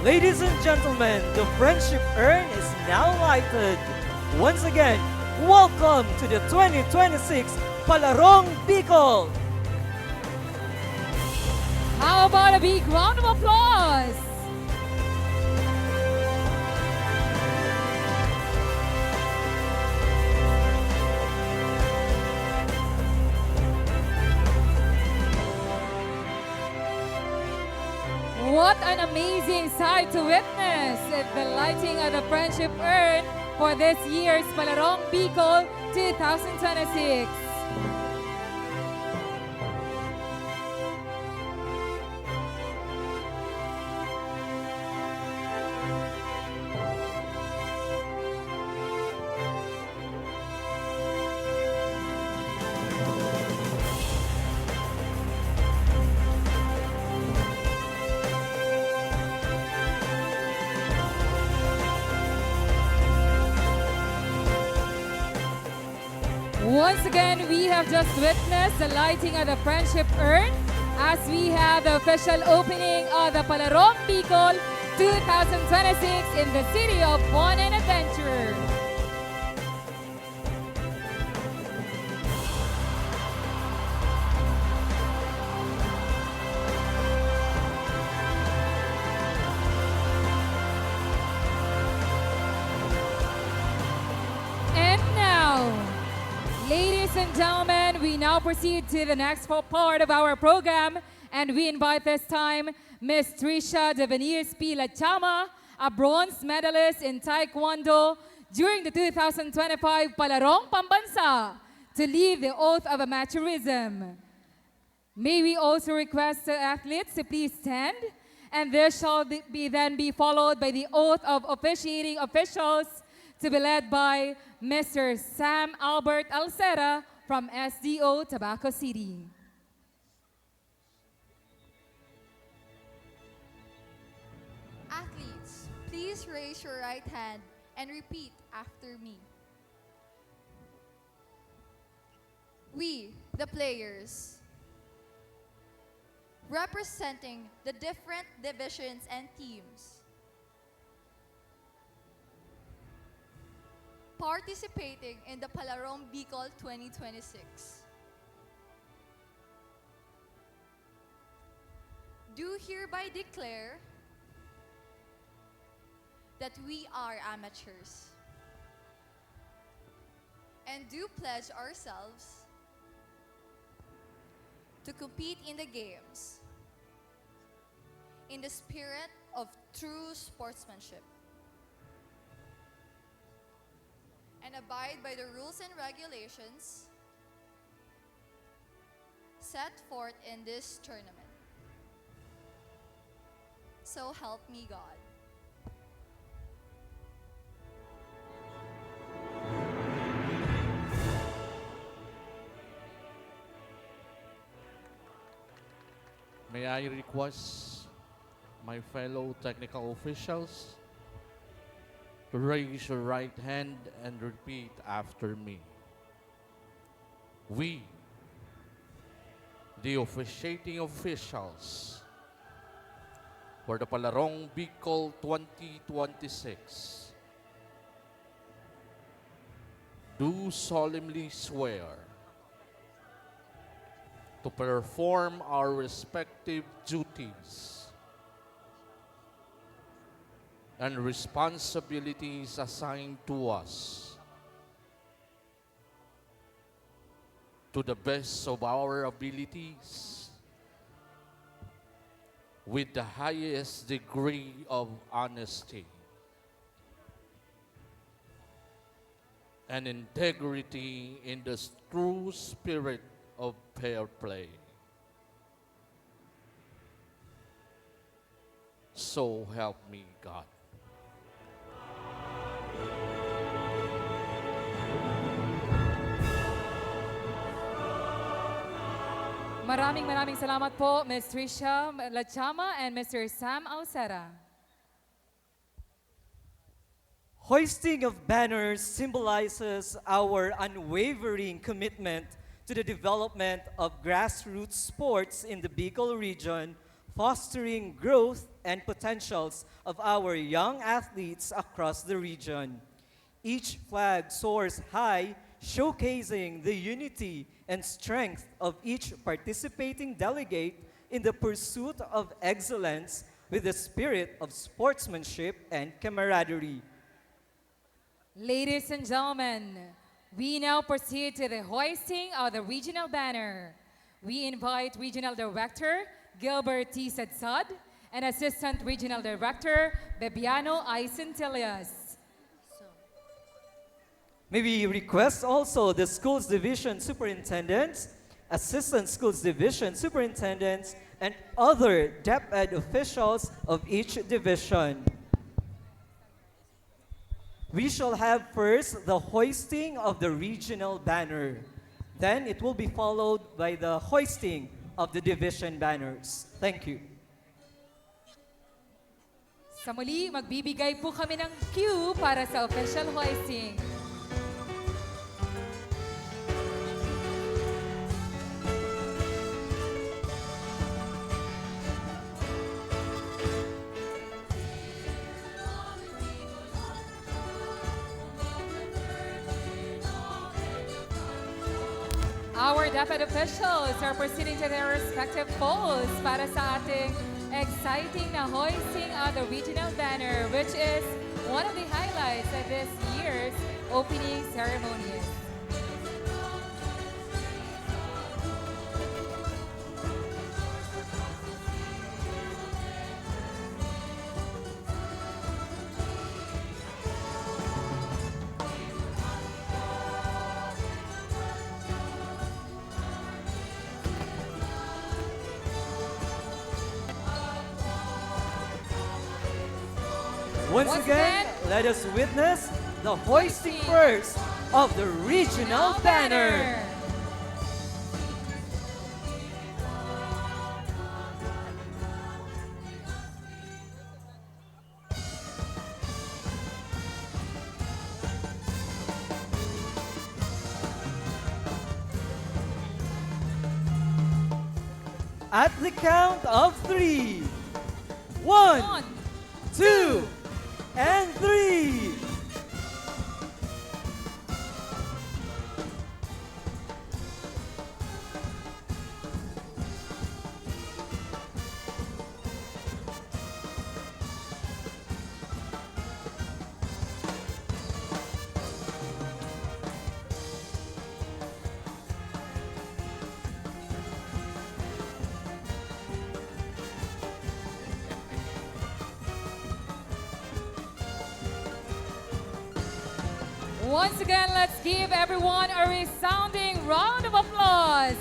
Ladies and gentlemen, the friendship urn is now lighted. Once again, welcome to the 2026 Palarong Bicol. How about a big round of applause? What an amazing sight to witness at the lighting of the friendship urn for this year's Palarong Bicol 2026. Once again, we have just witnessed the lighting of the friendship urn as we have the official opening of the Palarong Bicol 2026 in the city of fun and adventure. And now, ladies and gentlemen, we now proceed to the next part of our program, and we invite this time Miss Trisha Devenir-P. Lachama, a bronze medalist in Taekwondo during the 2025 Palarong Pambansa, to lead the oath of amateurism. May we also request the athletes to please stand, and this shall then be followed by the oath of officiating officials to be led by Mr. Sam Albert Alcera from SDO Tabaco City. Athletes, please raise your right hand and repeat after me. We, the players, representing the different divisions and teams, participating in the Palarong Bicol 2026, do hereby declare that we are amateurs and do pledge ourselves to compete in the games in the spirit of true sportsmanship and abide by the rules and regulations set forth in this tournament. So help me God. May I request my fellow technical officials to raise your right hand and repeat after me. We, the officiating officials for the Palarong Bicol 2026, do solemnly swear to perform our respective duties and responsibilities assigned to us to the best of our abilities with the highest degree of honesty and integrity in the true spirit of fair play. So help me God. Maraming salamat po, Ms. Tricia Lachama and Mr. Sam Alcera. Hoisting of banners symbolizes our unwavering commitment to the development of grassroots sports in the Bicol region, fostering growth and potentials of our young athletes across the region. Each flag soars high, showcasing the unity and strength of each participating delegate in the pursuit of excellence with the spirit of sportsmanship and camaraderie. Ladies and gentlemen, we now proceed to the hoisting of the regional banner. We invite Regional Director Gilbert T. Sadsad and Assistant Regional Director Bebiano I. Centillas. May we request also the Schools Division Superintendents, Assistant Schools Division Superintendents, and other DepEd officials of each division. We shall have first the hoisting of the regional banner. Then it will be followed by the hoisting of the division banners. Thank you. Sa muli, magbibigay po kami ng cue para sa official hoisting. Our DepEd officials are proceeding to their respective posts para sa ating exciting na hoisting of the regional banner, which is one of the highlights of this year's opening ceremony. Once again, let us witness the hoisting first of the regional banner. At the count of 3. 1, 2, and 3. Once again, let's give everyone a resounding round of applause.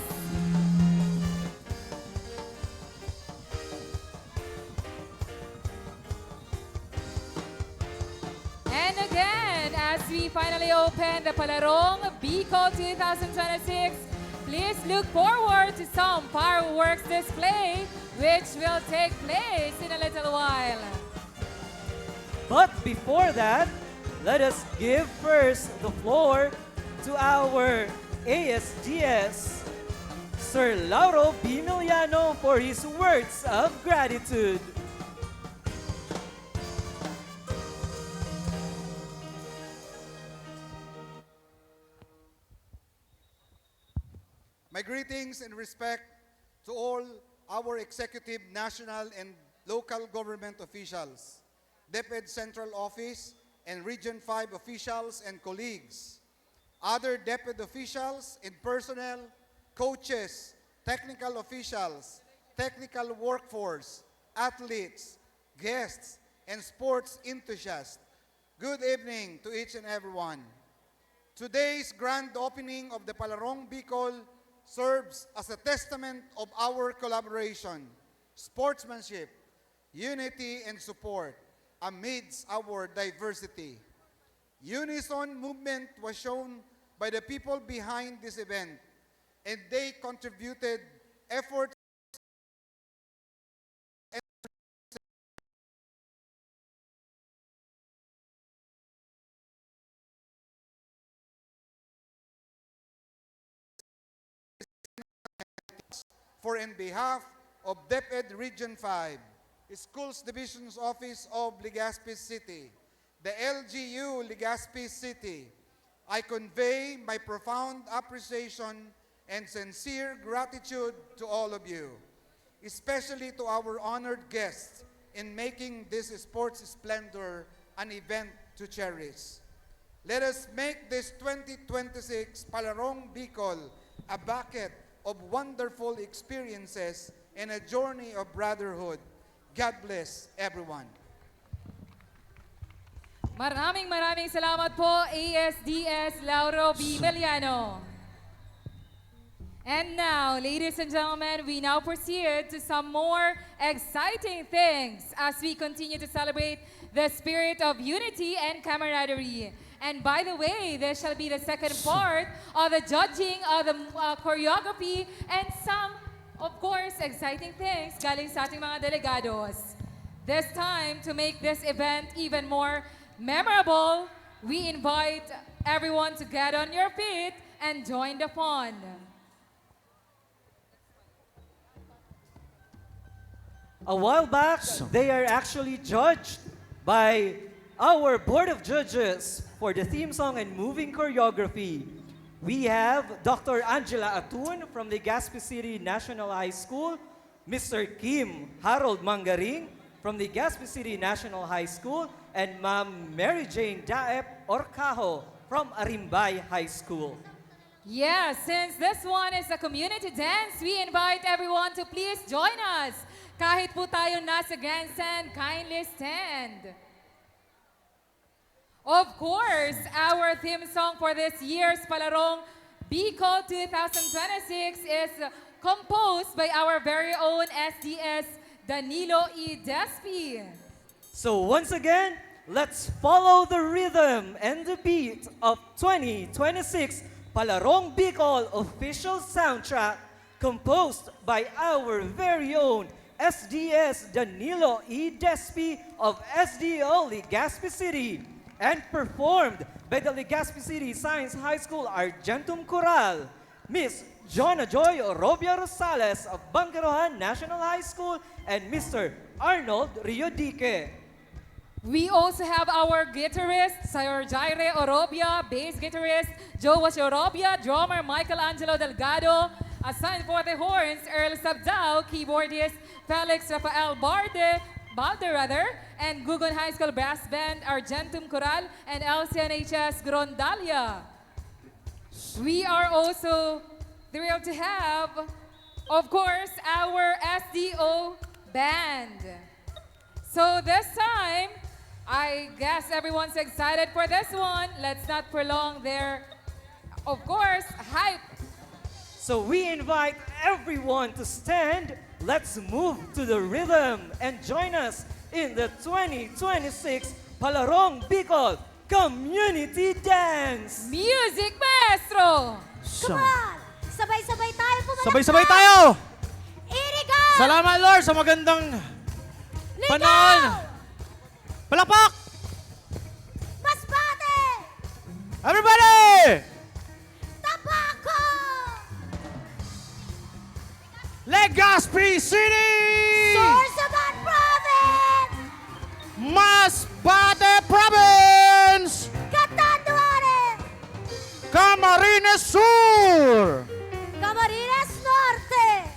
And again, as we finally open the Palarong Bicol 2026, please look forward to some fireworks display which will take place in a little while. But before that, let us give first the floor to our ASGS, Sir Lauro B. Miliano, for his words of gratitude. My greetings and respect to all our executive, national, and local government officials, DepEd Central Office, and Region 5 officials and colleagues, other DepEd officials and personnel, coaches, technical officials, technical workforce, athletes, guests, and sports enthusiasts. Good evening to each and everyone. Today's grand opening of the Palarong Bicol serves as a testament of our collaboration, sportsmanship, unity, and support amidst our diversity. Unison movement was shown by the people behind this event, and they contributed efforts for in behalf of DepEd Region 5, Schools Division's Office of Legaspi City, the LGU Legaspi City, I convey my profound appreciation and sincere gratitude to all of you, especially to our honored guests in making this sports splendor an event to cherish. Let us make this 2026 Palarong Bicol a bucket of wonderful experiences and a journey of brotherhood. God bless everyone. Maraming salamat po, ASDS Lauro B. Miliano. And now, ladies and gentlemen, we now proceed to some more exciting things as we continue to celebrate the spirit of unity and camaraderie. And by the way, this shall be the second part of the judging of the choreography and some, of course, exciting things galing sa ating mga delegados. This time, to make this event even more memorable, we invite everyone to get on your feet and join the fun. A while back, they are actually judged by our Board of Judges for the theme song and moving choreography. We have Dr. Angela Atun from the Legaspi City National High School, Mr. Kim Harold Mangaring from the Legaspi City National High School, and Ma'am Mary Jane Daep Orcajo from Arimbay High School. Yeah, since this one is a community dance, we invite everyone to please join us. Kahit po tayo nasa grandstand, kindly stand. Of course, our theme song for this year's Palarong Bicol 2026 is composed by our very own SDS Danilo E. Despi. So once again, let's follow the rhythm and the beat of 2026 Palarong Bicol official soundtrack composed by our very own SDS Danilo E. Despi of SDO Legaspi City and performed by the Legaspi City Science High School Argentum Choral, Miss Jonna Joy Orobia Rosales of Bangarohan National High School, and Mr. Arnold Riodique. We also have our guitarist, Sir Jaire Orobia, bass guitarist, Joash Orobia, drummer Michael Angelo Delgado, assigned for the horns, Earl Sabdao, keyboardist Felix Rafael Balde, and Gugon High School Brass Band, Argentum Choral, and LCNHS Grondalia. We are also thrilled to have, of course, our SDO band. So this time, I guess everyone's excited for this one. Let's not prolong their, of course, hype. So we invite everyone to stand. Let's move to the rhythm and join us in the 2026 Palarong Bicol Community Dance. Music Maestro! Come on! Sabay-sabay tayo pumalakpak! Sabay-sabay tayo! Iriga! Salamat Lord sa magandang panahon! Palakpak! Masbate! Everybody! Tabaco! Legaspi City! Sorsogon Province! Masbate Province! Catanduanes! Camarines Sur! Camarines Norte!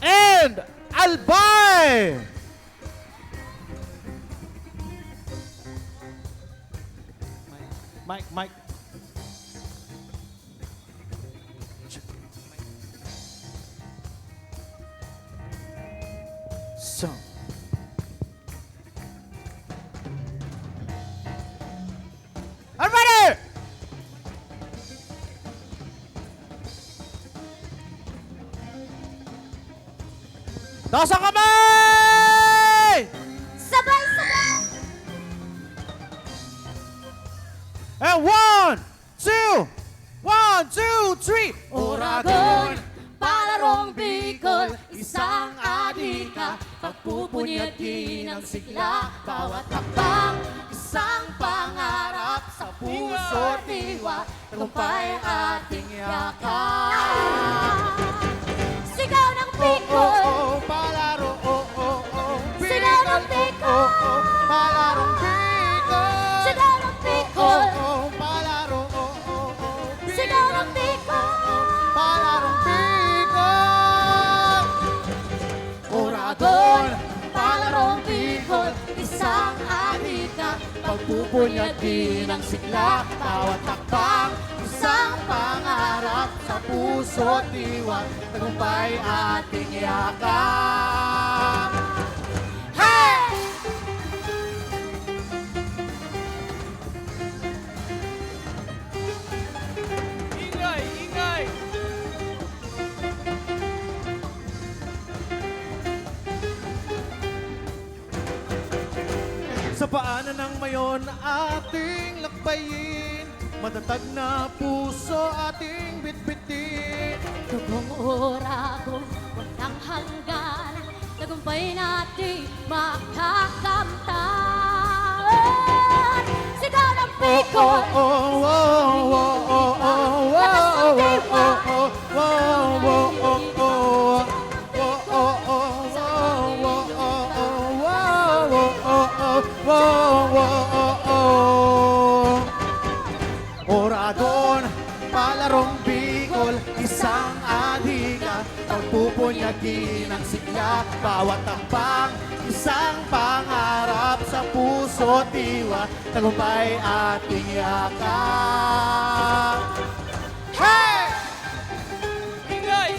And Albay! Mike. So. Everybody! Taas ang kamay! Sabay-sabay! And 1, 2, 3. Oragon, Palarong Bicol, isang adika, pagpupunyati ng sigla, bawat hakbang, isang pangarap sa puso at diwa, tagumpay ating yakap. Sigaw ng Bicol! Palaro, Sigaw ng Bicol! Palarong Bicol! Sigaw ng Bicol! Palaro, Sigaw ng Bicol! Palarong Bicol! Oragon, Palarong Bicol, isang adika, pagpupunyati ng sigla, bawat hakbang, isang pangarap sa puso at diwa, tagumpay ating yakap. Hey! Ingay! Sa paanan ng mayon ating lakbayin, matatag na puso ating bitbitin. Tugong Oragon, walang hanggan, tagumpay natin makakamtan. Sigaw ng Bicol! Lakas ng diwa! Oragon, Palarong Bicol, isang adika, pagpupunyagi ng sigla, bawat takbang, isang pangarap sa puso at diwa, tagumpay ating yakap. Hey! Ingay!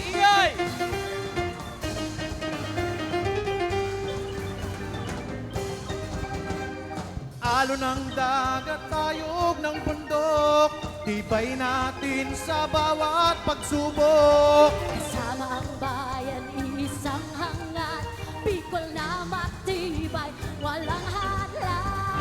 Alon ng dagat, tayog ng bundok, tibay natin sa bawat pagsubok. Kasama ang bayan, isang hangat, Bicol na matibay, walang hadlang.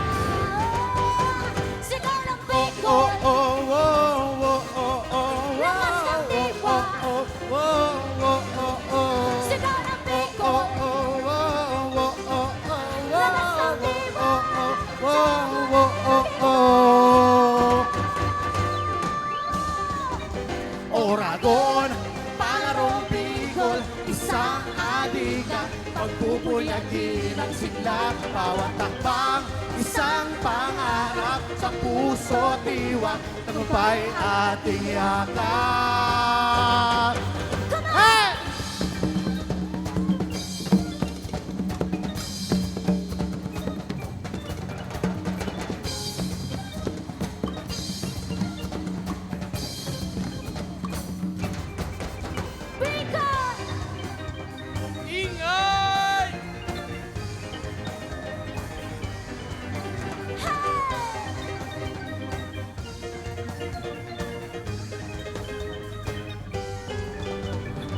ginang sigla, bawat takbang, isang pangarap sa puso tiwang, tagumpay ating yakap. Hey! Ingay!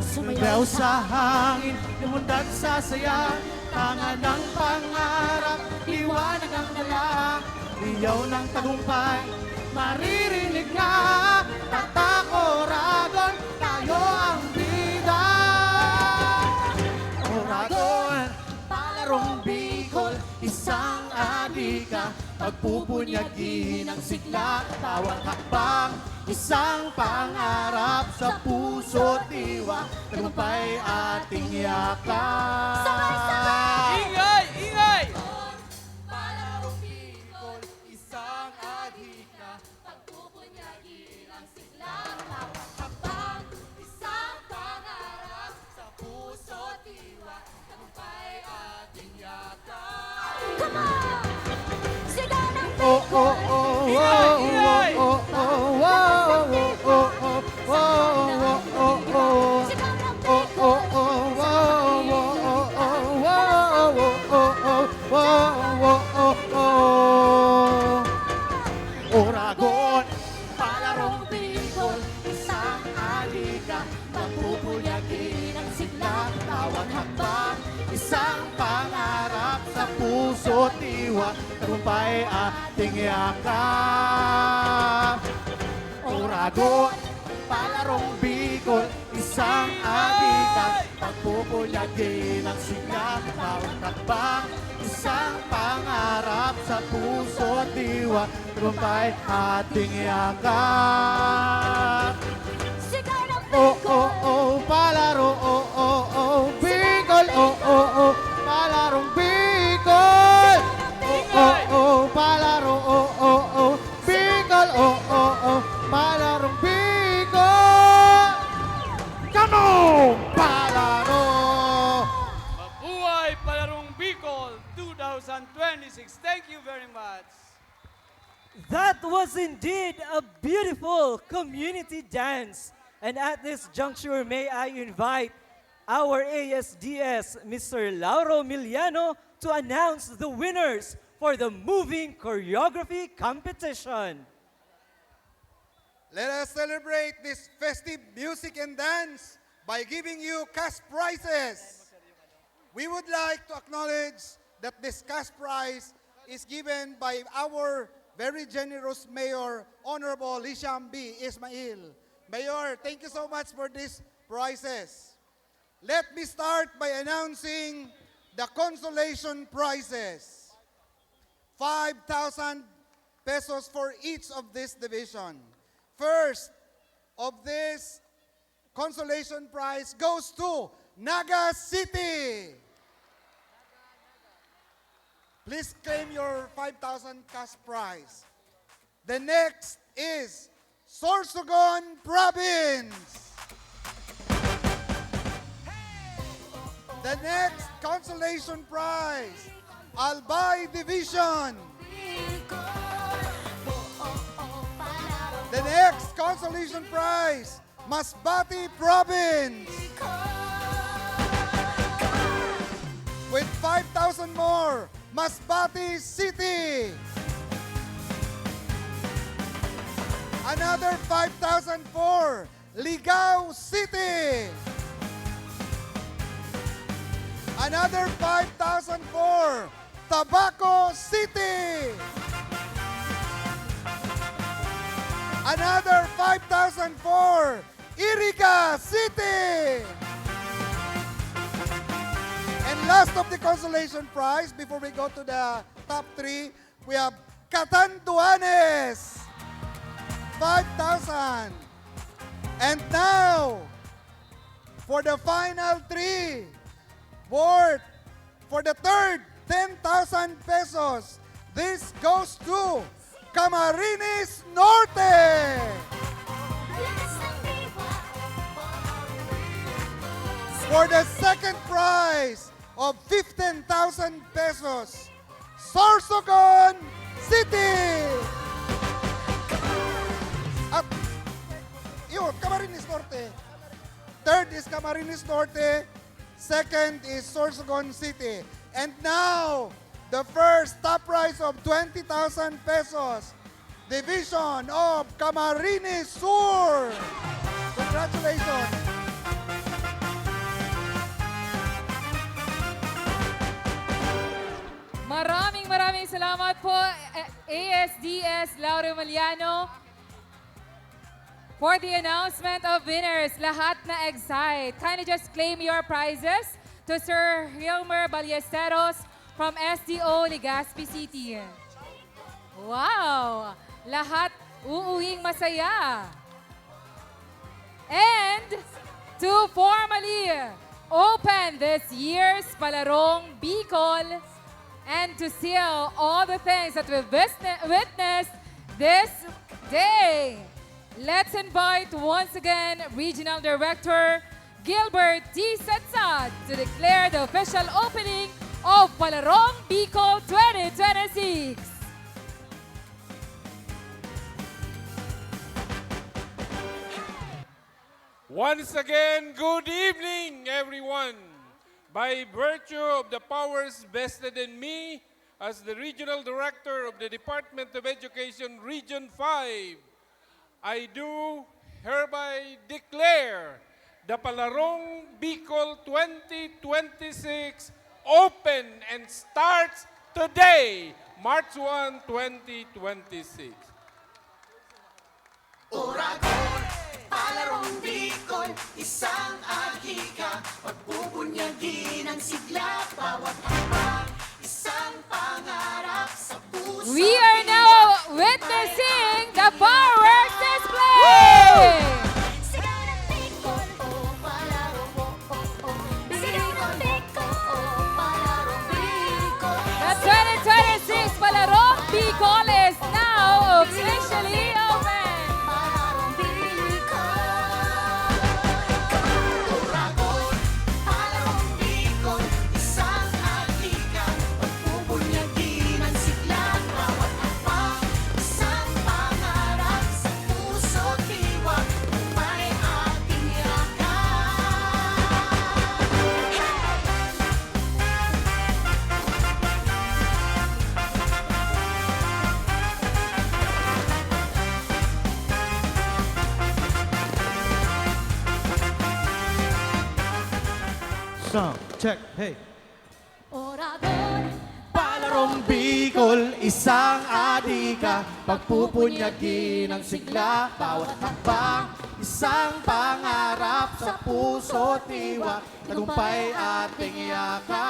Sumayaw sa hangin, lumundag sa saya, tangan ng pangarap, liwanag ang dala, liyaw ng tagumpay, maririnig nga, Tabaco Ragon, tayo ang bida. Oragon, palarong Bicol, isang adika, pagpupunyagin ang sigla, bawat hakbang, isang pangarap sa puso tiwa, tagumpay ating yakap. Ingay! Ingay! Palarong Bicol, isang adika, pagpupunyagin ang sigla, bawat hakbang, isang pangarap sa puso tiwa, tagumpay ating yakap. Come on! Sigaw ng Oh, oh, oh, oh, Ingay! oh, oh, oh, oh, oh, oh, oh, oh, oh. Sigaw ng Oh, oh, oh, oh, oh, oh, oh, oh. Oragon, palarong Bicol, isang adika, pagpupunyagin ang sigla, tawang hakbang, isang pangarap sa puso tiwa, tagumpay ating yakap. Oragon, palarong Bicol, isang adika, pagpupunyagin ang sigla, tawang hakbang, isang pangarap sa puso tiwa, tagumpay ating yakap. Sigaw ng Oh, oh, oh, palaro, oh, oh, oh, Bicol, oh, oh, oh, palarong Bicol. Oh, oh, oh, palaro, oh, oh, oh, Bicol, oh, oh, oh, palarong Bicol. Come on, palaro. Mabuhay Palarong Bicol 2026. Thank you very much. That was indeed a beautiful community dance. And at this juncture, may I invite our ASDS, Mr. Lauro Miliano, to announce the winners for the moving choreography competition. Let us celebrate this festive music and dance by giving you cash prizes. We would like to acknowledge that this cash prize is given by our very generous Mayor, Honorable Legaspi Ismail. Mayor, thank you so much for these prizes. Let me start by announcing the consolation prizes. 5,000 pesos for each of this division. First of this consolation prize goes to Naga City. Please claim your 5,000 cash prize. The next is Sorsogon Province. The next consolation prize, Albay Division. The next consolation prize, Masbate Province. With 5,000 more, Masbate City. Another 5,000 for Ligao City. Another 5,000 for Tabaco City. Another 5,000 for Iriga City. And last of the consolation prize, before we go to the top 3, we have Catanduanes. 5,000. And now, for the final 3, worth for the third 10,000 pesos. This goes to Camarines Norte. For the second prize of 15,000 pesos, Sorsogon City. At yun, Camarines Norte. Third is Camarines Norte. Second is Sorsogon City. And now, the first top prize of 20,000 pesos, Division of Camarines Sur. Congratulations. Maraming salamat po, ASDS Lauro Maliano, for the announcement of winners. Lahat na excite. Kindly just claim your prizes to Sir Hilmer Ballesteros from SDO Legaspi City. Wow! Lahat uuwing masaya. And to formally open this year's Palarong Bicol and to seal all the things that we've witnessed this day, let's invite once again Regional Director Gilbert T. Satsad to declare the official opening of Palarong Bicol 2026. Once again, good evening, everyone. By virtue of the powers vested in me as the Regional Director of the Department of Education Region 5, I do hereby declare the Palarong Bicol 2026 open and starts today, March 1, 2026. Oragon, Palarong Bicol, isang ahika, pagpupunyagin ang sigla, bawat hakbang, isang pangarap sa puso. We are now witnessing the fireworks display! Sigaw ng Bicol, oh, Palarong, oh, oh, oh. Sigaw ng Bicol, oh, Palarong Bicol. The 2026 Palarong Bicol is now officially open! Sound check, hey. Oragon, Palarong Bicol, isang adika, pagpupunyagin ang sigla, bawat hakbang, isang pangarap sa puso't iwa, tagumpay ating yakap.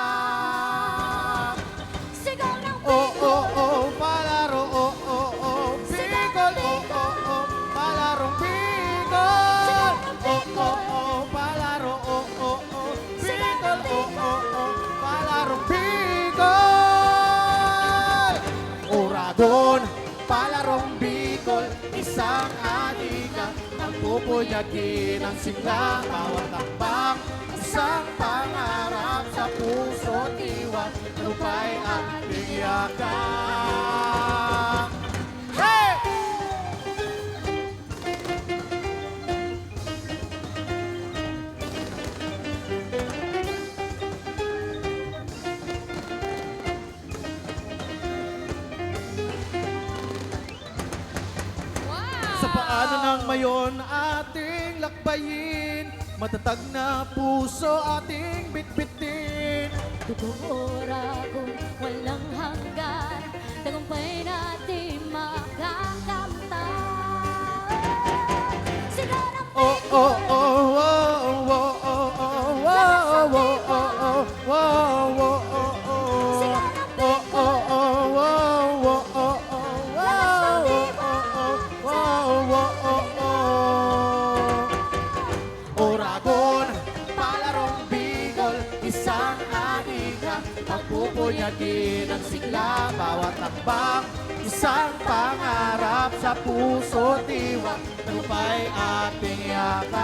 sigaw ng Oh, oh, oh, Palaro, oh, oh, oh, Bicol, oh, oh, oh, Palarong Bicol, oh, oh, oh, Palaro, oh, oh, oh, Bicol, oh, oh, oh, Palarong Bicol. Oragon, Palarong Bicol, isang adika, nagpupunyagin ang sigla, bawat takbang, isang pangarap sa puso't iwan, lupay ating yakap. Hey! Sa paano ng mayon ating lakbayin, matatag na puso ating bitbitin. Totoo Oragon, walang hanggan, tagumpay natin makakamtan. Sigaw ng Oh, oh, oh, oh, oh, oh, oh, oh, oh, oh, oh, oh, oh, oh, oh. Pagpupunyagin ang sigla, bawat takbang, isang pangarap sa puso, tiwak, tagumpay ating yakap.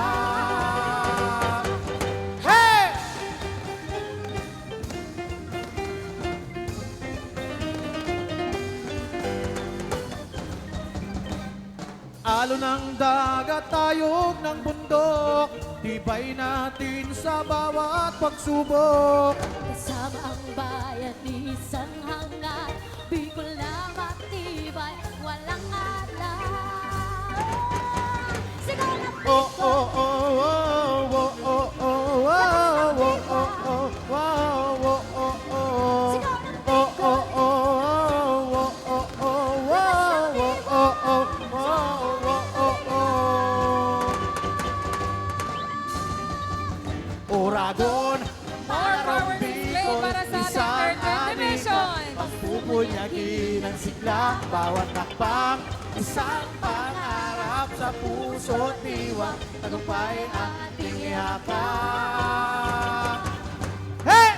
Hey! Alon ng dagat, tayog ng bundok, tibay natin sa bawat pagsubok. Kasama ang bayan, isang hangat, Bicol na matibay, walang alam. Sigaw ng Oh, Bicol! oh, oh, oh, oh, oh, oh, oh, oh, oh, oh, wow, oh, oh, oh. Sigaw ng Oh, Bicol! oh, oh, oh, oh, oh, wow, oh, oh, oh, wow, oh, oh, oh. Oragon, Power display para sa ating third division. Pagpupunyagin ang sigla, bawat takbang, isang pangarap sa puso, tiwak, tagumpay ating yakap. Hey!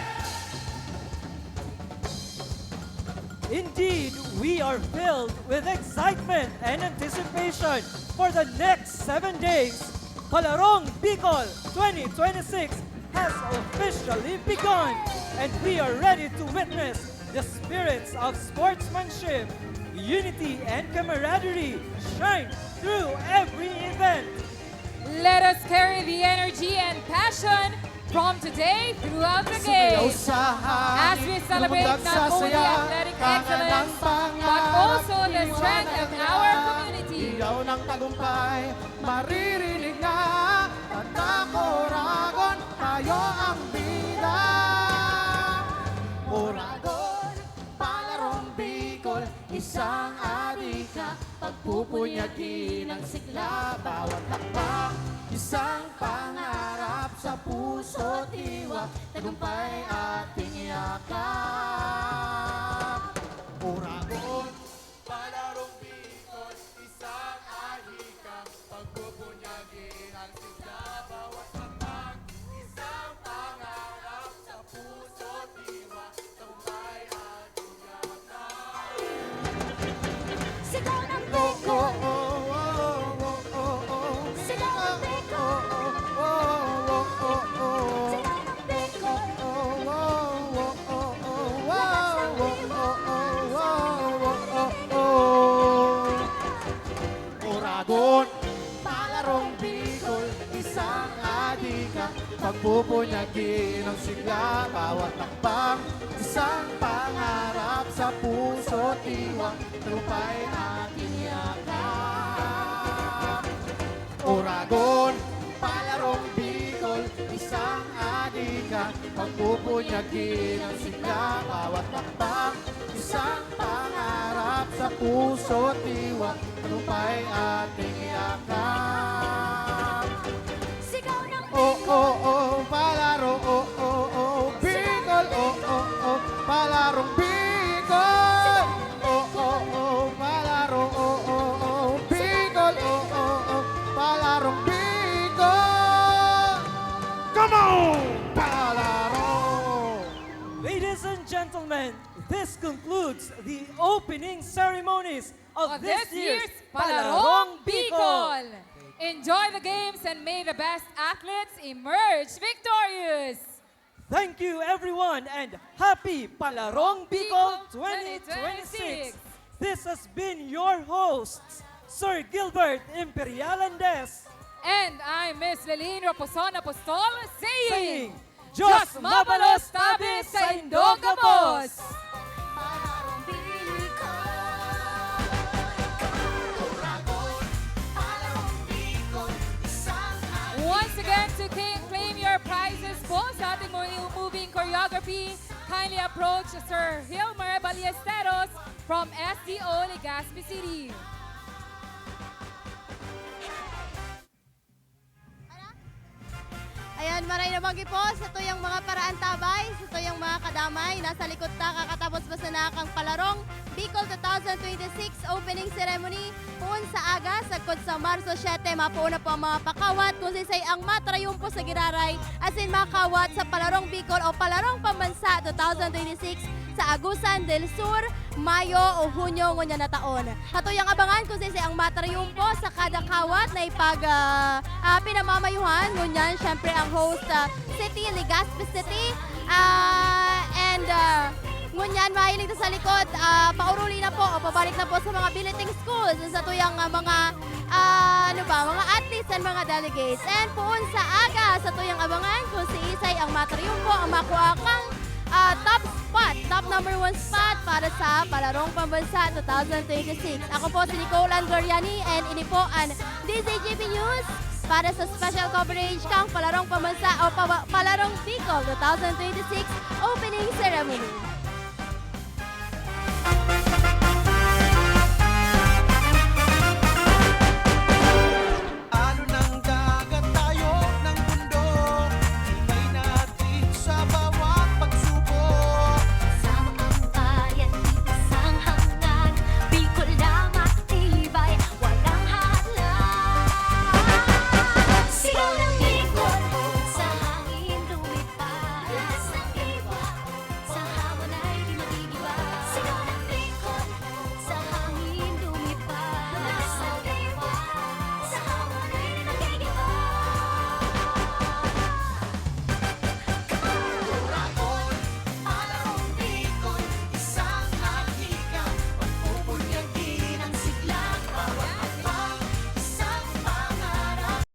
Indeed, we are filled with excitement and anticipation for the next 7 days. Palarong Bicol 2026 has officially begun, and we are ready to witness the spirits of sportsmanship, unity, and camaraderie shine through every event. Let us carry the energy and passion from today throughout the games as we celebrate not only athletic excellence, but also the strength of our community. Ilaw ng tagumpay, maririnig na, Tabaco, Oragon, tayo ang bida. Oragon, Palarong Bicol, isang adika, pagpupunyagin ang sigla, bawat lakbang, isang pangarap sa puso, tiwak, tagumpay ating yakap. Oragon, Palarong Bicol, isang adika, pagpupunyagin ang sigla, bawat lakbang, isang pangarap sa puso, tiwak, tagumpay ating yakap. Sigaw ng Bicol! Sigaw ng Bicol! Sigaw ng Bicol! Oragon, Palarong Bicol, isang adika, pagpupunyagin ang sigla, bawat takbang, isang pangarap sa puso, tiwak, tagumpay ating yakap. Oragon, Palarong Bicol, isang adika, pagpupunyagin ang sigla, bawat takbang, isang pangarap sa puso, tiwak, tagumpay ating yakap. Sigaw ng Oh, Bicol! oh, oh, Palaro, oh, oh, oh, Bicol, oh, oh, oh, Palarong Bicol. Oh, oh, oh, Palaro, oh, oh, oh, Bicol, oh, oh, oh, Palarong Bicol. Come on, Palaro. Ladies and gentlemen, this concludes the opening ceremonies of this year's Palarong Bicol. Enjoy the games and may the best athletes emerge victorious. Thank you everyone and happy Palarong Bicol 2026. This has been your hosts, Sir Gilbert Imperialandes, And I'm Miss Leline Raposon Apostol saying, Diyos mabalos tabi sa Indogabos! Palarong Bicol! Palarong Bicol, isang Once again, to claim your prizes po sa ating moving choreography, kindly approach Sir Hilmer Ballesteros from SDO Legaspi City. Ayan, maray na banggi po sa tuyang mga paraan tabay, sa tuyang mga kadamay, nasa likod ta kakatapos basta na kang Palarong Bicol 2026 opening ceremony. Puon sa aga, sagkod sa Marso 7, mapuuna po ang mga pakawat kung sisay ang matrayumpo sa giraray asin makawat sa Palarong Bicol o Palarong Pambansa 2026 sa Agusan del Sur, Mayo o Hunyo ngunya na taon. Hatuyang abangan kung sisay ang matrayumpo sa kada kawat na pinamamayuhan. Ngunyan, syempre ang host city, Legaspi City. Ngunyan, mahilig na sa likod, pauruli na po o pabalik na po sa mga billeting schools sa tuyang mga mga athletes and mga delegates. And puon sa aga sa tuyang abangan kung si Isay ang matriyumpo ang makuha kang top number 1 spot para sa Palarong Pambansa 2026. Ako po si Nicole Angoriani and ini po ang DZGB News para sa special coverage kang Palarong Pambansa o Palarong Bicol 2026 opening ceremony.